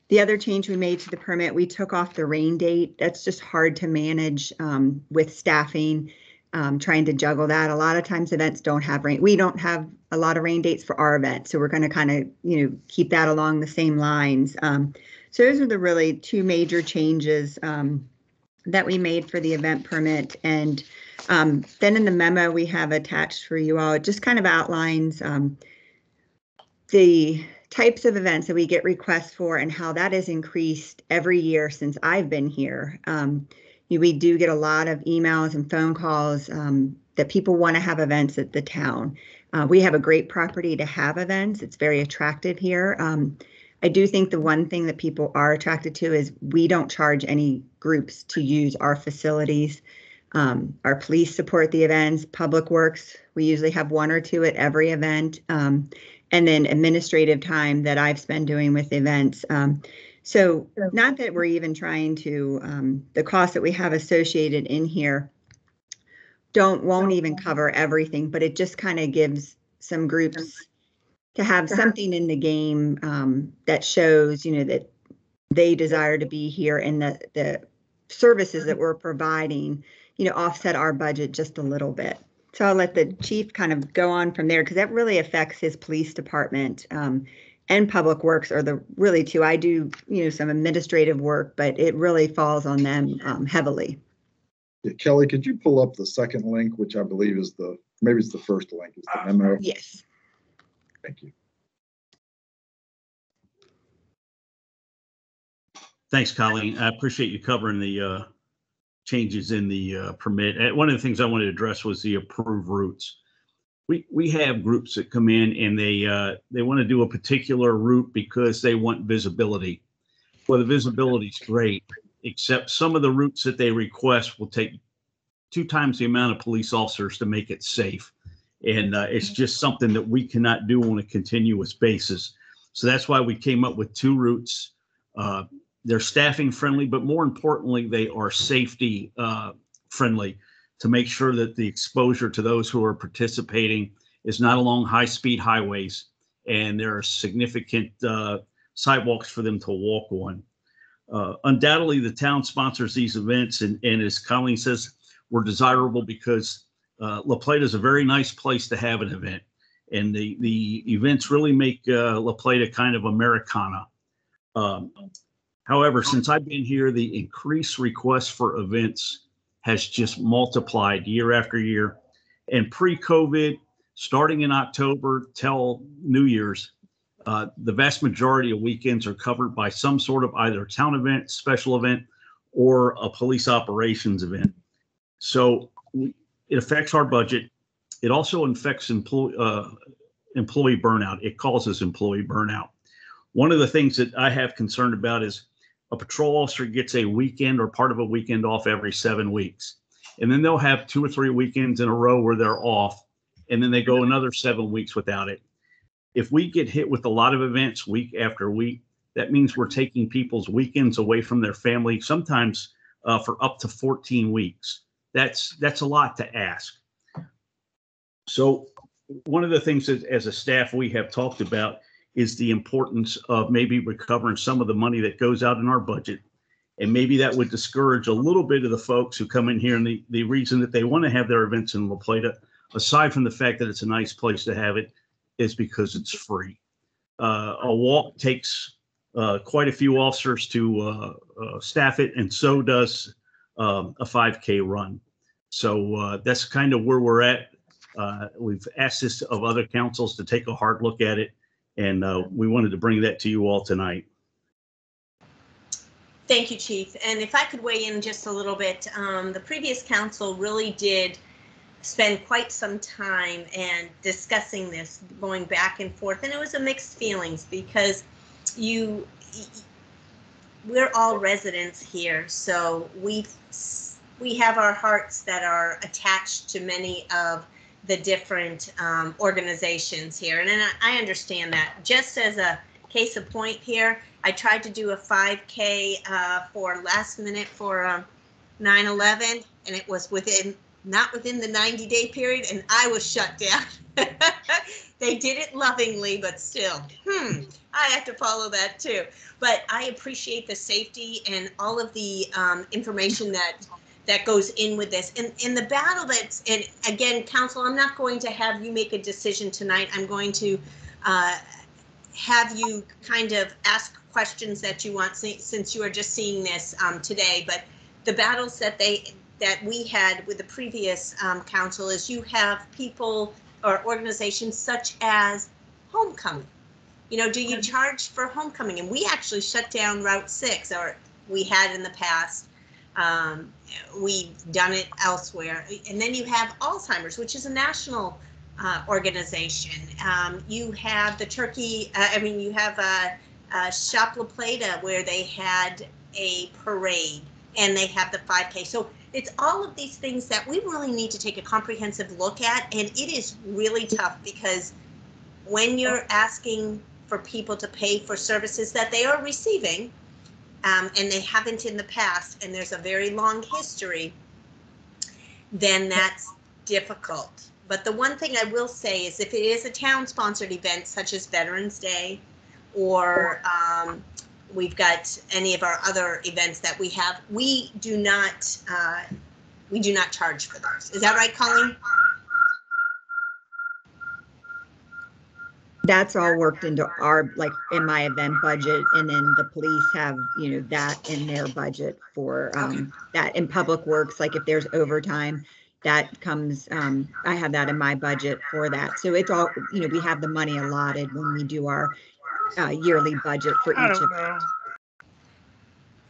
The other change we made to the permit, we took off the rain date. That's just hard to manage with staffing, trying to juggle that. A lot of times events don't have rain. We don't have a lot of rain dates for our event, so we're going to kind of, keep that along the same lines. So those are the really two major changes that we made for the event permit. And then in the memo we have attached for you all, it just kind of outlines the types of events that we get requests for and how that has increased every year since I've been here. We do get a lot of emails and phone calls that people want to have events at the town. We have a great property to have events. It's very attractive here. I do think the one thing that people are attracted to is we don't charge any groups to use our facilities. Our police support the events, Public Works, we usually have one or two at every event, and then administrative time that I've spent doing with events. So not that we're even trying to, the costs that we have associated in here won't even cover everything, but it just kind of gives some groups to have something in the game that shows, that they desire to be here, and the services that we're providing, offset our budget just a little bit. So I'll let the chief kind of go on from there, because that really affects his police department and Public Works are the really two. I do, some administrative work, but it really falls on them heavily. Yeah, Kelly, could you pull up the second link, which I believe is maybe it's the first link, is the memo? Yes. Thank you. Thanks, Colleen. I appreciate you covering the changes in the permit. And one of the things I wanted to address was the approved routes. We have groups that come in and they want to do a particular route because they want visibility. Well, the visibility is great, except some of the routes that they request will take 2 times the amount of police officers to make it safe. And it's just something that we cannot do on a continuous basis. So that's why we came up with 2 routes. They're staffing friendly, but more importantly, they are safety friendly to make sure that the exposure to those who are participating is not along high-speed highways, and there are significant sidewalks for them to walk on. Undoubtedly, the town sponsors these events, and as Colleen says, we're desirable because La Plata is a very nice place to have an event, and the events really make La Plata kind of Americana. However, since I've been here, the increased requests for events has just multiplied year after year. And pre-COVID, starting in October till New Year's, the vast majority of weekends are covered by some sort of either town event, special event, or a police operations event. So it affects our budget. It also affects employee burnout. It causes employee burnout. One of the things that I have concern about is a patrol officer gets a weekend or part of a weekend off every 7 weeks. And then they'll have 2 or 3 weekends in a row where they're off, and then they go another 7 weeks without it. If we get hit with a lot of events week after week, that means we're taking people's weekends away from their family, sometimes for up to 14 weeks. That's a lot to ask. So one of the things that as a staff we have talked about is the importance of maybe recovering some of the money that goes out in our budget. And maybe that would discourage a little bit of the folks who come in here, and the reason that they want to have their events in La Plata, aside from the fact that it's a nice place to have it, is because it's free. A walk takes quite a few officers to staff it, and so does a 5K run. So that's kind of where we're at. We've asked this of other councils to take a hard look at it, and we wanted to bring that to you all tonight. Thank you, Chief. And if I could weigh in just a little bit, the previous council really did spend quite some time and discussing this, going back and forth, and it was a mixed feelings because we're all residents here, so we have our hearts that are attached to many of the different organizations here, and I understand that. Just as a case in point here, I tried to do a 5K for last minute for 9/11, and it was within not within the 90-day period, and I was shut down. They did it lovingly, but still, I have to follow that too. But I appreciate the safety and all of the information that goes in with this. And the battle that's, and again, council, I'm not going to have you make a decision tonight. I'm going to have you kind of ask questions that you want, since you are just seeing this today. But the battles that we had with the previous council is you have people or organizations such as Homecoming. You know, do you charge for Homecoming? And we actually shut down Route 6, or we had in the past. We've done it elsewhere. And then you have Alzheimer's, which is a national organization. You have the Turkey, you have Shop La Plata, where they had a parade, and they have the 5K. So it's all of these things that we really need to take a comprehensive look at. And it is really tough, because when you're asking for people to pay for services that they are receiving, and they haven't in the past, and there's a very long history, then that's difficult. But the one thing I will say is, if it is a town-sponsored event such as Veterans Day, or we've got any of our other events that we have, we do not charge for those. Is that right, Colleen? That's all worked into our, like, in my event budget, and then the police have, that in their budget for that. In Public Works, like if there's overtime, that comes, I have that in my budget for that. So it's all, we have the money allotted when we do our yearly budget for each of them.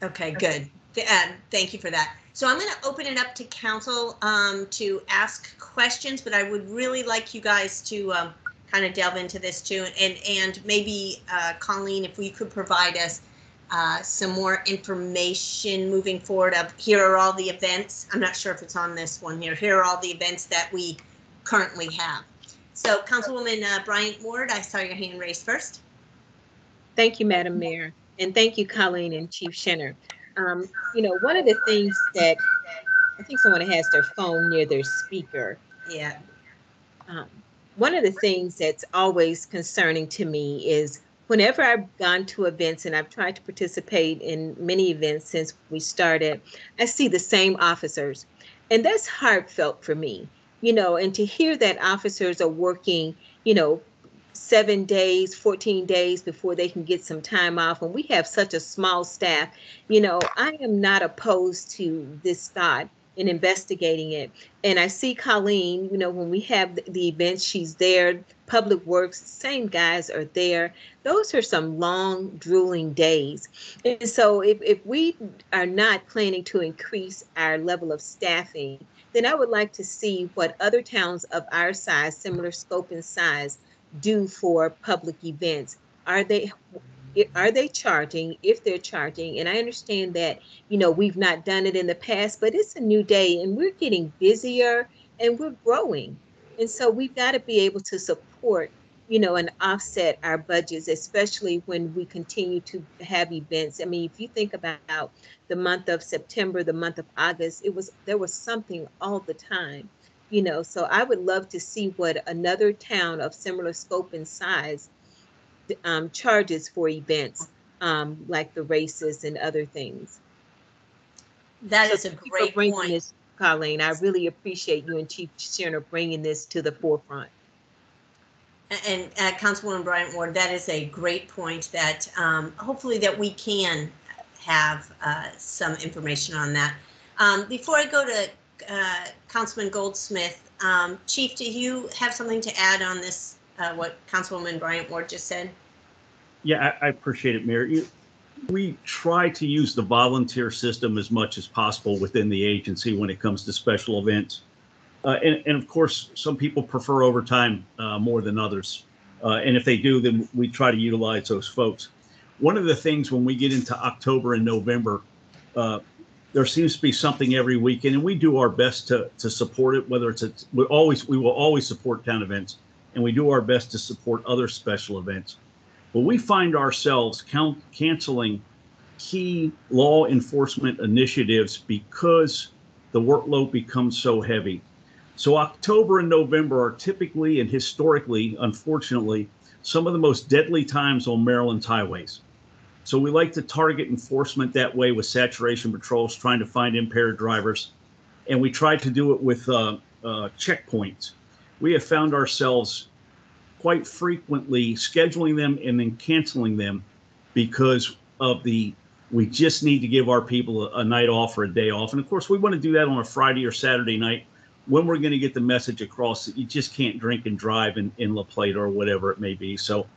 Okay, good. Thank you for that. So I'm going to open it up to council to ask questions, but I would really like you guys to kind of delve into this too. And maybe, Colleen, if we could provide us some more information moving forward of, here are all the events. I'm not sure if it's on this one here. Here are all the events that we currently have. So Councilwoman Bryant Ward, I saw your hand raised first. Thank you, Madam Mayor. And thank you, Colleen and Chief Schinner. One of the things that, I think someone has their phone near their speaker. Yeah. One of the things that's always concerning to me is, whenever I've gone to events, and I've tried to participate in many events since we started, I see the same officers. And that's heartfelt for me, and to hear that officers are working, 7 days, 14 days before they can get some time off. And we have such a small staff. I am not opposed to this thought in investigating it. And I see Colleen, when we have the events, she's there. Public Works, same guys are there. Those are some long, drooling days. And so if we are not planning to increase our level of staffing, then I would like to see what other towns of our size, similar scope and size, do for public events. Are they charging? If they're charging, and I understand that, we've not done it in the past, but it's a new day and we're getting busier and we're growing. And so we've got to be able to support, and offset our budgets, especially when we continue to have events. I mean, if you think about the month of September, the month of August, there was something all the time. So I would love to see what another town of similar scope and size charges for events, like the races and other things. That is a great point. This, Colleen, I really appreciate you and Chief Schinner bringing this to the forefront. And Councilwoman Bryant Ward, that is a great point, that hopefully that we can have some information on that. Before I go to Councilman Goldsmith, Chief, do you have something to add on this, what Councilwoman Bryant Ward just said? Yeah, I appreciate it, Mayor. We try to use the volunteer system as much as possible within the agency when it comes to special events. And of course, some people prefer overtime more than others. And if they do, then we try to utilize those folks. One of the things when we get into October and November, there seems to be something every weekend, and we do our best to support it, whether it's we will always support town events, and we do our best to support other special events. But we find ourselves canceling key law enforcement initiatives because the the workload becomes so heavy. So October and November are typically and historically, unfortunately, some of the most deadly times on Maryland's highways. So we like to target enforcement that way with saturation patrols, trying to find impaired drivers. And we try to do it with checkpoints. We have found ourselves quite frequently scheduling them and then canceling them because of we just need to give our people a night off or a day off. And of course, we want to do that on a Friday or Saturday night when we're going to get the message across that you just can't drink and drive in La Plata or whatever it may be. So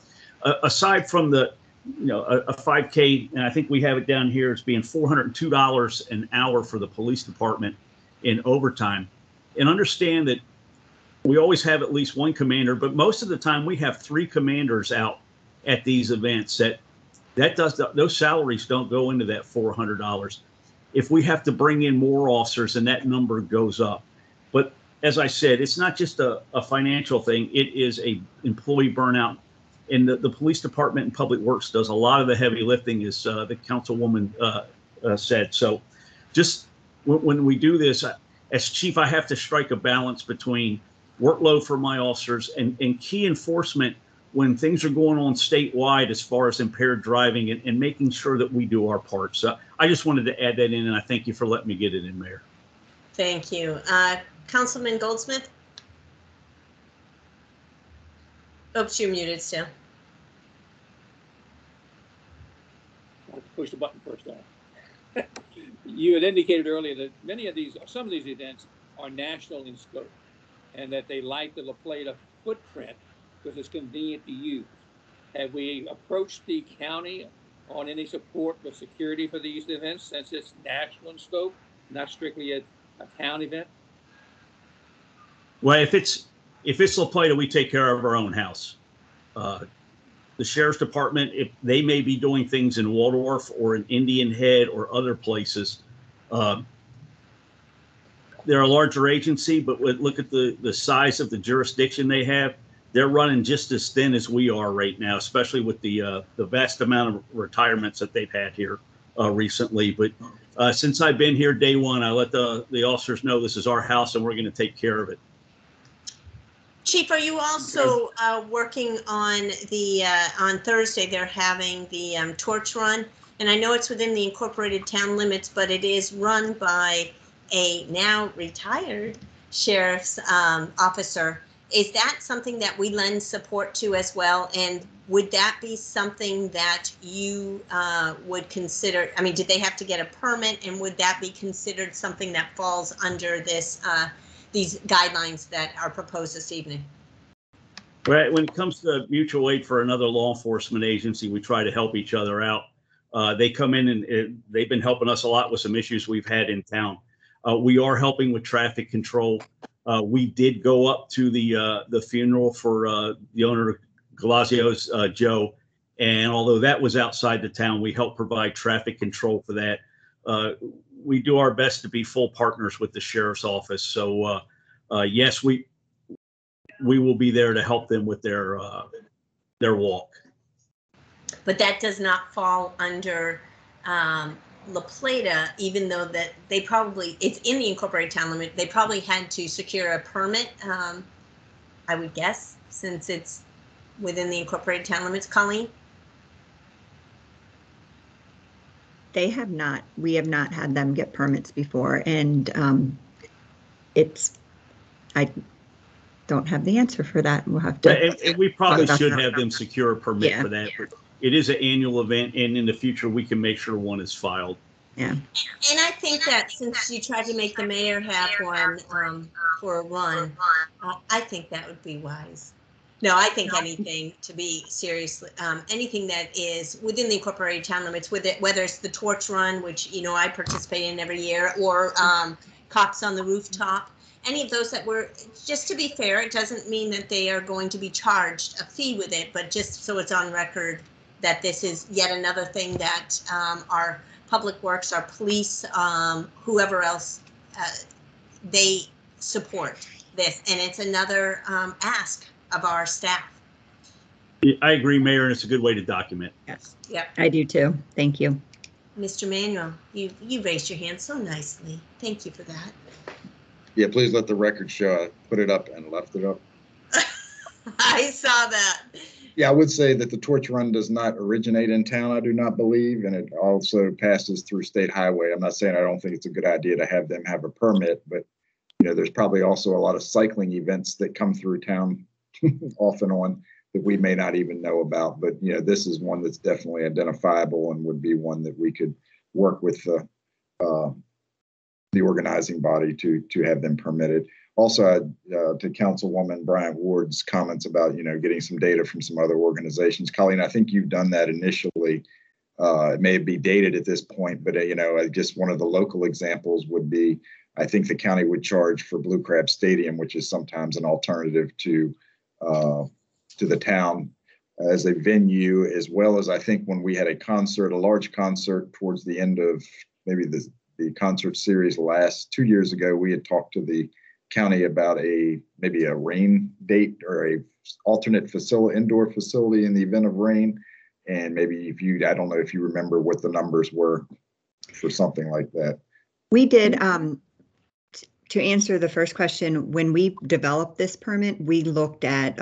aside from a 5K, and I think we have it down here as being $402 an hour for the police department in overtime. And understand that we always have at least one commander, but most of the time we have 3 commanders out at these events. Those salaries don't go into that $400. If we have to bring in more officers, then that number goes up. But as I said, it's not just a financial thing. It is a employee burnout. And the police department and public works does a lot of the heavy lifting, as the councilwoman said. So just when we do this, as chief, I have to strike a balance between workload for my officers and key enforcement when things are going on statewide as far as impaired driving and making sure that we do our part. So I just wanted to add that in, and I thank you for letting me get it in, Mayor. Thank you. Councilman Goldsmith? Oops, you're muted still. I have to push the button first. You had indicated earlier that some of these events are national in scope, and that they like the La Plata footprint because it's convenient to use. Have we approached the county on any support with security for these events, since it's national in scope, not strictly a town event? Well, if it's La Plata, we take care of our own house. The sheriff's department, if they may be doing things in Waldorf or in Indian Head or other places, they're a larger agency, but look at the size of the jurisdiction they have. They're running just as thin as we are right now, especially with the vast amount of retirements that they've had here recently. But since I've been here day one, I let the officers know this is our house and we're going to take care of it. Chief, are you also working on on Thursday? They're having the torch run, and I know it's within the incorporated town limits, but it is run by a now retired sheriff's officer. Is that something that we lend support to as well? And would that be something that you would consider? I mean, did they have to get a permit, and would that be considered something that falls under this these guidelines that are proposed this evening? Right. When it comes to mutual aid for another law enforcement agency, we try to help each other out. They come in and they've been helping us a lot with some issues we've had in town. We are helping with traffic control. We did go up to the funeral for the owner of Galazio's, Joe. And although that was outside the town, we helped provide traffic control for that. We do our best to be full partners with the sheriff's office. So yes, we will be there to help them with their walk. But that does not fall under La Plata, even though that they probably, it's in the incorporated town limit, they probably had to secure a permit, I would guess, since it's within the incorporated town limits. Colleen? They have not. We have not had them get permits before, and I don't have the answer for that. We'll have to. And we probably should have them secure a permit for that. But it is an annual event, and in the future we can make sure one is filed. Yeah. And I think that since you tried to make the mayor have one for a run, I think that would be wise. No, I think anything, to be seriously, anything that is within the incorporated town limits, with it, whether it's the torch run, which, you know, I participate in every year, or cops on the rooftop, any of those that were, just to be fair, it doesn't mean that they are going to be charged a fee with it, but just so it's on record that this is yet another thing that our public works, our police, whoever else, they support this, and it's another ask of our staff. I agree, Mayor, and it's a good way to document. Yes. Yep. I do too. Thank you. Mr. Manuel, you raised your hand so nicely. Thank you for that. Yeah, please let the record show I put it up and left it up. I saw that. Yeah, I would say that the torch run does not originate in town, I do not believe, and it also passes through state highway. I'm not saying I don't think it's a good idea to have them have a permit, but there's probably also a lot of cycling events that come through town off and on that we may not even know about. But this is one that's definitely identifiable and would be one that we could work with the organizing body to have them permitted. Also, to Councilwoman Bryant Ward's comments about getting some data from some other organizations. Colleen, I think you've done that initially. It may be dated at this point, but just one of the local examples would be, I think the county would charge for Blue Crab Stadium, which is sometimes an alternative to the town as a venue, as well as I think when we had a large concert towards the end of maybe the concert series 2 years ago, we had talked to the county about maybe a rain date or a alternate indoor facility in the event of rain. And maybe I don't know if you remember what the numbers were for something like that. We did, to answer the first question, when we developed this permit, we looked at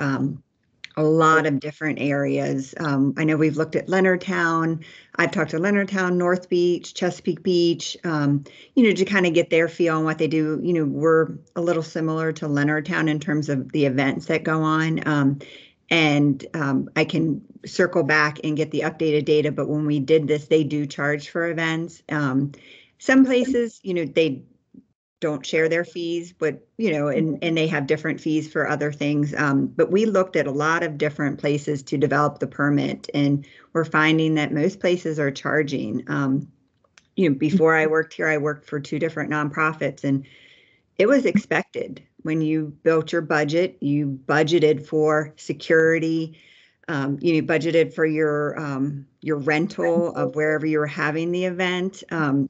a lot of different areas. I know we've looked at Leonardtown. I've talked to Leonardtown, North Beach, Chesapeake Beach, to kind of get their feel on what they do. We're a little similar to Leonardtown in terms of the events that go on. I can circle back and get the updated data, but when we did this, they do charge for events. Some places, they don't share their fees, but, and they have different fees for other things. But we looked at a lot of different places to develop the permit, and we're finding that most places are charging. Before I worked here, I worked for 2 different nonprofits, and it was expected. When you built your budget, you budgeted for security, you budgeted for your rental of wherever you were having the event. And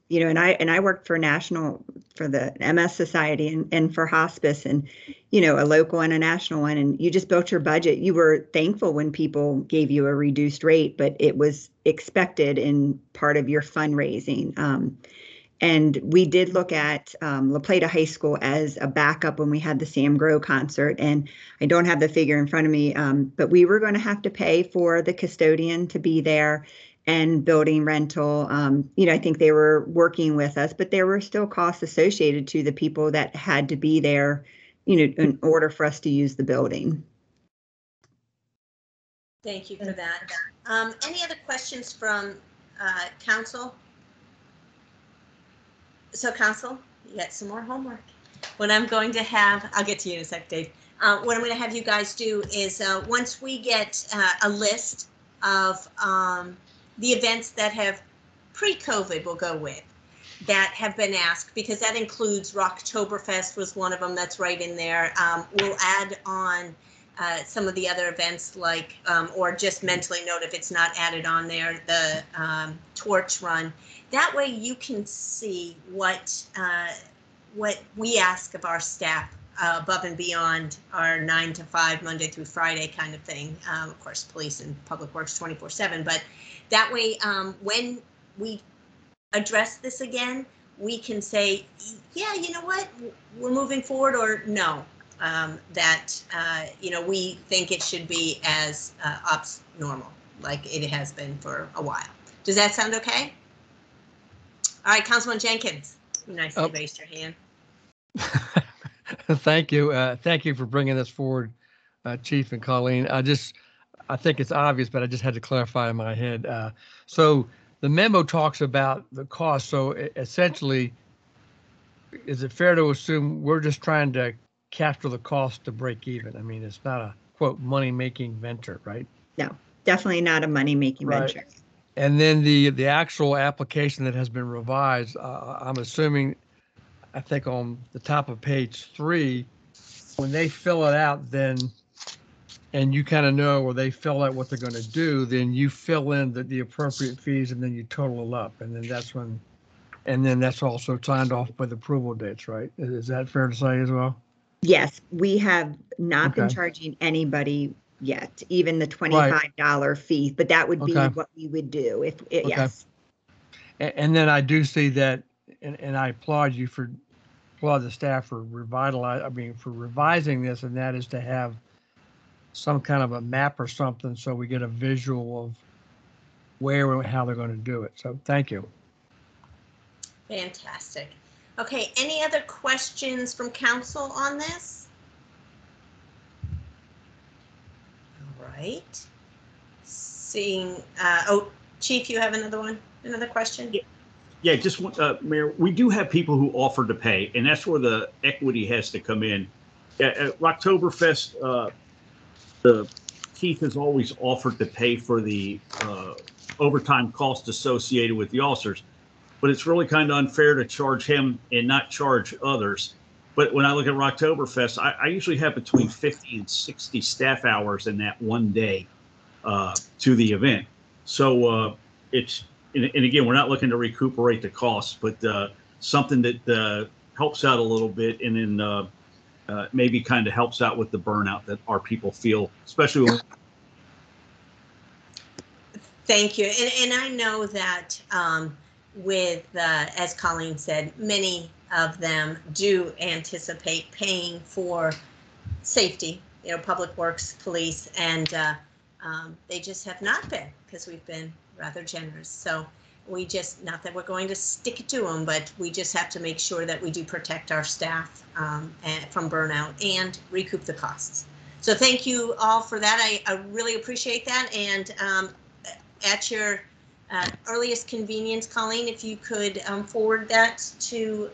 I worked for the MS Society and for hospice, and a local and a national one, and you just built your budget. You were thankful when people gave you a reduced rate, but it was expected in part of your fundraising. And we did look at La Plata High School as a backup when we had the Sam Grow concert. And I don't have the figure in front of me, but we were going to have to pay for the custodian to be there and building rental. I think they were working with us, but there were still costs associated to the people that had to be there, in order for us to use the building. Thank you for that. Any other questions from council? So council, you got some more homework. What I'm going to have, I'll get to you in a sec, Dave. What I'm going to have you guys do is once we get a list of the events that have pre-COVID, we'll go with, that have been asked, because that includes Rocktoberfest was one of them that's right in there. We'll add on some of the other events like, or just mentally note if it's not added on there, the torch run. That way you can see what we ask of our staff above and beyond our 9 to 5, Monday through Friday kind of thing. Of course, police and public works 24/7, but that way when we address this again, we can say, yeah, you know what, we're moving forward, or no, we think it should be as ops normal, like it has been for a while. Does that sound okay? All right, Councilman Jenkins, you nicely raised your hand. Thank you. Thank you for bringing this forward, Chief and Colleen. I think it's obvious, but I just had to clarify in my head. So the memo talks about the cost. So essentially, is it fair to assume we're just trying to capture the cost to break even? I mean, it's not a, quote, money-making venture, right? No, definitely not a money-making venture. And then the actual application that has been revised, I'm assuming, I think on the top of page 3, when they fill it out, then, and you kind of know, or they fill out what they're going to do, then you fill in the appropriate fees, and then you total it up, and then that's also signed off with approval dates, right? Is that fair to say as well? Yes, we have not been charging anybody yet, even the $25 fee, but that would be what we would do if yes. And then I do see that, and I applaud the staff for for revising this, and that is to have some kind of a map or something so we get a visual of where and how they're going to do it. So thank you. Fantastic. Okay, any other questions from council on this? All right. Seeing, Chief, you have another question? Yeah, just Mayor, we do have people who offer to pay, and that's where the equity has to come in. At Rocktoberfest, Keith has always offered to pay for the overtime cost associated with the officers, but it's really kind of unfair to charge him and not charge others. But when I look at Rocktoberfest, I usually have between 50 and 60 staff hours in that one day to the event. So and again, we're not looking to recuperate the costs, but something that helps out a little bit, and then maybe kind of helps out with the burnout that our people feel, especially when. Thank you. And I know that as Colleen said, many of them do anticipate paying for safety, public works, police, and they just have not been, because we've been rather generous. So we just, not that we're going to stick it to them, but we just have to make sure that we do protect our staff from burnout and recoup the costs. So thank you all for that. I really appreciate that. And at your earliest convenience, Colleen, if you could forward that to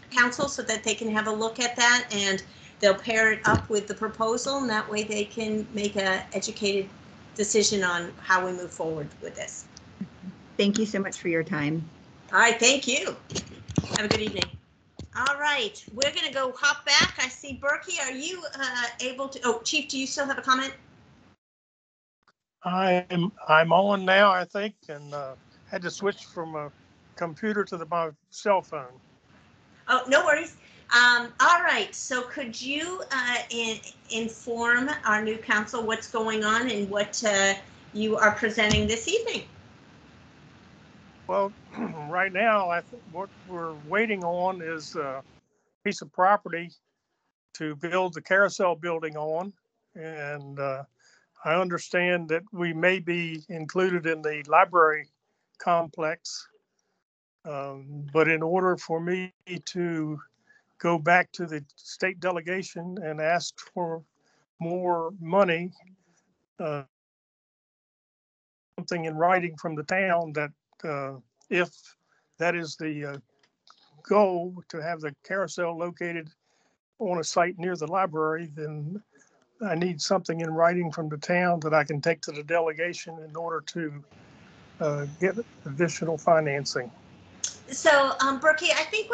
council so that they can have a look at that, and they'll pair it up with the proposal, and that way they can make an educated decision on how we move forward with this. Thank you so much for your time. All right, thank you. Have a good evening. All right, we're gonna go hop back. I see Burkey, are you able to, Chief, do you still have a comment? I'm on now, I think, and had to switch from a computer to my cell phone. Oh, no worries. All right, so could you inform our new council what's going on and what you are presenting this evening? Well, right now, I think what we're waiting on is a piece of property to build the Carousel building on, and I understand that we may be included in the library complex, but in order for me to go back to the state delegation and ask for more money, something in writing from the town that if that is the goal, to have the Carousel located on a site near the library, then I need something in writing from the town that I can take to the delegation in order to get additional financing. So, Burkey, I think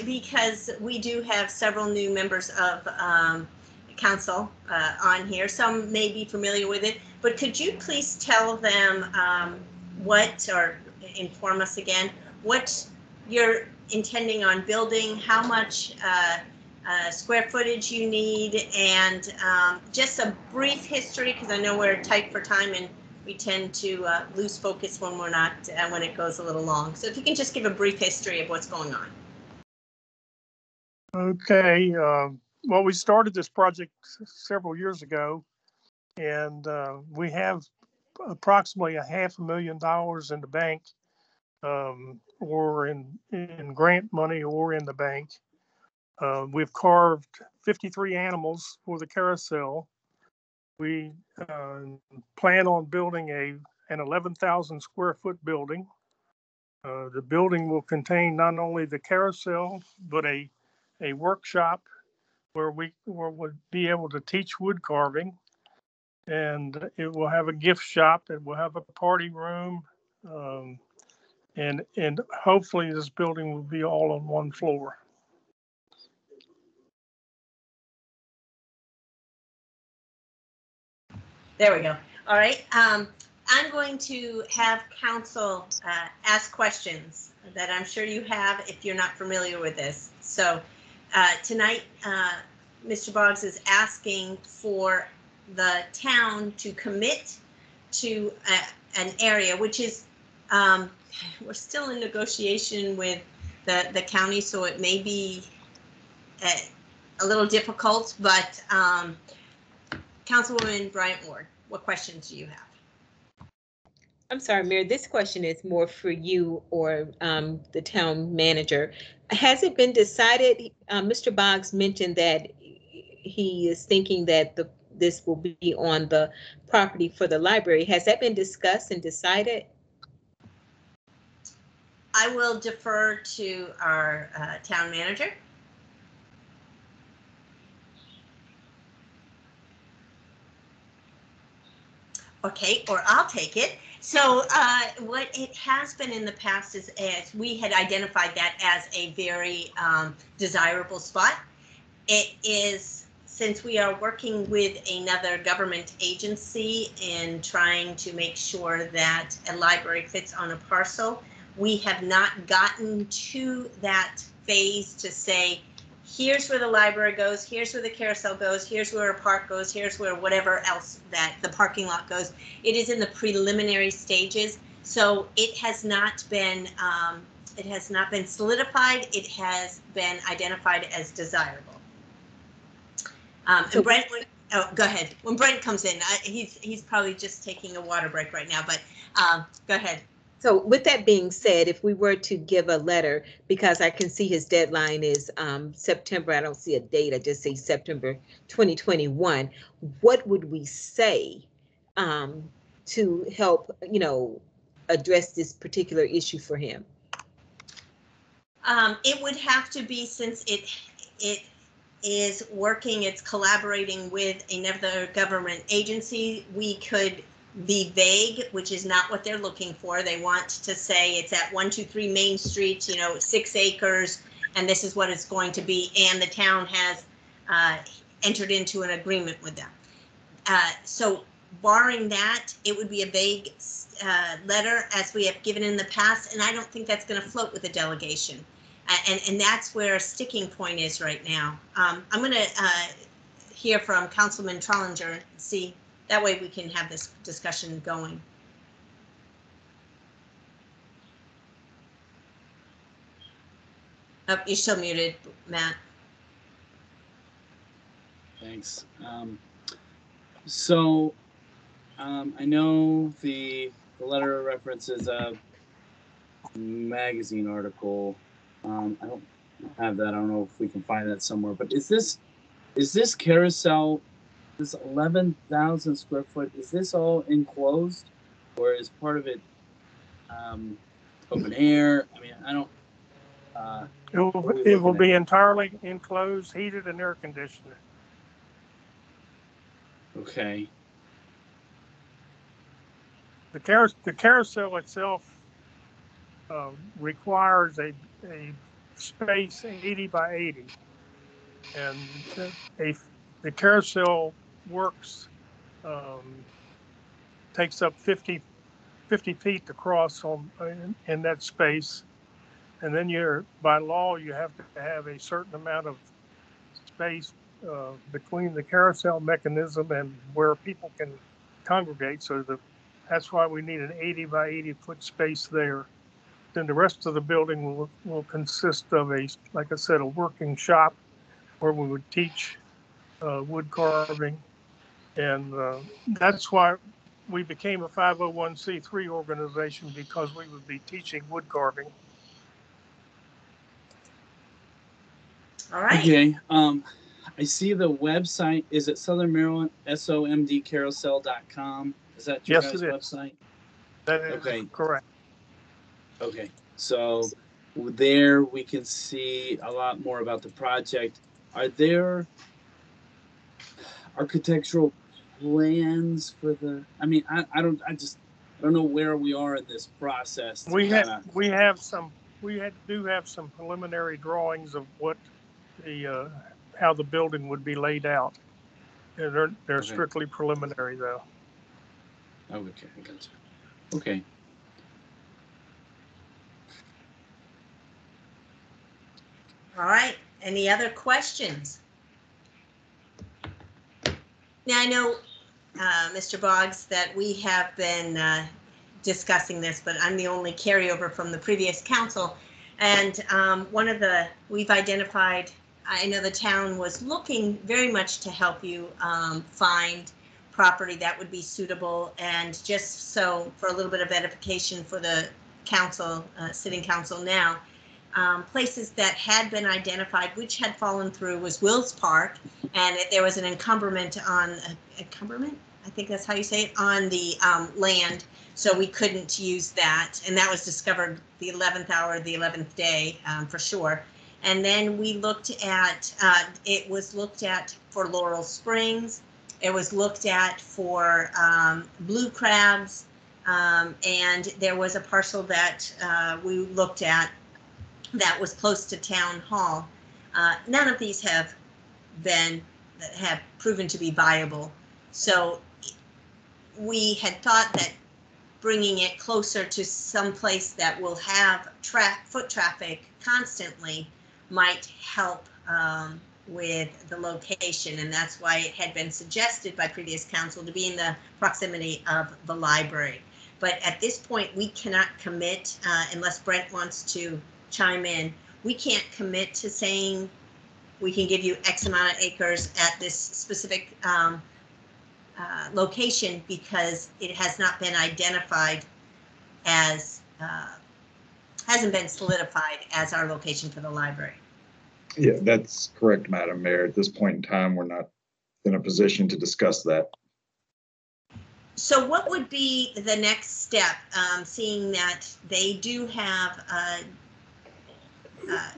because we do have several new members of council on here, some may be familiar with it, but could you please tell them or inform us again, what you're intending on building, how much square footage you need, and just a brief history, because I know we're tight for time and we tend to lose focus when we're not, when it goes a little long. So if you can just give a brief history of what's going on. Okay. Well, we started this project several years ago, and we have approximately $500,000 in the bank, or in grant money or in the bank. We've carved 53 animals for the Carousel. We plan on building an 11,000 square foot building. The building will contain not only the Carousel, but a workshop where we'll be able to teach wood carving. And it will have a gift shop. It will have a party room. And hopefully this building will be all on one floor. There we go. All right. I'm going to have council ask questions that I'm sure you have if you're not familiar with this. So tonight, Mr. Boggs is asking for the town to commit to an area, which is We're still in negotiation with the county, so it may be a little difficult, but Councilwoman Bryant Ward, what questions do you have? I'm sorry, Mayor, this question is more for you or the town manager. Has it been decided, Mr. Boggs mentioned that he is thinking that this will be on the property for the library. Has that been discussed and decided? I will defer to our town manager. Okay, or I'll take it. So what it has been in the past is, as we had identified that as a very desirable spot. It is, since we are working with another government agency in trying to make sure that a library fits on a parcel, we have not gotten to that phase to say, here's where the library goes, here's where the carousel goes, here's where a park goes, here's where whatever else that the parking lot goes. It is in the preliminary stages, so it has not been solidified. It has been identified as desirable. And Brent, oh, go ahead. When Brent comes in, he's probably just taking a water break right now, but go ahead. So with that being said, if we were to give a letter, because I can see his deadline is September, I don't see a date, I just see September 2021, what would we say to help, address this particular issue for him? It would have to be, since it is working, it's collaborating with another government agency, we could be vague, which is not what they're looking for. They want to say it's at 123 Main Street, 6 acres, and this is what it's going to be, and the town has entered into an agreement with them. So barring that, it would be a vague letter as we have given in the past, and I don't think that's going to float with a delegation. And that's where a sticking point is right now. I'm going to hear from Councilman Trollinger and see. That way we can have this discussion going. Oh, you're still muted, Matt. Thanks. I know the letter references a magazine article. I don't have that. I don't know if we can find that somewhere. But is this carousel, this 11,000 square foot, is this all enclosed, or is part of it open air? I mean, I don't. It will be entirely enclosed, heated and air conditioned. Okay. The carousel itself requires a space 80 by 80, and the carousel works, takes up 50 feet to cross in that space, and then by law you have to have a certain amount of space between the carousel mechanism and where people can congregate. So that's why we need an 80 by 80 foot space there. Then the rest of the building will consist of like I said, a working shop where we would teach wood carving. And that's why we became a 501c3 organization, because we would be teaching wood carving. All right. Okay. I see the website. Is it Southern Maryland, somdcarousel.com? Is that your guys' website? That is correct. Okay. So there we can see a lot more about the project. Are there architectural plans for the, I mean, I don't know where we are in this process. We do have some preliminary drawings of what how the building would be laid out. They're okay. Strictly preliminary though. Oh, okay, I got you. Okay. All right. Any other questions? Now I know, Mr. Boggs, that we have been discussing this, but I'm the only carryover from the previous council. And we've identified, I know the town was looking very much to help you find property that would be suitable. And just so for a little bit of edification for the council, sitting council now, places that had been identified, which had fallen through, was Wills Park, and there was an encumberment on, encumberment? I think that's how you say it, on the land, so we couldn't use that, and that was discovered the 11th hour, the 11th day, for sure. And then we looked at, it was looked at for Laurel Springs, it was looked at for blue crabs, and there was a parcel that we looked at that was close to Town Hall. None of these have proven to be viable. So we had thought that bringing it closer to some place that will have foot traffic constantly might help with the location, and that's why it had been suggested by previous council to be in the proximity of the library. But at this point, we cannot commit, unless Brent wants to chime in, we can't commit to saying we can give you X amount of acres at this specific location, because it has not been identified as, hasn't been solidified as our location for the library. Yeah, that's correct, Madam Mayor. At this point in time, we're not in a position to discuss that. So what would be the next step, seeing that they do have an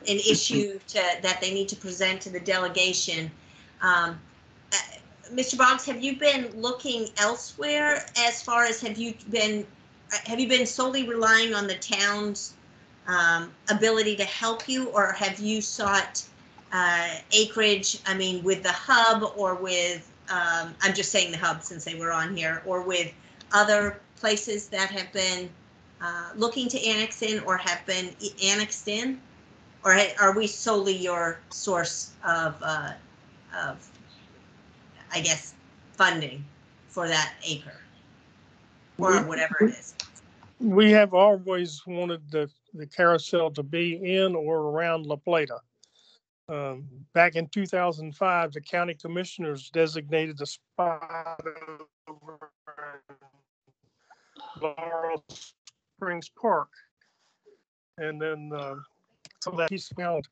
issue that they need to present to the delegation? Mr. Boggs, have you been looking elsewhere as far as have you been solely relying on the town's ability to help you, or have you sought acreage, I mean, with the hub or with, I'm just saying the hub since they were on here, or with other places that have been looking to annex in or have been annexed in? Or are we solely your source of I guess, funding for that acre or whatever it is? We have always wanted the carousel to be in or around La Plata. Back in 2005, the county commissioners designated the spot over Laurel Springs Park. And then some of that piece of ground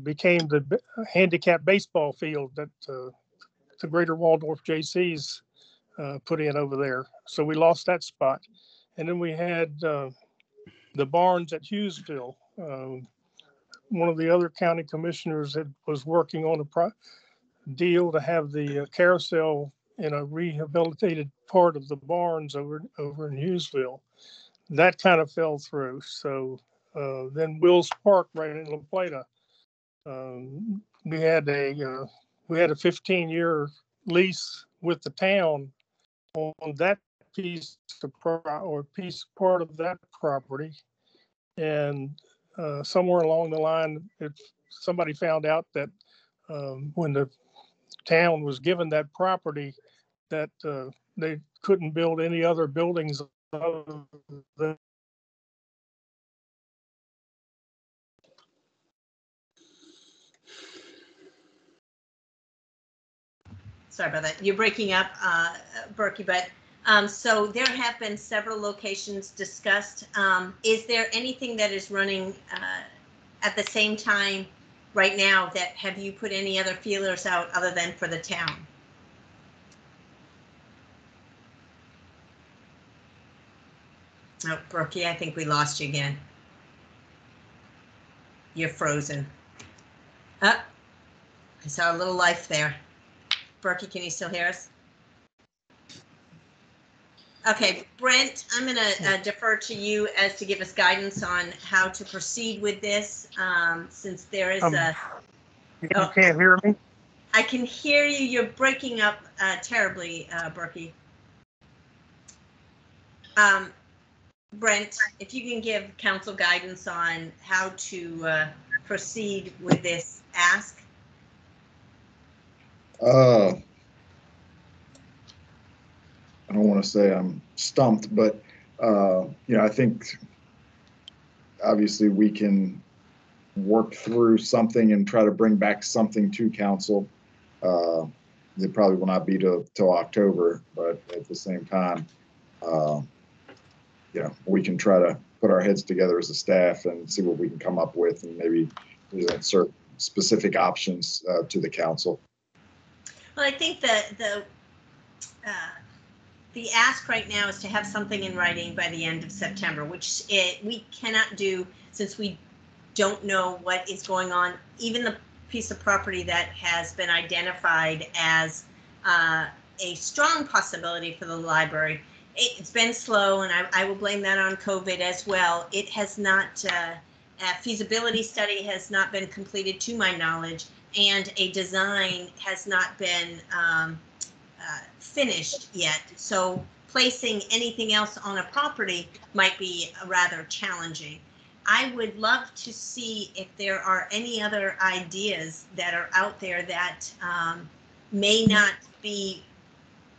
became the handicap baseball field that the Greater Waldorf JCs put in over there. So we lost that spot. And then we had the barns at Hughesville. One of the other county commissioners was working on a deal to have the carousel in a rehabilitated part of the barns over in Hughesville. That kind of fell through. So then Wills Park right in La Plata. We had a 15-year lease with the town on that piece of part of that property, and somewhere along the line, somebody found out that when the town was given that property, that they couldn't build any other buildings other than Sorry about that. You're breaking up, Burkey, but so there have been several locations discussed. Is there anything that is running at the same time right now that have you put any other feelers out other than for the town? Oh, Burkey, I think we lost you again. You're frozen. Oh, I saw a little life there. Burkey, can you still hear us? Okay, Brent, I'm going to defer to you as to give us guidance on how to proceed with this, since there is a... You can't hear me? I can hear you. You're breaking up terribly, Burkey. Brent, if you can give council guidance on how to proceed with this ask. I don't want to say I'm stumped, but I think obviously we can work through something and try to bring back something to council. It probably will not be till October, but at the same time, we can try to put our heads together as a staff and see what we can come up with, and maybe insert specific options to the council. Well, I think the ask right now is to have something in writing by the end of September, which we cannot do since we don't know what is going on. Even the piece of property that has been identified as a strong possibility for the library, it's been slow, and I will blame that on COVID as well. It has not, a feasibility study has not been completed to my knowledge, and a design has not been finished yet. So placing anything else on a property might be rather challenging. I would love to see if there are any other ideas that are out there that may not be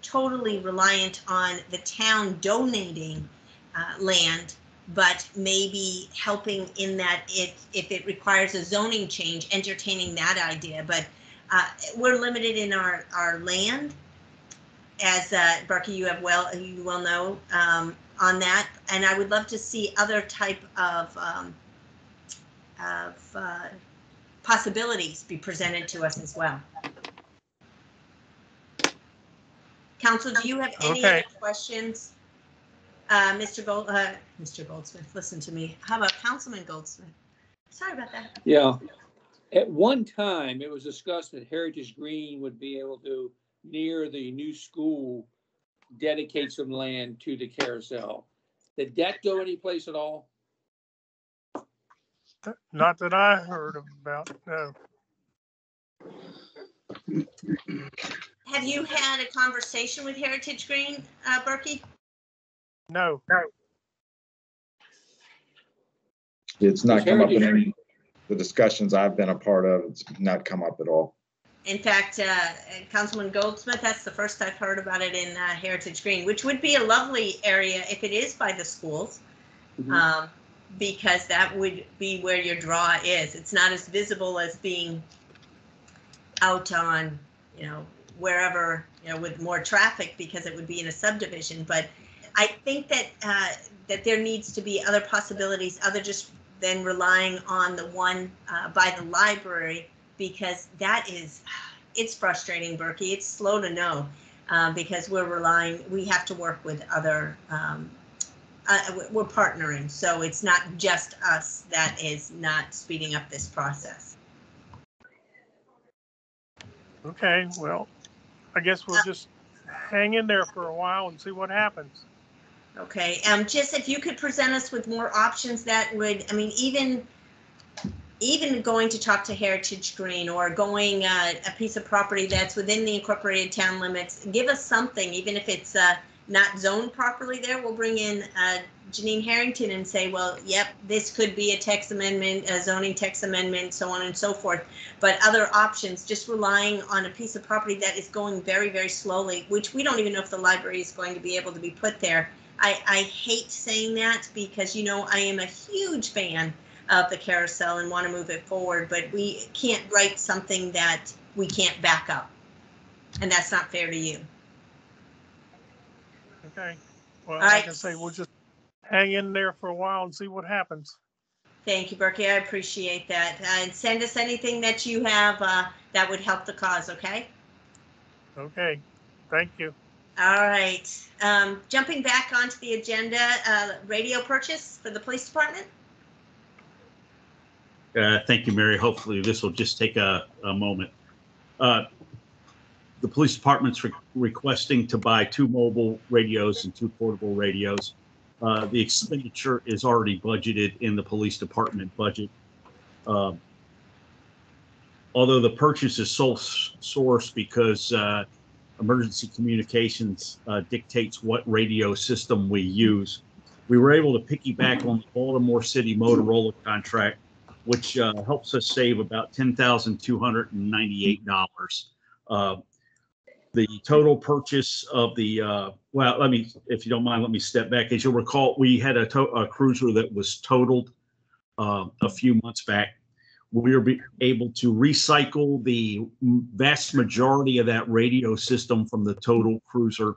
totally reliant on the town donating land, but maybe helping in that if it requires a zoning change, entertaining that idea. But we're limited in our land, as Burkey, you well know on that, and I would love to see other type of possibilities be presented to us as well. Council, do you have any other questions? Mr. Goldsmith, listen to me. How about Councilman Goldsmith? Sorry about that. Yeah. At one time, it was discussed that Heritage Green would be able to, near the new school, dedicate some land to the Carousel. Did that go anyplace at all? Not that I heard about, no. Have you had a conversation with Heritage Green, Burkey? No. It's not come up in any the discussions I've been a part of. It's not come up at all. In fact, Councilman Goldsmith, that's the first I've heard about it in Heritage Green, which would be a lovely area if it is by the schools, because that would be where your draw is. It's not as visible as being out on, wherever, with more traffic, because it would be in a subdivision. But I think that that there needs to be other possibilities other just than relying on the one by the library, because that it's frustrating, Burkey. It's slow to know because we have to work with other, we're partnering. So it's not just us that is not speeding up this process. Okay, well, I guess we'll just hang in there for a while and see what happens. Okay, just if you could present us with more options that would, even going to talk to Heritage Green or going a piece of property that's within the incorporated town limits, give us something, even if it's not zoned properly there. We'll bring in Janine Harrington and say, well, yep, this could be a text amendment, a zoning text amendment, so on and so forth. But other options, just relying on a piece of property that is going very, very slowly, which we don't even know if the library is going to be able to be put there. I hate saying that because, I am a huge fan of the Carousel and want to move it forward, but we can't write something that we can't back up. And that's not fair to you. Okay. Well, all right. Like I say, we'll just hang in there for a while and see what happens. Thank you, Burkey. I appreciate that. And send us anything that you have that would help the cause, okay? Okay. Thank you. All right. Jumping back onto the agenda, radio purchase for the police department. Thank you, Mary. Hopefully this will just take a moment. The police department's requesting to buy 2 mobile radios and 2 portable radios. The expenditure is already budgeted in the police department budget. Although the purchase is sole source because emergency communications dictates what radio system we use. We were able to piggyback on the Baltimore City Motorola contract, which helps us save about $10,298. The total purchase of the, well, if you don't mind, let me step back. As you'll recall, we had a cruiser that was totaled a few months back. We were able to recycle the vast majority of that radio system from the total cruiser.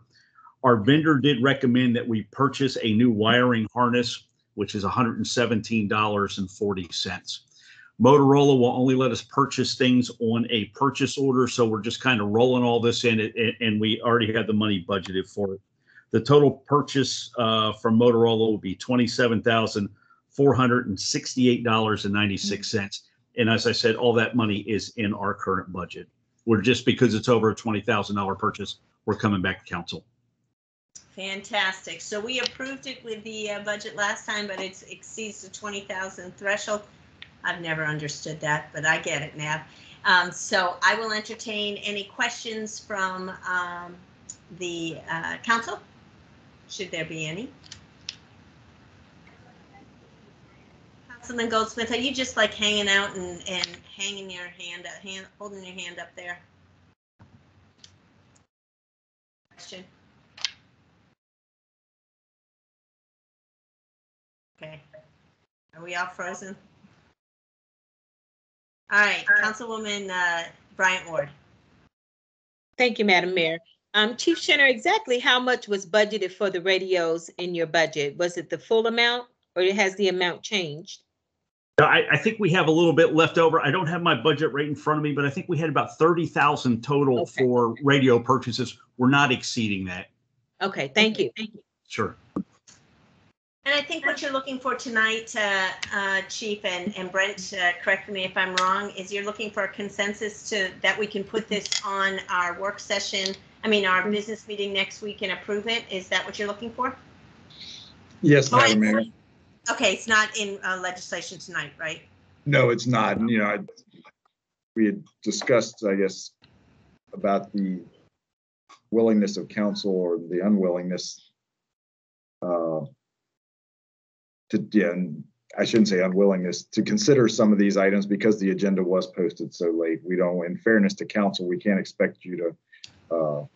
Our vendor did recommend that we purchase a new wiring harness, which is $117.40. Motorola will only let us purchase things on a purchase order, so we're just kind of rolling all this in, and we already have the money budgeted for it. The total purchase from Motorola will be $27,468.96. And as I said, all that money is in our current budget. We're just, because it's over a $20,000 purchase, we're coming back to council. Fantastic. So we approved it with the budget last time, but it exceeds the 20,000 threshold. I've never understood that, but I get it now. So I will entertain any questions from the council, should there be any. Councilman Goldsmith, are you just like hanging out and hanging your holding your hand up there? Question. Okay. Are we all frozen? All right, Councilwoman Bryant Ward. Thank you, Madam Mayor. Chief Schinner, exactly how much was budgeted for the radios in your budget? Was it the full amount, or has the amount changed? I think we have a little bit left over. I don't have my budget right in front of me, but I think we had about 30,000 total for radio purchases. We're not exceeding that. Okay, thank you. Thank you. Sure. And I think what you're looking for tonight, Chief, and Brent, correct me if I'm wrong, is you're looking for a consensus that we can put this on our work session, our business meeting next week and approve it. Is that what you're looking for? Yes, Madam Mayor. Okay, it's not in legislation tonight, right? No, it's not. And, we had discussed, I guess, about the willingness of council or the unwillingness and I shouldn't say unwillingness to consider some of these items because the agenda was posted so late. We don't, in fairness to council, we can't expect you to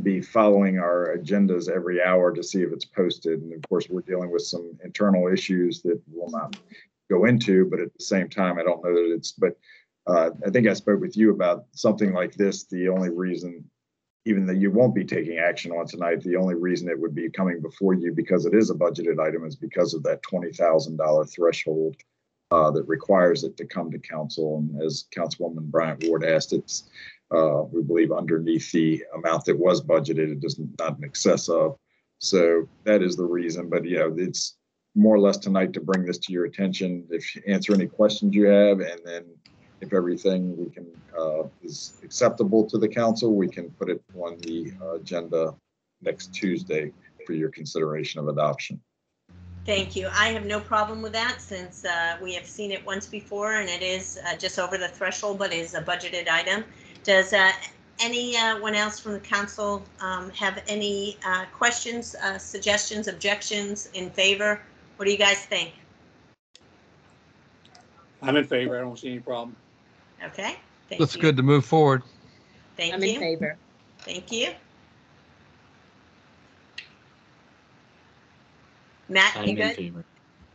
be following our agendas every hour to see if it's posted. And of course, we're dealing with some internal issues that we'll not go into, but at the same time, I don't know that it's, but I think I spoke with you about something like this. The only reason, even though you won't be taking action on tonight, the only reason it would be coming before you, because it is a budgeted item, is because of that $20,000 threshold that requires it to come to council. And as Councilwoman Bryant Ward asked, it's, we believe, underneath the amount that was budgeted. It does not in excess of. So that is the reason. But it's more or less tonight to bring this to your attention. If you answer any questions you have, and then if everything we can is acceptable to the council, we can put it on the agenda next Tuesday for your consideration of adoption. Thank you. I have no problem with that, since we have seen it once before and it is just over the threshold, but is a budgeted item. Does anyone else from the council have any questions, suggestions, objections, in favor? What do you guys think? I'm in favor. I don't see any problem. Okay. Looks good to move forward. Thank you. I'm in favor. Thank you. Matt, you good? favor.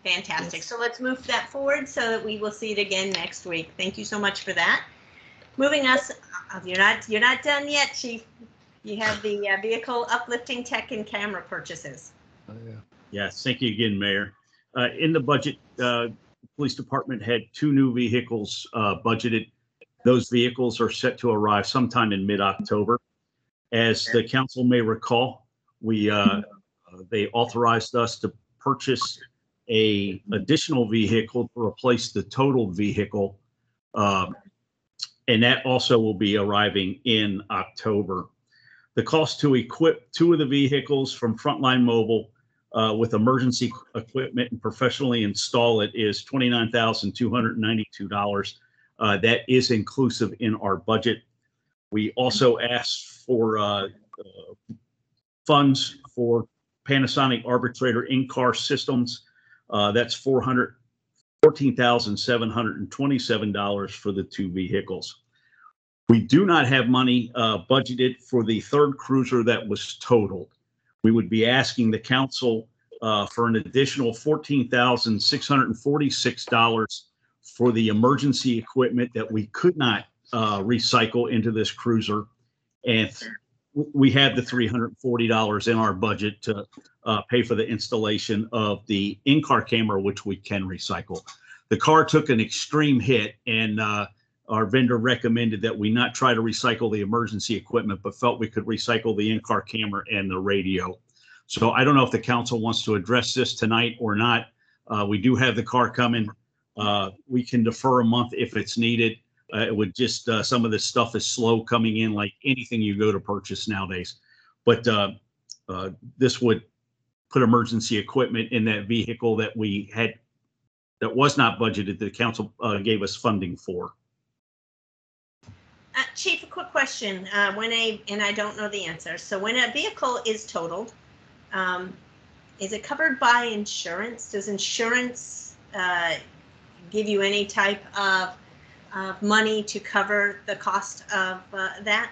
Fantastic. Yes. So let's move that forward so that we will see it again next week. Thank you so much for that. Moving us, you're not done yet, Chief. You have the vehicle uplifting tech and camera purchases. Oh, yeah. Yes, thank you again, Mayor. In the budget, police department had 2 new vehicles budgeted. Those vehicles are set to arrive sometime in mid-October. As the council may recall, they authorized us to purchase a additional vehicle to replace the totaled vehicle. And that also will be arriving in October. The cost to equip 2 of the vehicles from Frontline Mobile with emergency equipment and professionally install it is $29,292. That is inclusive in our budget. We also asked for funds for Panasonic Arbitrator in-car systems. That's $14,727 for the 2 vehicles. We do not have money budgeted for the third cruiser that was totaled. We would be asking the council for an additional $14,646 for the emergency equipment that we could not recycle into this cruiser. And we had the $340 in our budget to pay for the installation of the in-car camera, which we can recycle. The car took an extreme hit, and our vendor recommended that we not try to recycle the emergency equipment, but felt we could recycle the in-car camera and the radio. So I don't know if the council wants to address this tonight or not. We do have the car coming. We can defer a month if it's needed. It would just, some of this stuff is slow coming in, like anything you go to purchase nowadays. But this would put emergency equipment in that vehicle that we had, that was not budgeted, the council gave us funding for. Chief, a quick question. And I don't know the answer. So when a vehicle is totaled, is it covered by insurance? Does insurance give you any type of money to cover the cost of that?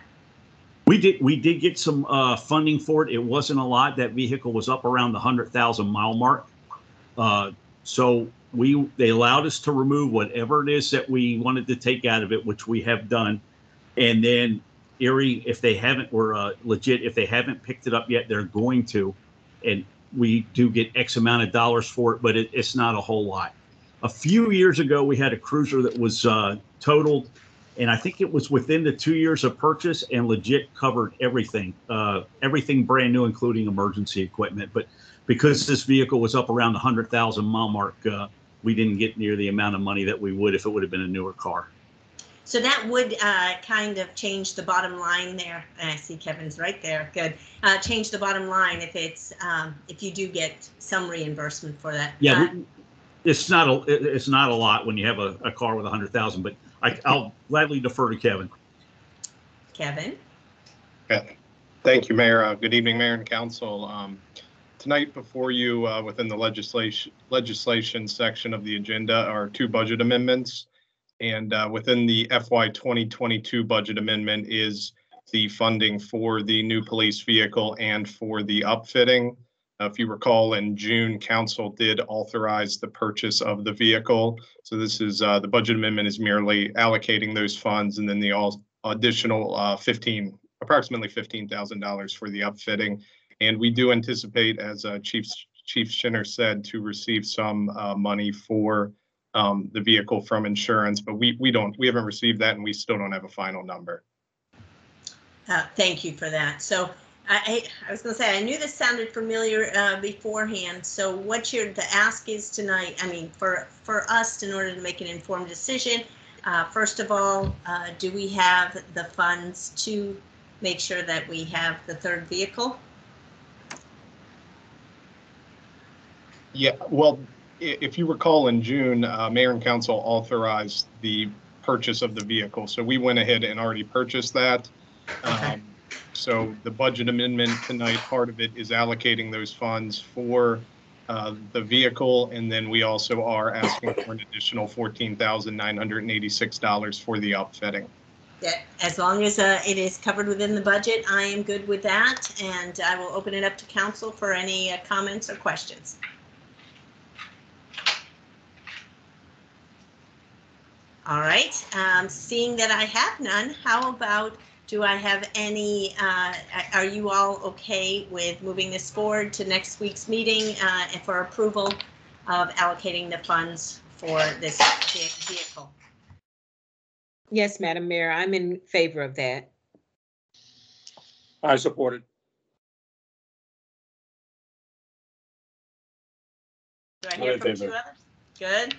We did get some funding for it. It wasn't a lot. That vehicle was up around the 100,000 mile mark. So they allowed us to remove whatever it is that we wanted to take out of it, which we have done. And then Erie, if they haven't, or legit, if they haven't picked it up yet, they're going to. And we do get X amount of dollars for it, but it's not a whole lot. A few years ago, we had a cruiser that was totaled, and I think it was within the 2 years of purchase, and legit covered everything, everything brand new, including emergency equipment. But because this vehicle was up around the 100,000 mile mark, we didn't get near the amount of money that we would if it would have been a newer car. So that would kind of change the bottom line there. I see Kevin's right there. Good. Change the bottom line if it's if you do get some reimbursement for that. Yeah, it's not a lot when you have a car with 100,000. But I'll gladly defer to Kevin. Kevin. Yeah. Thank you, Mayor. Good evening, Mayor and Council. Tonight before you, within the legislation section of the agenda, are two budget amendments. And within the FY 2022 budget amendment is the funding for the new police vehicle and for the upfitting. If you recall, in June, Council did authorize the purchase of the vehicle. So this is the budget amendment is merely allocating those funds, and then the additional approximately $15,000 for the upfitting. And we do anticipate, as Chief Schinner said, to receive some money for the vehicle from insurance, but we haven't received that, and we still don't have a final number. Thank you for that. So I was going to say, I knew this sounded familiar beforehand. So what the ask is tonight, I mean, for us, in order to make an informed decision, first of all, do we have the funds to make sure that we have the third vehicle? Yeah, well, if you recall, in June, Mayor and Council authorized the purchase of the vehicle. So we went ahead and already purchased that. Okay. So the budget amendment tonight, part of it is allocating those funds for the vehicle. And then we also are asking for an additional $14,986 for the upfitting. Yeah, as long as it is covered within the budget, I am good with that. And I will open it up to Council for any comments or questions. All right, seeing that I have none, how about, do I have any, are you all okay with moving this forward to next week's meeting and for approval of allocating the funds for this vehicle? Yes, Madam Mayor, I'm in favor of that. I support it. Do I hear from two others? Good.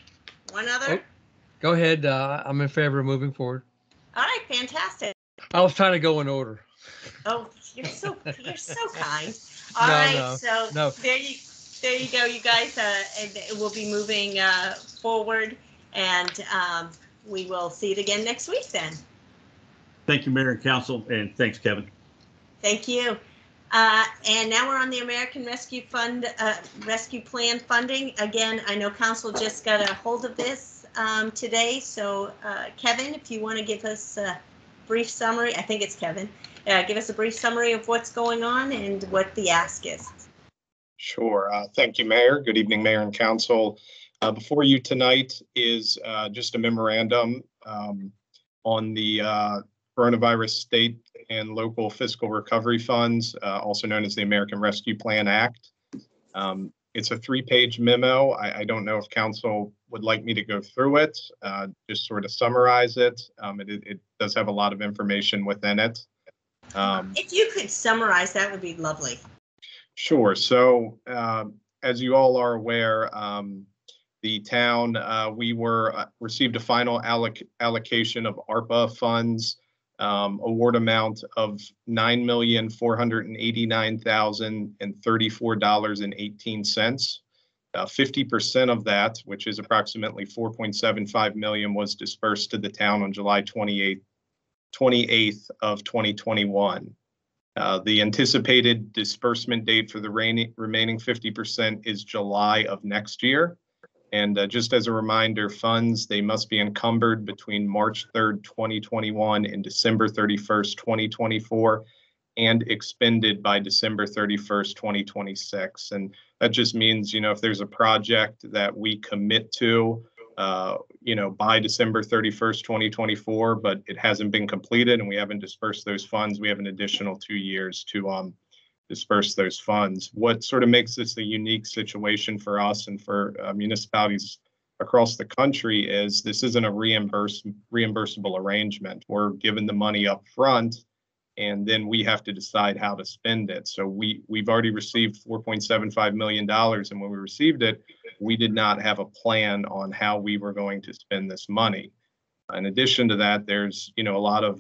One other? Oh, go ahead. I'm in favor of moving forward. All right, fantastic. I was trying to go in order. Oh, you're so kind. All right, so there you go, you guys. We'll be moving forward, and we will see it again next week then. Thank you, Mayor and Council, and thanks, Kevin. Thank you. And now we're on the American Rescue Fund Rescue Plan funding. Again, I know Council just got a hold of this today, so Kevin, if you want to give us brief summary? I think it's Kevin. Give us a brief summary of what's going on and what the ask is. Sure. Thank you, Mayor. Good evening, Mayor and Council. Before you tonight is just a memorandum on the Coronavirus State and Local Fiscal Recovery Funds, also known as the American Rescue Plan Act. It's a 3-page memo. I don't know if Council would like me to go through it, just sort of summarize it. It does have a lot of information within it. If you could summarize, that would be lovely. Sure. So as you all are aware, the town, we received a final allocation of ARPA funds, award amount of $9,489,034.18. 50% of that, which is approximately $4.75 million, was dispersed to the town on July 28th of 2021. The anticipated disbursement date for the remaining 50% is July of next year. And just as a reminder, funds, they must be encumbered between March 3rd, 2021 and December 31st, 2024, and expended by December 31st, 2026. And that just means, if there's a project that we commit to, by December 31st, 2024, but it hasn't been completed and we haven't dispersed those funds, we have an additional 2 years to disperse those funds. What sort of makes this a unique situation for us and for municipalities across the country is this isn't a reimbursable arrangement. We're given the money up front and then we have to decide how to spend it. So we've already received $4.75 million, and when we received it, we did not have a plan on how we were going to spend this money. In addition to that, there's a lot of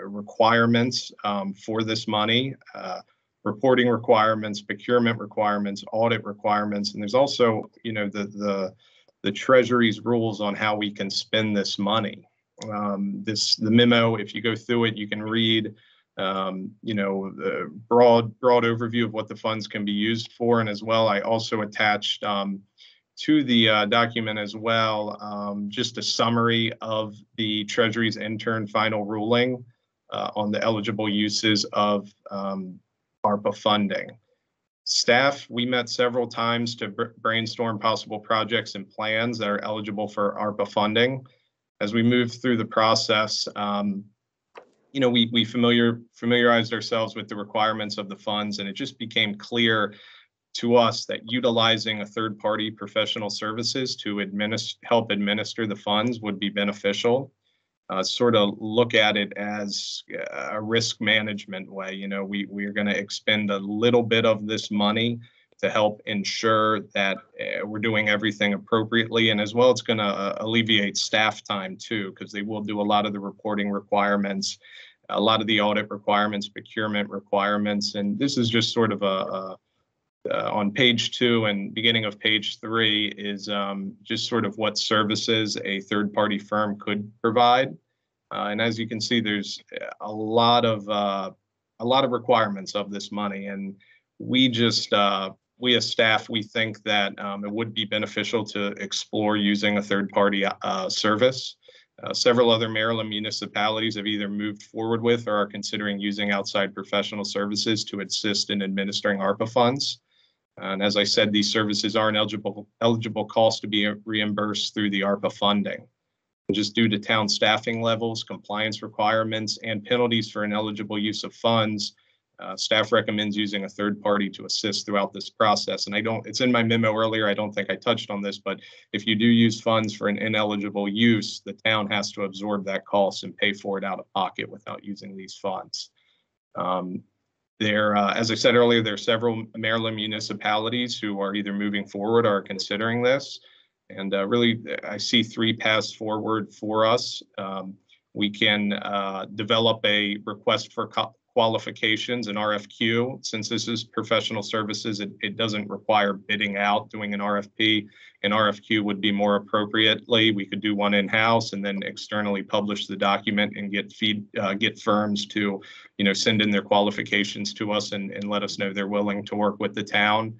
requirements for this money, reporting requirements, procurement requirements, audit requirements, and there's also the Treasury's rules on how we can spend this money. The memo, if you go through it, you can read the broad overview of what the funds can be used for, and as well, I also attached to the document as well just a summary of the Treasury's intern final ruling on the eligible uses of ARPA funding. Staff, we met several times to brainstorm possible projects and plans that are eligible for ARPA funding. As we moved through the process, we familiarized ourselves with the requirements of the funds, and it just became clear to us that utilizing a third-party professional services to help administer the funds would be beneficial. Sort of look at it as a risk management way. We're going to expend a little bit of this money to help ensure that we're doing everything appropriately. And as well, it's going to alleviate staff time too, because they will do a lot of the reporting requirements, a lot of the audit requirements, procurement requirements. And this is just sort of on page 2 and beginning of page 3 is just sort of what services a third-party firm could provide. And as you can see, there's a lot of requirements of this money, and we as staff, we think that it would be beneficial to explore using a third-party service. Several other Maryland municipalities have either moved forward with or are considering using outside professional services to assist in administering ARPA funds. And as I said, these services aren't eligible costs to be reimbursed through the ARPA funding. And just due to town staffing levels, compliance requirements, and penalties for ineligible use of funds, staff recommends using a third party to assist throughout this process. And it's in my memo earlier, I don't think I touched on this, but if you do use funds for an ineligible use, the town has to absorb that cost and pay for it out of pocket without using these funds. As I said earlier, there are several Maryland municipalities who are either moving forward or considering this. And really, I see 3 paths forward for us. We can develop a request for qualifications, an RFQ. Since this is professional services, it doesn't require bidding out, doing an RFP. An RFQ would be more appropriately. We could do one in-house and then externally publish the document and get firms to, send in their qualifications to us and let us know they're willing to work with the town.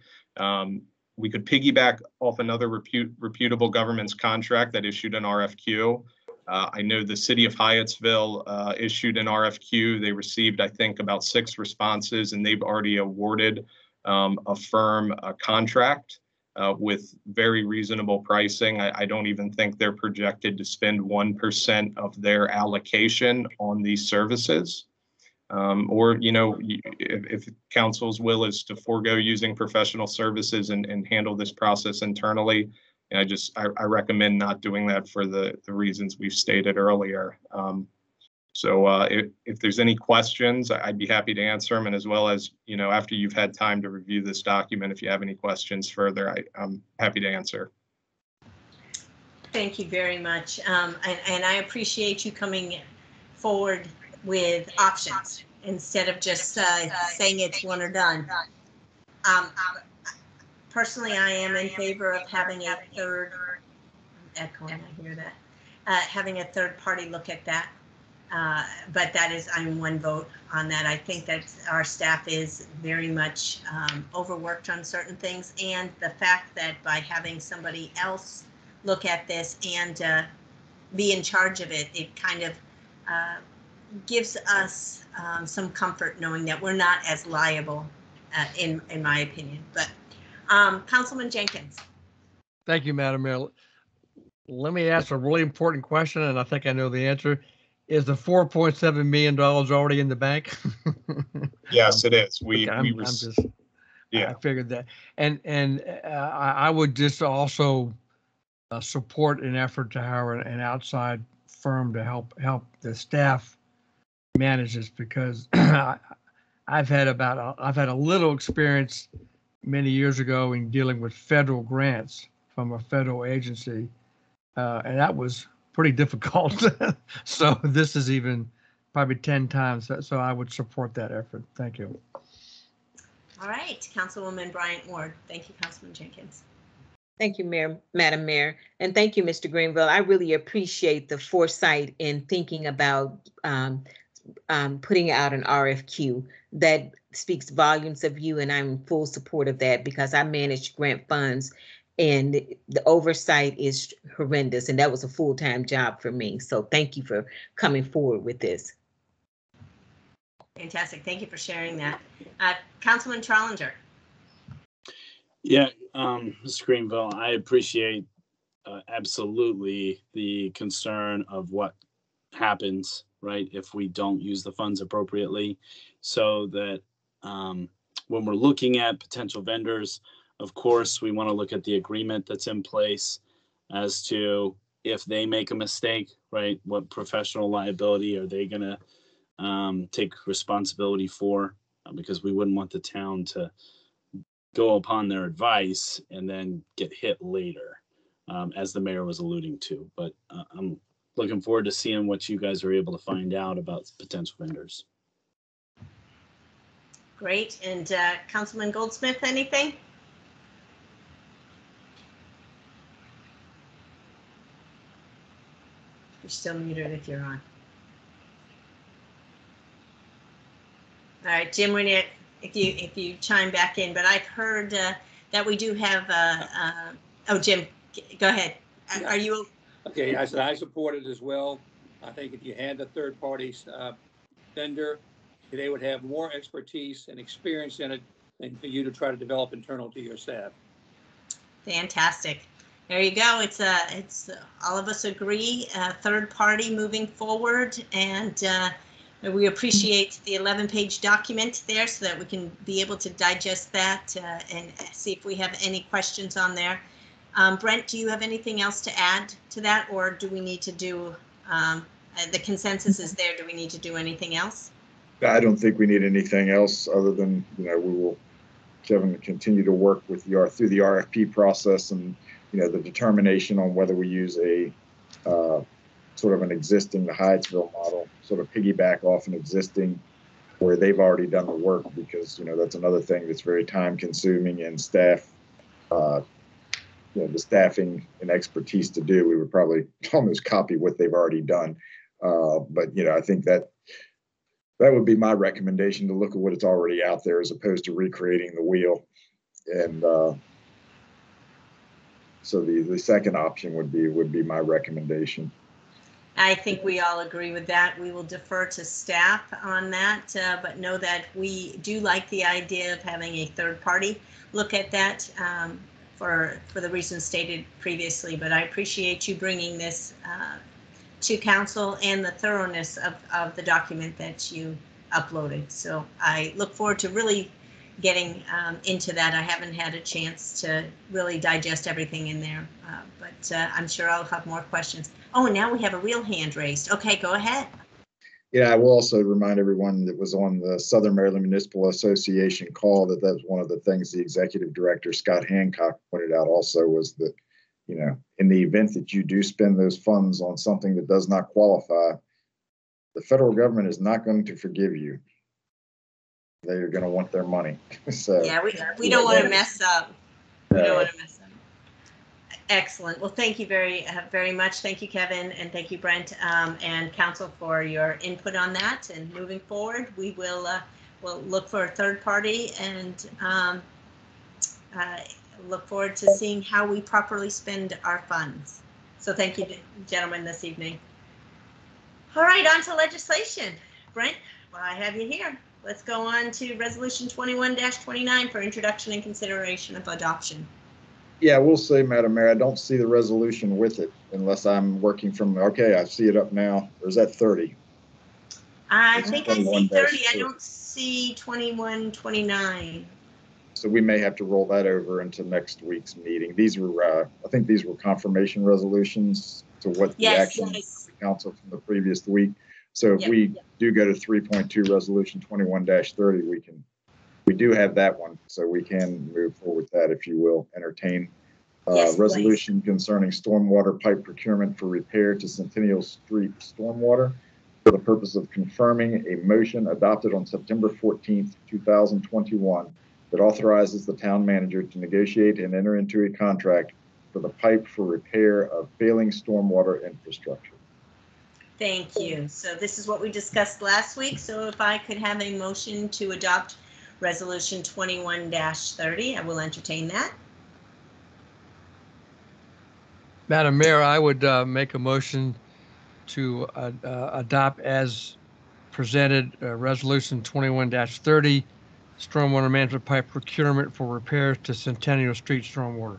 We could piggyback off another reputable government's contract that issued an RFQ. I know the city of Hyattsville issued an RFQ. They received, I think, about 6 responses, and they've already awarded a firm a contract with very reasonable pricing. I don't even think they're projected to spend 1% of their allocation on these services. Or, you know, if council's will is to forego using professional services and handle this process internally, I recommend not doing that for the reasons we've stated earlier. If there's any questions, I'd be happy to answer them. And as well as, you know, after you've had time to review this document, if you have any questions further, I'm happy to answer. Thank you very much. And I appreciate you coming forward with options instead of just saying it's one or done. Personally, I am in favor of having a third, echoing, I hear that, having a third party look at that. But that is, I'm one vote on that. I think that our staff is very much overworked on certain things, and the fact that by having somebody else look at this and be in charge of it, it kind of gives us some comfort knowing that we're not as liable, in my opinion. But Councilman Jenkins. Thank you, Madam Mayor. Let me ask a really important question, and I think I know the answer. Is the $4.7 million already in the bank? Yes, it is. I figured that. And I would just also support an effort to hire an outside firm to help the staff manage this, because I've had a little experience many years ago in dealing with federal grants from a federal agency, and that was pretty difficult. So this is even probably 10 times. So I would support that effort. Thank you. All right, Councilwoman Bryant Ward. Thank you, Councilman Jenkins. Thank you, Madam Mayor. And thank you, Mr. Greenville. I really appreciate the foresight in thinking about putting out an RFQ. That speaks volumes of you, and I'm in full support of that, because I manage grant funds and the oversight is horrendous, and that was a full-time job for me. So thank you for coming forward with this. Fantastic. Thank you for sharing that. Councilman Trollinger. Yeah, Mr. Greenville, I appreciate absolutely the concern of what happens, right, if we don't use the funds appropriately, so that when we're looking at potential vendors, of course, we want to look at the agreement that's in place as to if they make a mistake, right, what professional liability are they going to take responsibility for, because we wouldn't want the town to go upon their advice and then get hit later, as the mayor was alluding to. But I'm looking forward to seeing what you guys are able to find out about potential vendors. Great. And Councilman Goldsmith, anything? You're still muted if you're on. All right, Jim, if you chime back in, but I've heard that we do have, oh, Jim, go ahead. Are you? Okay, I said I support it as well. I think if you had a third party vendor, they would have more expertise and experience in it than for you to try to develop internal to your staff. Fantastic. There you go. It's all of us agree, third party moving forward, and we appreciate the 11-page document there so that we can be able to digest that and see if we have any questions on there. Brent, do you have anything else to add to that, or do we need to do, the consensus is there, do we need to do anything else? I don't think we need anything else other than, we will, Kevin, continue to work with through the RFP process, and, the determination on whether we use a sort of an existing, the Hyattsville model, sort of piggyback off an existing where they've already done the work, because, that's another thing that's very time consuming, and staff, the staffing and expertise to do, we would probably almost copy what they've already done. But, I think that would be my recommendation, to look at what it's already out there as opposed to recreating the wheel. And so the second option would be my recommendation. I think we all agree with that. We will defer to staff on that, but know that we do like the idea of having a third party look at that for the reasons stated previously. But I appreciate you bringing this to council and the thoroughness of the document that you uploaded. So I look forward to really getting into that. I haven't had a chance to really digest everything in there, but I'm sure I'll have more questions. Oh, now we have a real hand raised. Okay, go ahead. Yeah, I will also remind everyone that was on the Southern Maryland Municipal Association call that was one of the things the executive director, Scott Hancock, pointed out also was that, you know, in the event that you do spend those funds on something that does not qualify, the federal government is not going to forgive you. They're going to want their money. So yeah, we don't want to mess up. We don't want to mess up. Excellent. Well, thank you very much. Thank you, Kevin, and thank you, Brent, and council for your input on that. And moving forward, we will we'll look for a third party and look forward to seeing how we properly spend our funds. So thank you, gentlemen, this evening. All right, on to legislation. Brent, well, I have you here. Let's go on to Resolution 21-29 for introduction and consideration of adoption. Yeah, we'll say, Madam Mayor, I don't see the resolution with it unless I'm working from, okay, I see it up now. Or is that 30? I think I see 30. I don't see 21-29. So we may have to roll that over into next week's meeting. These were, I think these were confirmation resolutions to what the action of the council from the previous week. So if we do go to 3.2 Resolution 21-30, we do have that one, so we can move forward with that, if you will, entertain. Resolution concerning stormwater pipe procurement for repair to Centennial Street stormwater for the purpose of confirming a motion adopted on September 14th, 2021 that authorizes the town manager to negotiate and enter into a contract for the pipe for repair of failing stormwater infrastructure. Thank you. So this is what we discussed last week. So if I could have a motion to adopt Resolution 21-30, I will entertain that. Madam Mayor, I would make a motion to adopt as presented Resolution 21-30, stormwater management pipe procurement for repairs to Centennial Street stormwater.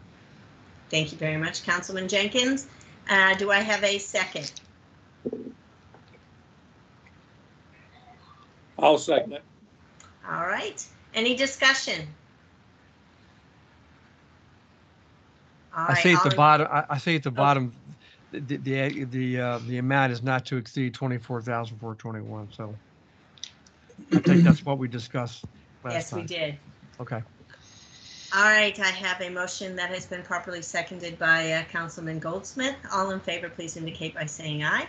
Thank you very much, Councilman Jenkins. Do I have a second? I'll second it. All right. Any discussion? I see at the bottom. I see at the bottom. The amount is not to exceed $24,421. So I think that's what we discussed last time. Yes, we did. Okay. All right. I have a motion that has been properly seconded by Councilman Goldsmith. All in favor, please indicate by saying aye.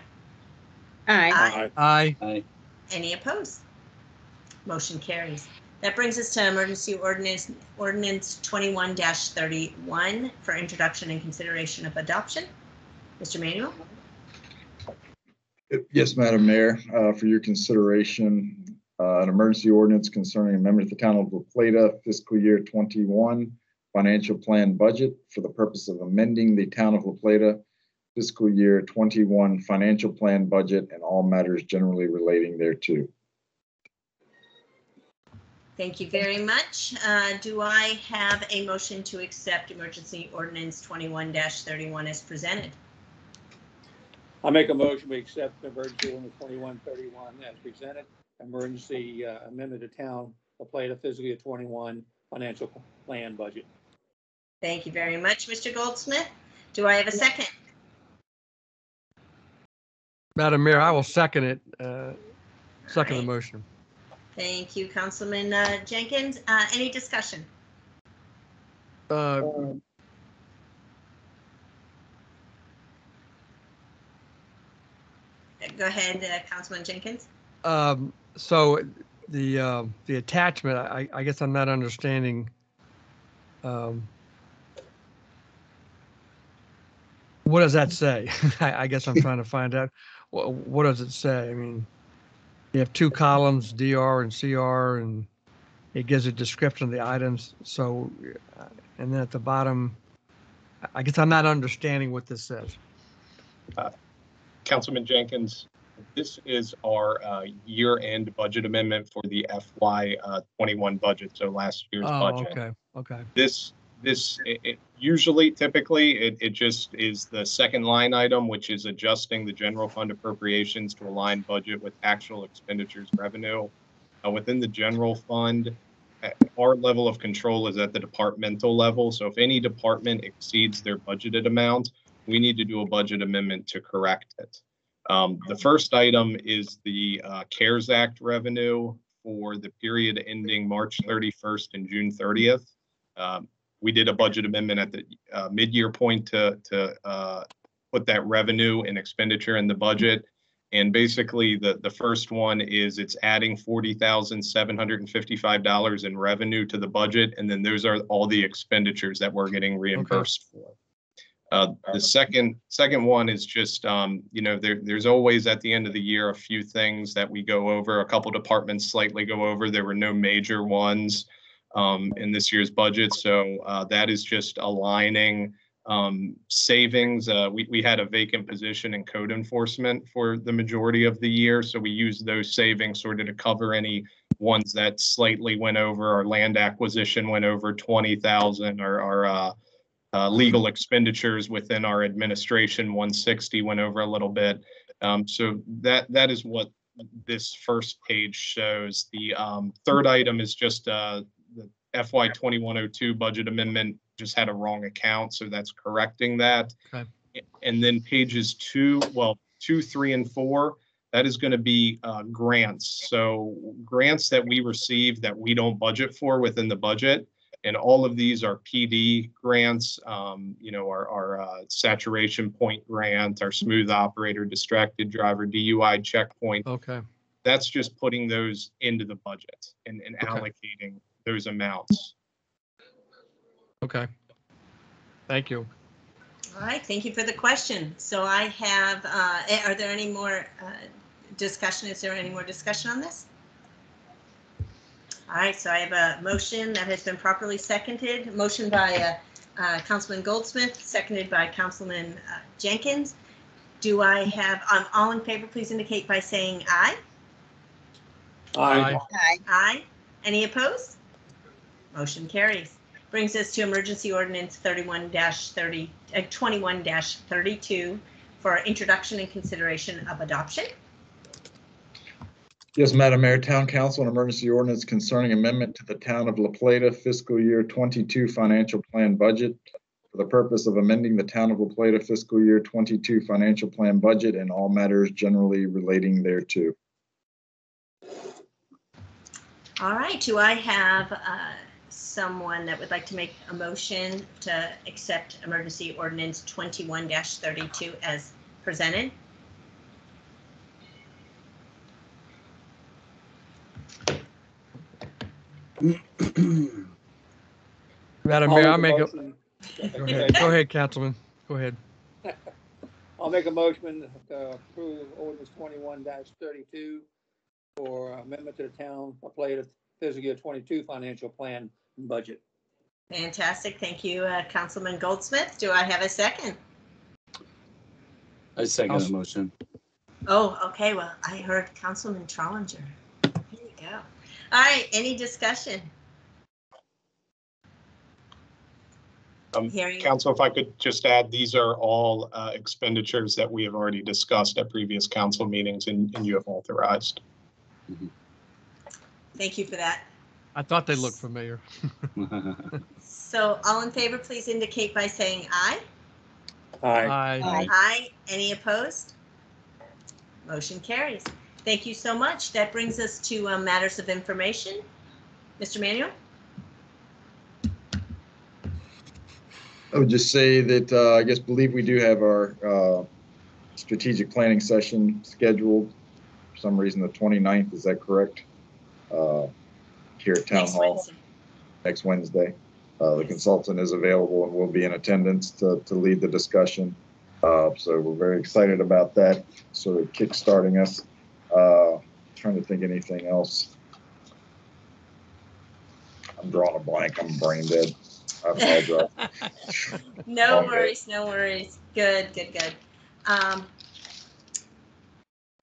Aye. Aye. Aye. Any opposed? Motion carries. That brings us to emergency ordinance 21-31 for introduction and consideration of adoption. Mr. Manuel? Yes, Madam Mayor, for your consideration, an emergency ordinance concerning amendment to the Town of La Plata fiscal year 21 financial plan budget for the purpose of amending the Town of La Plata fiscal year 21 financial plan budget and all matters generally relating thereto. Thank you very much. Do I have a motion to accept emergency ordinance 21-31 as presented? I'll make a motion. We accept emergency ordinance 21-31 as presented. Emergency amendment to Town of Plata fiscal year 21 financial plan budget. Thank you very much, Mr. Goldsmith. Do I have a second? Madam Mayor, I will second it. Second the motion. Thank you, Councilman Jenkins. Any discussion? Go ahead, Councilman Jenkins. So the attachment, I guess I'm not understanding. What does that say? I guess I'm trying to find out. What does it say? I mean, you have two columns, DR and CR, and it gives a description of the items. So, and then at the bottom, I guess I'm not understanding what this says. Councilman Jenkins, this is our year-end budget amendment for the FY21 budget, so last year's budget. Okay. Typically, it just is the second line item, which is adjusting the general fund appropriations to align budget with actual expenditures revenue. Within the general fund, our level of control is at the departmental level. So if any department exceeds their budgeted amount, we need to do a budget amendment to correct it. The first item is the CARES Act revenue for the period ending March 31st and June 30th. We did a budget amendment at the mid-year point to put that revenue and expenditure in the budget. And basically, the first one is it's adding $40,755 in revenue to the budget, and then those are all the expenditures that we're getting reimbursed for. The second one is just, there's always at the end of the year a few things that we go over. A couple departments slightly go over. There were no major ones in this year's budget, so that is just aligning savings. We had a vacant position in code enforcement for the majority of the year, so we used those savings sort of to cover any ones that slightly went over. Our land acquisition went over 20,000. Our legal expenditures within our administration 160 went over a little bit. So that is what this first page shows. The third item is just the FY 2102 budget amendment just had a wrong account, so that's correcting that. Okay. And then pages 2, 3, and 4, that is going to be grants. So grants that we receive that we don't budget for within the budget. And all of these are PD grants, our saturation point grant, our smooth operator, distracted driver, DUI checkpoint. Okay. That's just putting those into the budget and allocating those amounts. Okay. Thank you. All right, thank you for the question. So I have, are there any more discussion? Is there any more discussion on this? All right, so I have a motion that has been properly seconded. Motion by Councilman Goldsmith, seconded by Councilman Jenkins. Do I have, all in favor, please indicate by saying aye. Aye. Aye. Aye. Any opposed? Motion carries. Brings us to emergency ordinance 21-32 for introduction and consideration of adoption. Yes, Madam Mayor, Town Council, an emergency ordinance concerning amendment to the Town of La Plata fiscal year 22 financial plan budget for the purpose of amending the Town of La Plata fiscal year 22 financial plan budget and all matters generally relating thereto. All right, do I have someone that would like to make a motion to accept emergency ordinance 21-32 as presented? Madam Mayor, I'll make a. Go ahead, Councilman. Go ahead. I'll make a motion to approve ordinance 21-32 for amendment to the Town of Plata fiscal year 22 financial plan and budget. Fantastic. Thank you, Councilman Goldsmith. Do I have a second? I second the motion. Oh, okay. Well, I heard Councilman Trollinger. Here you go. All right. Any discussion? Council, if I could just add, these are all expenditures that we have already discussed at previous council meetings and you have authorized. Thank you for that. I thought they looked familiar. So all in favor, please indicate by saying aye. Aye. Aye. Aye. Any opposed? Motion carries. Thank you so much. That brings us to matters of information. Mr. Manuel? I would just say that I believe we do have our strategic planning session scheduled for some reason the 29th. Is that correct? Here at Town Hall next Wednesday. The consultant is available and will be in attendance to lead the discussion. So we're very excited about that, sort of kickstarting us. Trying to think anything else. I'm drawing a blank. I'm brain dead. I apologize. No worries, no worries. Good.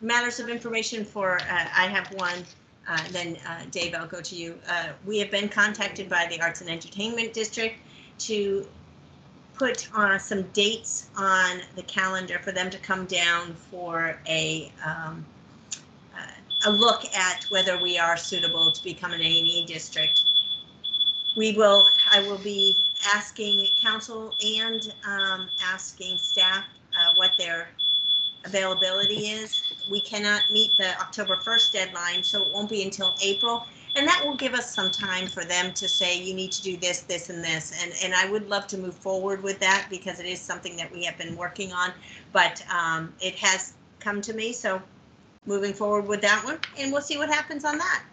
matters of information for, I have one, then Dave, I'll go to you. We have been contacted by the Arts and Entertainment District to put some dates on the calendar for them to come down for a look at whether we are suitable to become an A&E district. I will be asking council and asking staff what their availability is. We cannot meet the October 1st deadline, so it won't be until April. And that will give us some time for them to say, you need to do this, this, and this. And I would love to move forward with that because it is something that we have been working on, but it has come to me. So moving forward with that one, and we'll see what happens on that.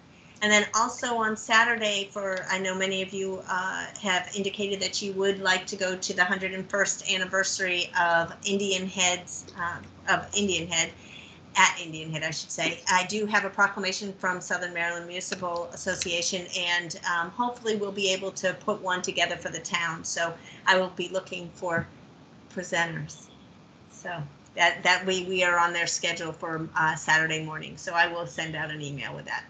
And then also on Saturday, I know many of you have indicated that you would like to go to the 101st anniversary of Indian Head, I should say. I do have a proclamation from Southern Maryland Municipal Association, and hopefully we'll be able to put one together for the town. So I will be looking for presenters. So that we are on their schedule for Saturday morning. So I will send out an email with that.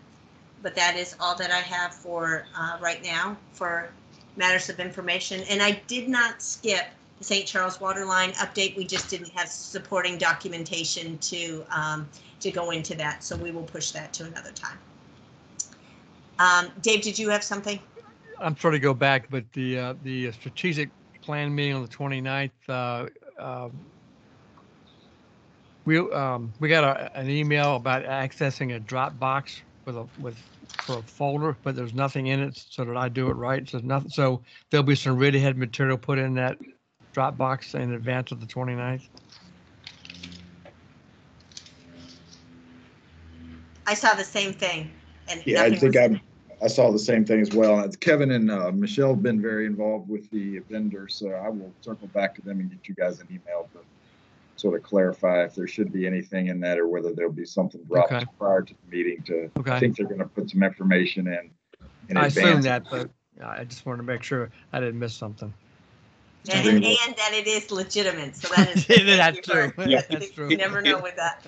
But that is all that I have for right now for matters of information. And I did not skip the St. Charles Waterline update. We just didn't have supporting documentation to go into that. So we will push that to another time. Dave, did you have something? I'm sorry to go back, but the strategic plan meeting on the 29th, we got an email about accessing a Dropbox for a folder, but there's nothing in it. So did I do it right? So nothing. So there'll be some ready head material put in that Dropbox in advance of the 29th. I saw the same thing. And yeah, I think I saw the same thing as well. Kevin and Michelle have been very involved with the vendor, so I will circle back to them and get you guys an email to sort of clarify if there should be anything in that or whether there'll be something dropped prior to the meeting. I think they're going to put some information in I advance. assume that, but I just wanted to make sure I didn't miss something. And that it is legitimate. So that is that's true. Yeah. That's true. You never know with that.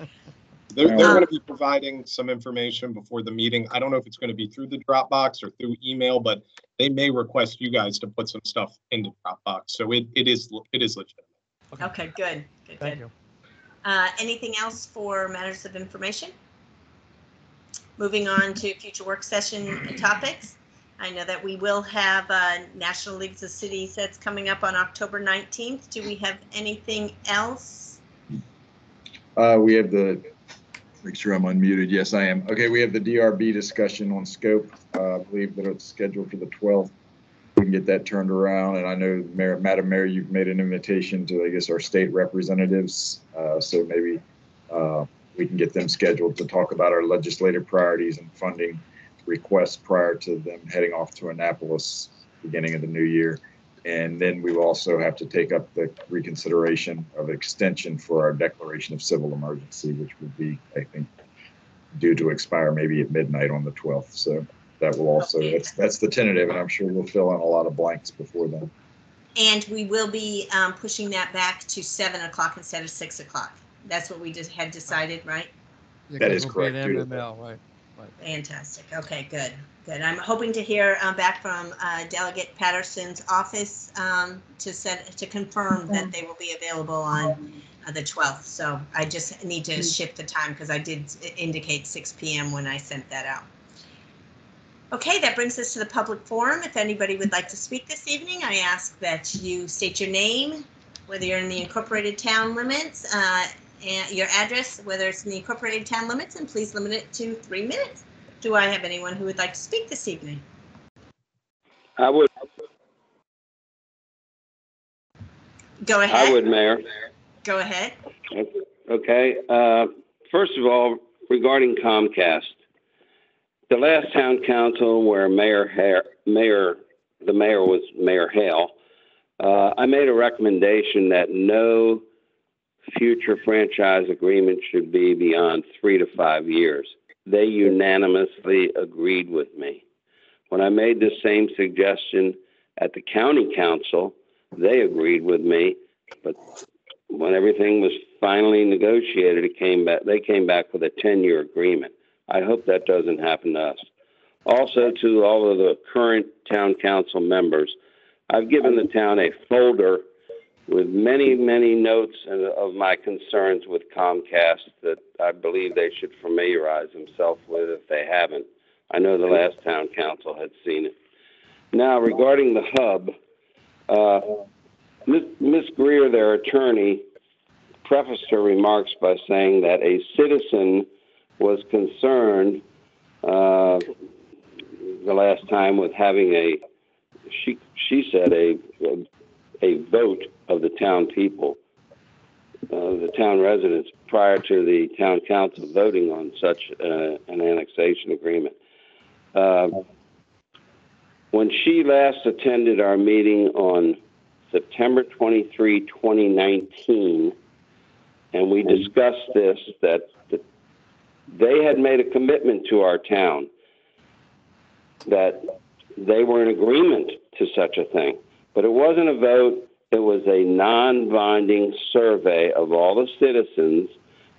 They're going to be providing some information before the meeting. I don't know if it's going to be through the Dropbox or through email, but they may request you guys to put some stuff into Dropbox. So it is legitimate. Okay, good. Thank you. Anything else for matters of information? Moving on to future work session topics. I know that we will have National Leagues of Cities that's coming up on October 19th. Do we have anything else? We have make sure I'm unmuted. Yes, I am. Okay, we have the DRB discussion on scope. I believe that it's scheduled for the 12th. We can get that turned around. And I know, Madam Mayor, you've made an invitation to, I guess, our state representatives. So maybe we can get them scheduled to talk about our legislative priorities and funding requests prior to them heading off to Annapolis beginning of the new year. And then we will also have to take up the reconsideration of extension for our declaration of civil emergency, which would be, I think, due to expire maybe at midnight on the 12th. So that will also, that's the tentative, and I'm sure we'll fill in a lot of blanks before then. And we will be pushing that back to 7 o'clock instead of 6 o'clock. That's what we just had decided, right? That is correct. MML, right. Fantastic. Okay, good. I'm hoping to hear back from Delegate Patterson's office to confirm that they will be available on the 12th. So I just need to shift the time because I did indicate 6 p.m. when I sent that out. Okay, that brings us to the public forum. If anybody would like to speak this evening, I ask that you state your name, whether you're in the incorporated town limits, and your address, whether it's in the incorporated town limits, and please limit it to 3 minutes. Do I have anyone who would like to speak this evening? I would. Go ahead. I would, Mayor. Go ahead. Okay. First of all, regarding Comcast, the last town council where the mayor was Mayor Hale, I made a recommendation that no future franchise agreement should be beyond 3 to 5 years. They unanimously agreed with me. When I made the same suggestion at the county council, they agreed with me, but when everything was finally negotiated, they came back with a 10-year agreement. I hope that doesn't happen to us. Also, to all of the current town council members, I've given the town a folder with many, many notes of my concerns with Comcast that I believe they should familiarize themselves with if they haven't. I know the last town council had seen it. Now, regarding the hub, Ms. Greer, their attorney, prefaced her remarks by saying that a citizen was concerned the last time with having she said a vote of the town people, the town residents, prior to the town council voting on such an annexation agreement. When she last attended our meeting on September 23, 2019, and we discussed this, that they had made a commitment to our town that they were in agreement to such a thing. But it wasn't a vote, it was a non-binding survey of all the citizens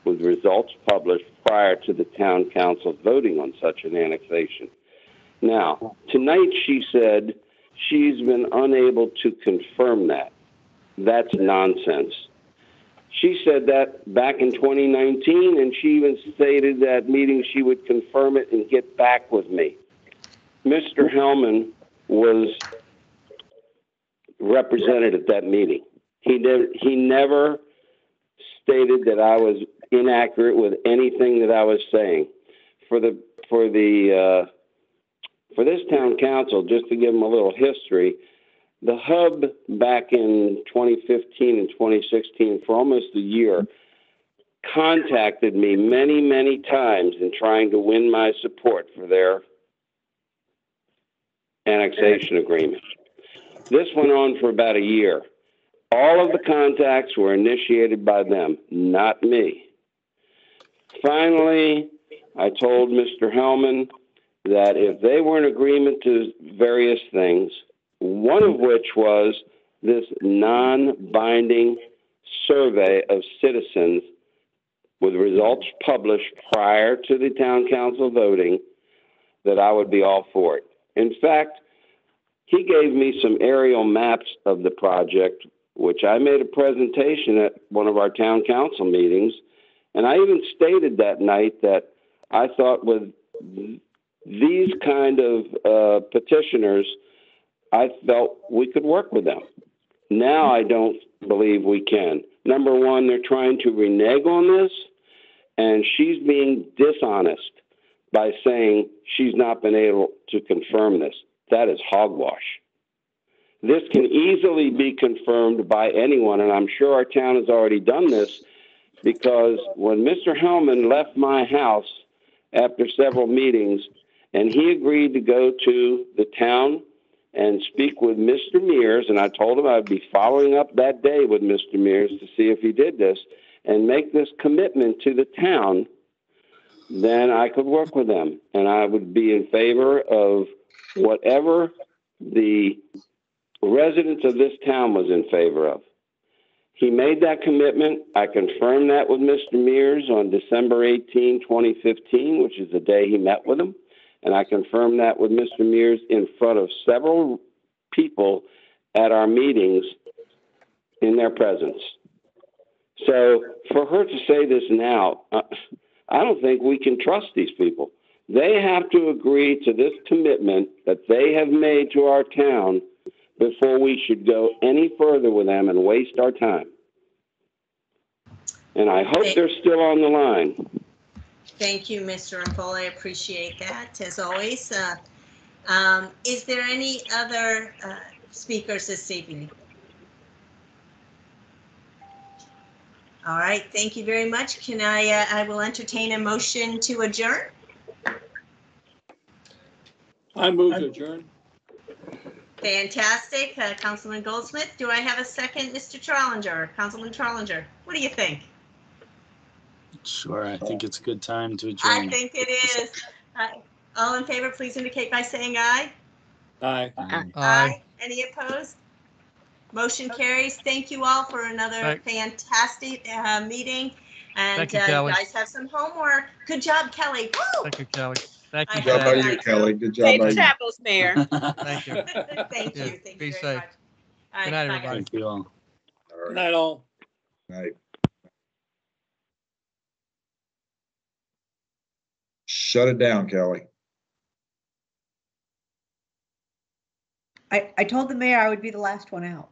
with results published prior to the town council voting on such an annexation. Now, tonight she said she's been unable to confirm that. That's nonsense. She said that back in 2019, and she even stated that meeting she would confirm it and get back with me. Mr. Hellman was represented at that meeting. He never stated that I was inaccurate with anything that I was saying. For this town council, just to give them a little history, the hub back in 2015 and 2016, for almost a year, contacted me many, many times in trying to win my support for their annexation agreement. This went on for about a year. All of the contacts were initiated by them, not me. Finally, I told Mr. Hellman that if they were in agreement to various things, one of which was this non-binding survey of citizens with results published prior to the town council voting, that I would be all for it. In fact, he gave me some aerial maps of the project, which I made a presentation at one of our town council meetings. And I even stated that night that I thought with these kind of petitioners, I felt we could work with them. Now I don't believe we can. Number one, they're trying to renege on this, and she's being dishonest by saying she's not been able to confirm this. That is hogwash. This can easily be confirmed by anyone, and I'm sure our town has already done this, because when Mr. Hellman left my house after several meetings, and he agreed to go to the town and speak with Mr. Mears, and I told him I'd be following up that day with Mr. Mears to see if he did this, and make this commitment to the town, then I could work with them, and I would be in favor of whatever the residents of this town was in favor of. He made that commitment. I confirmed that with Mr. Mears on December 18, 2015, which is the day he met with him. And I confirmed that with Mr. Mears in front of several people at our meetings in their presence. So for her to say this now, I don't think we can trust these people. They have to agree to this commitment that they have made to our town before we should go any further with them and waste our time. And I hope they're still on the line. Thank you, Mr. Rampola. I appreciate that, as always. Is there any other speakers this evening? All right, thank you very much. Can I will entertain a motion to adjourn. I move to adjourn. Fantastic. Councilman Goldsmith, do I have a second? Mr. Trollinger, Councilman Trollinger, what do you think? Sure, I think it's a good time to adjourn. I think it is. All in favor, please indicate by saying aye. Aye. Aye. Any opposed? Motion carries. Thank you all for another fantastic meeting. And Thank you, you Kelly. guys have some homework. Good job, Kelly. Woo! Thank you, Kelly. Thank you, Good job by Seth. you, Kelly. Good job Safe by you. travels, Mayor. Thank you. Thank Yeah, you. Thank be you very safe. much. All Good right, night, bye, everybody. Thank you all. All Good right. night, all. Night. Shut it down, Kelly. I told the mayor I would be the last one out.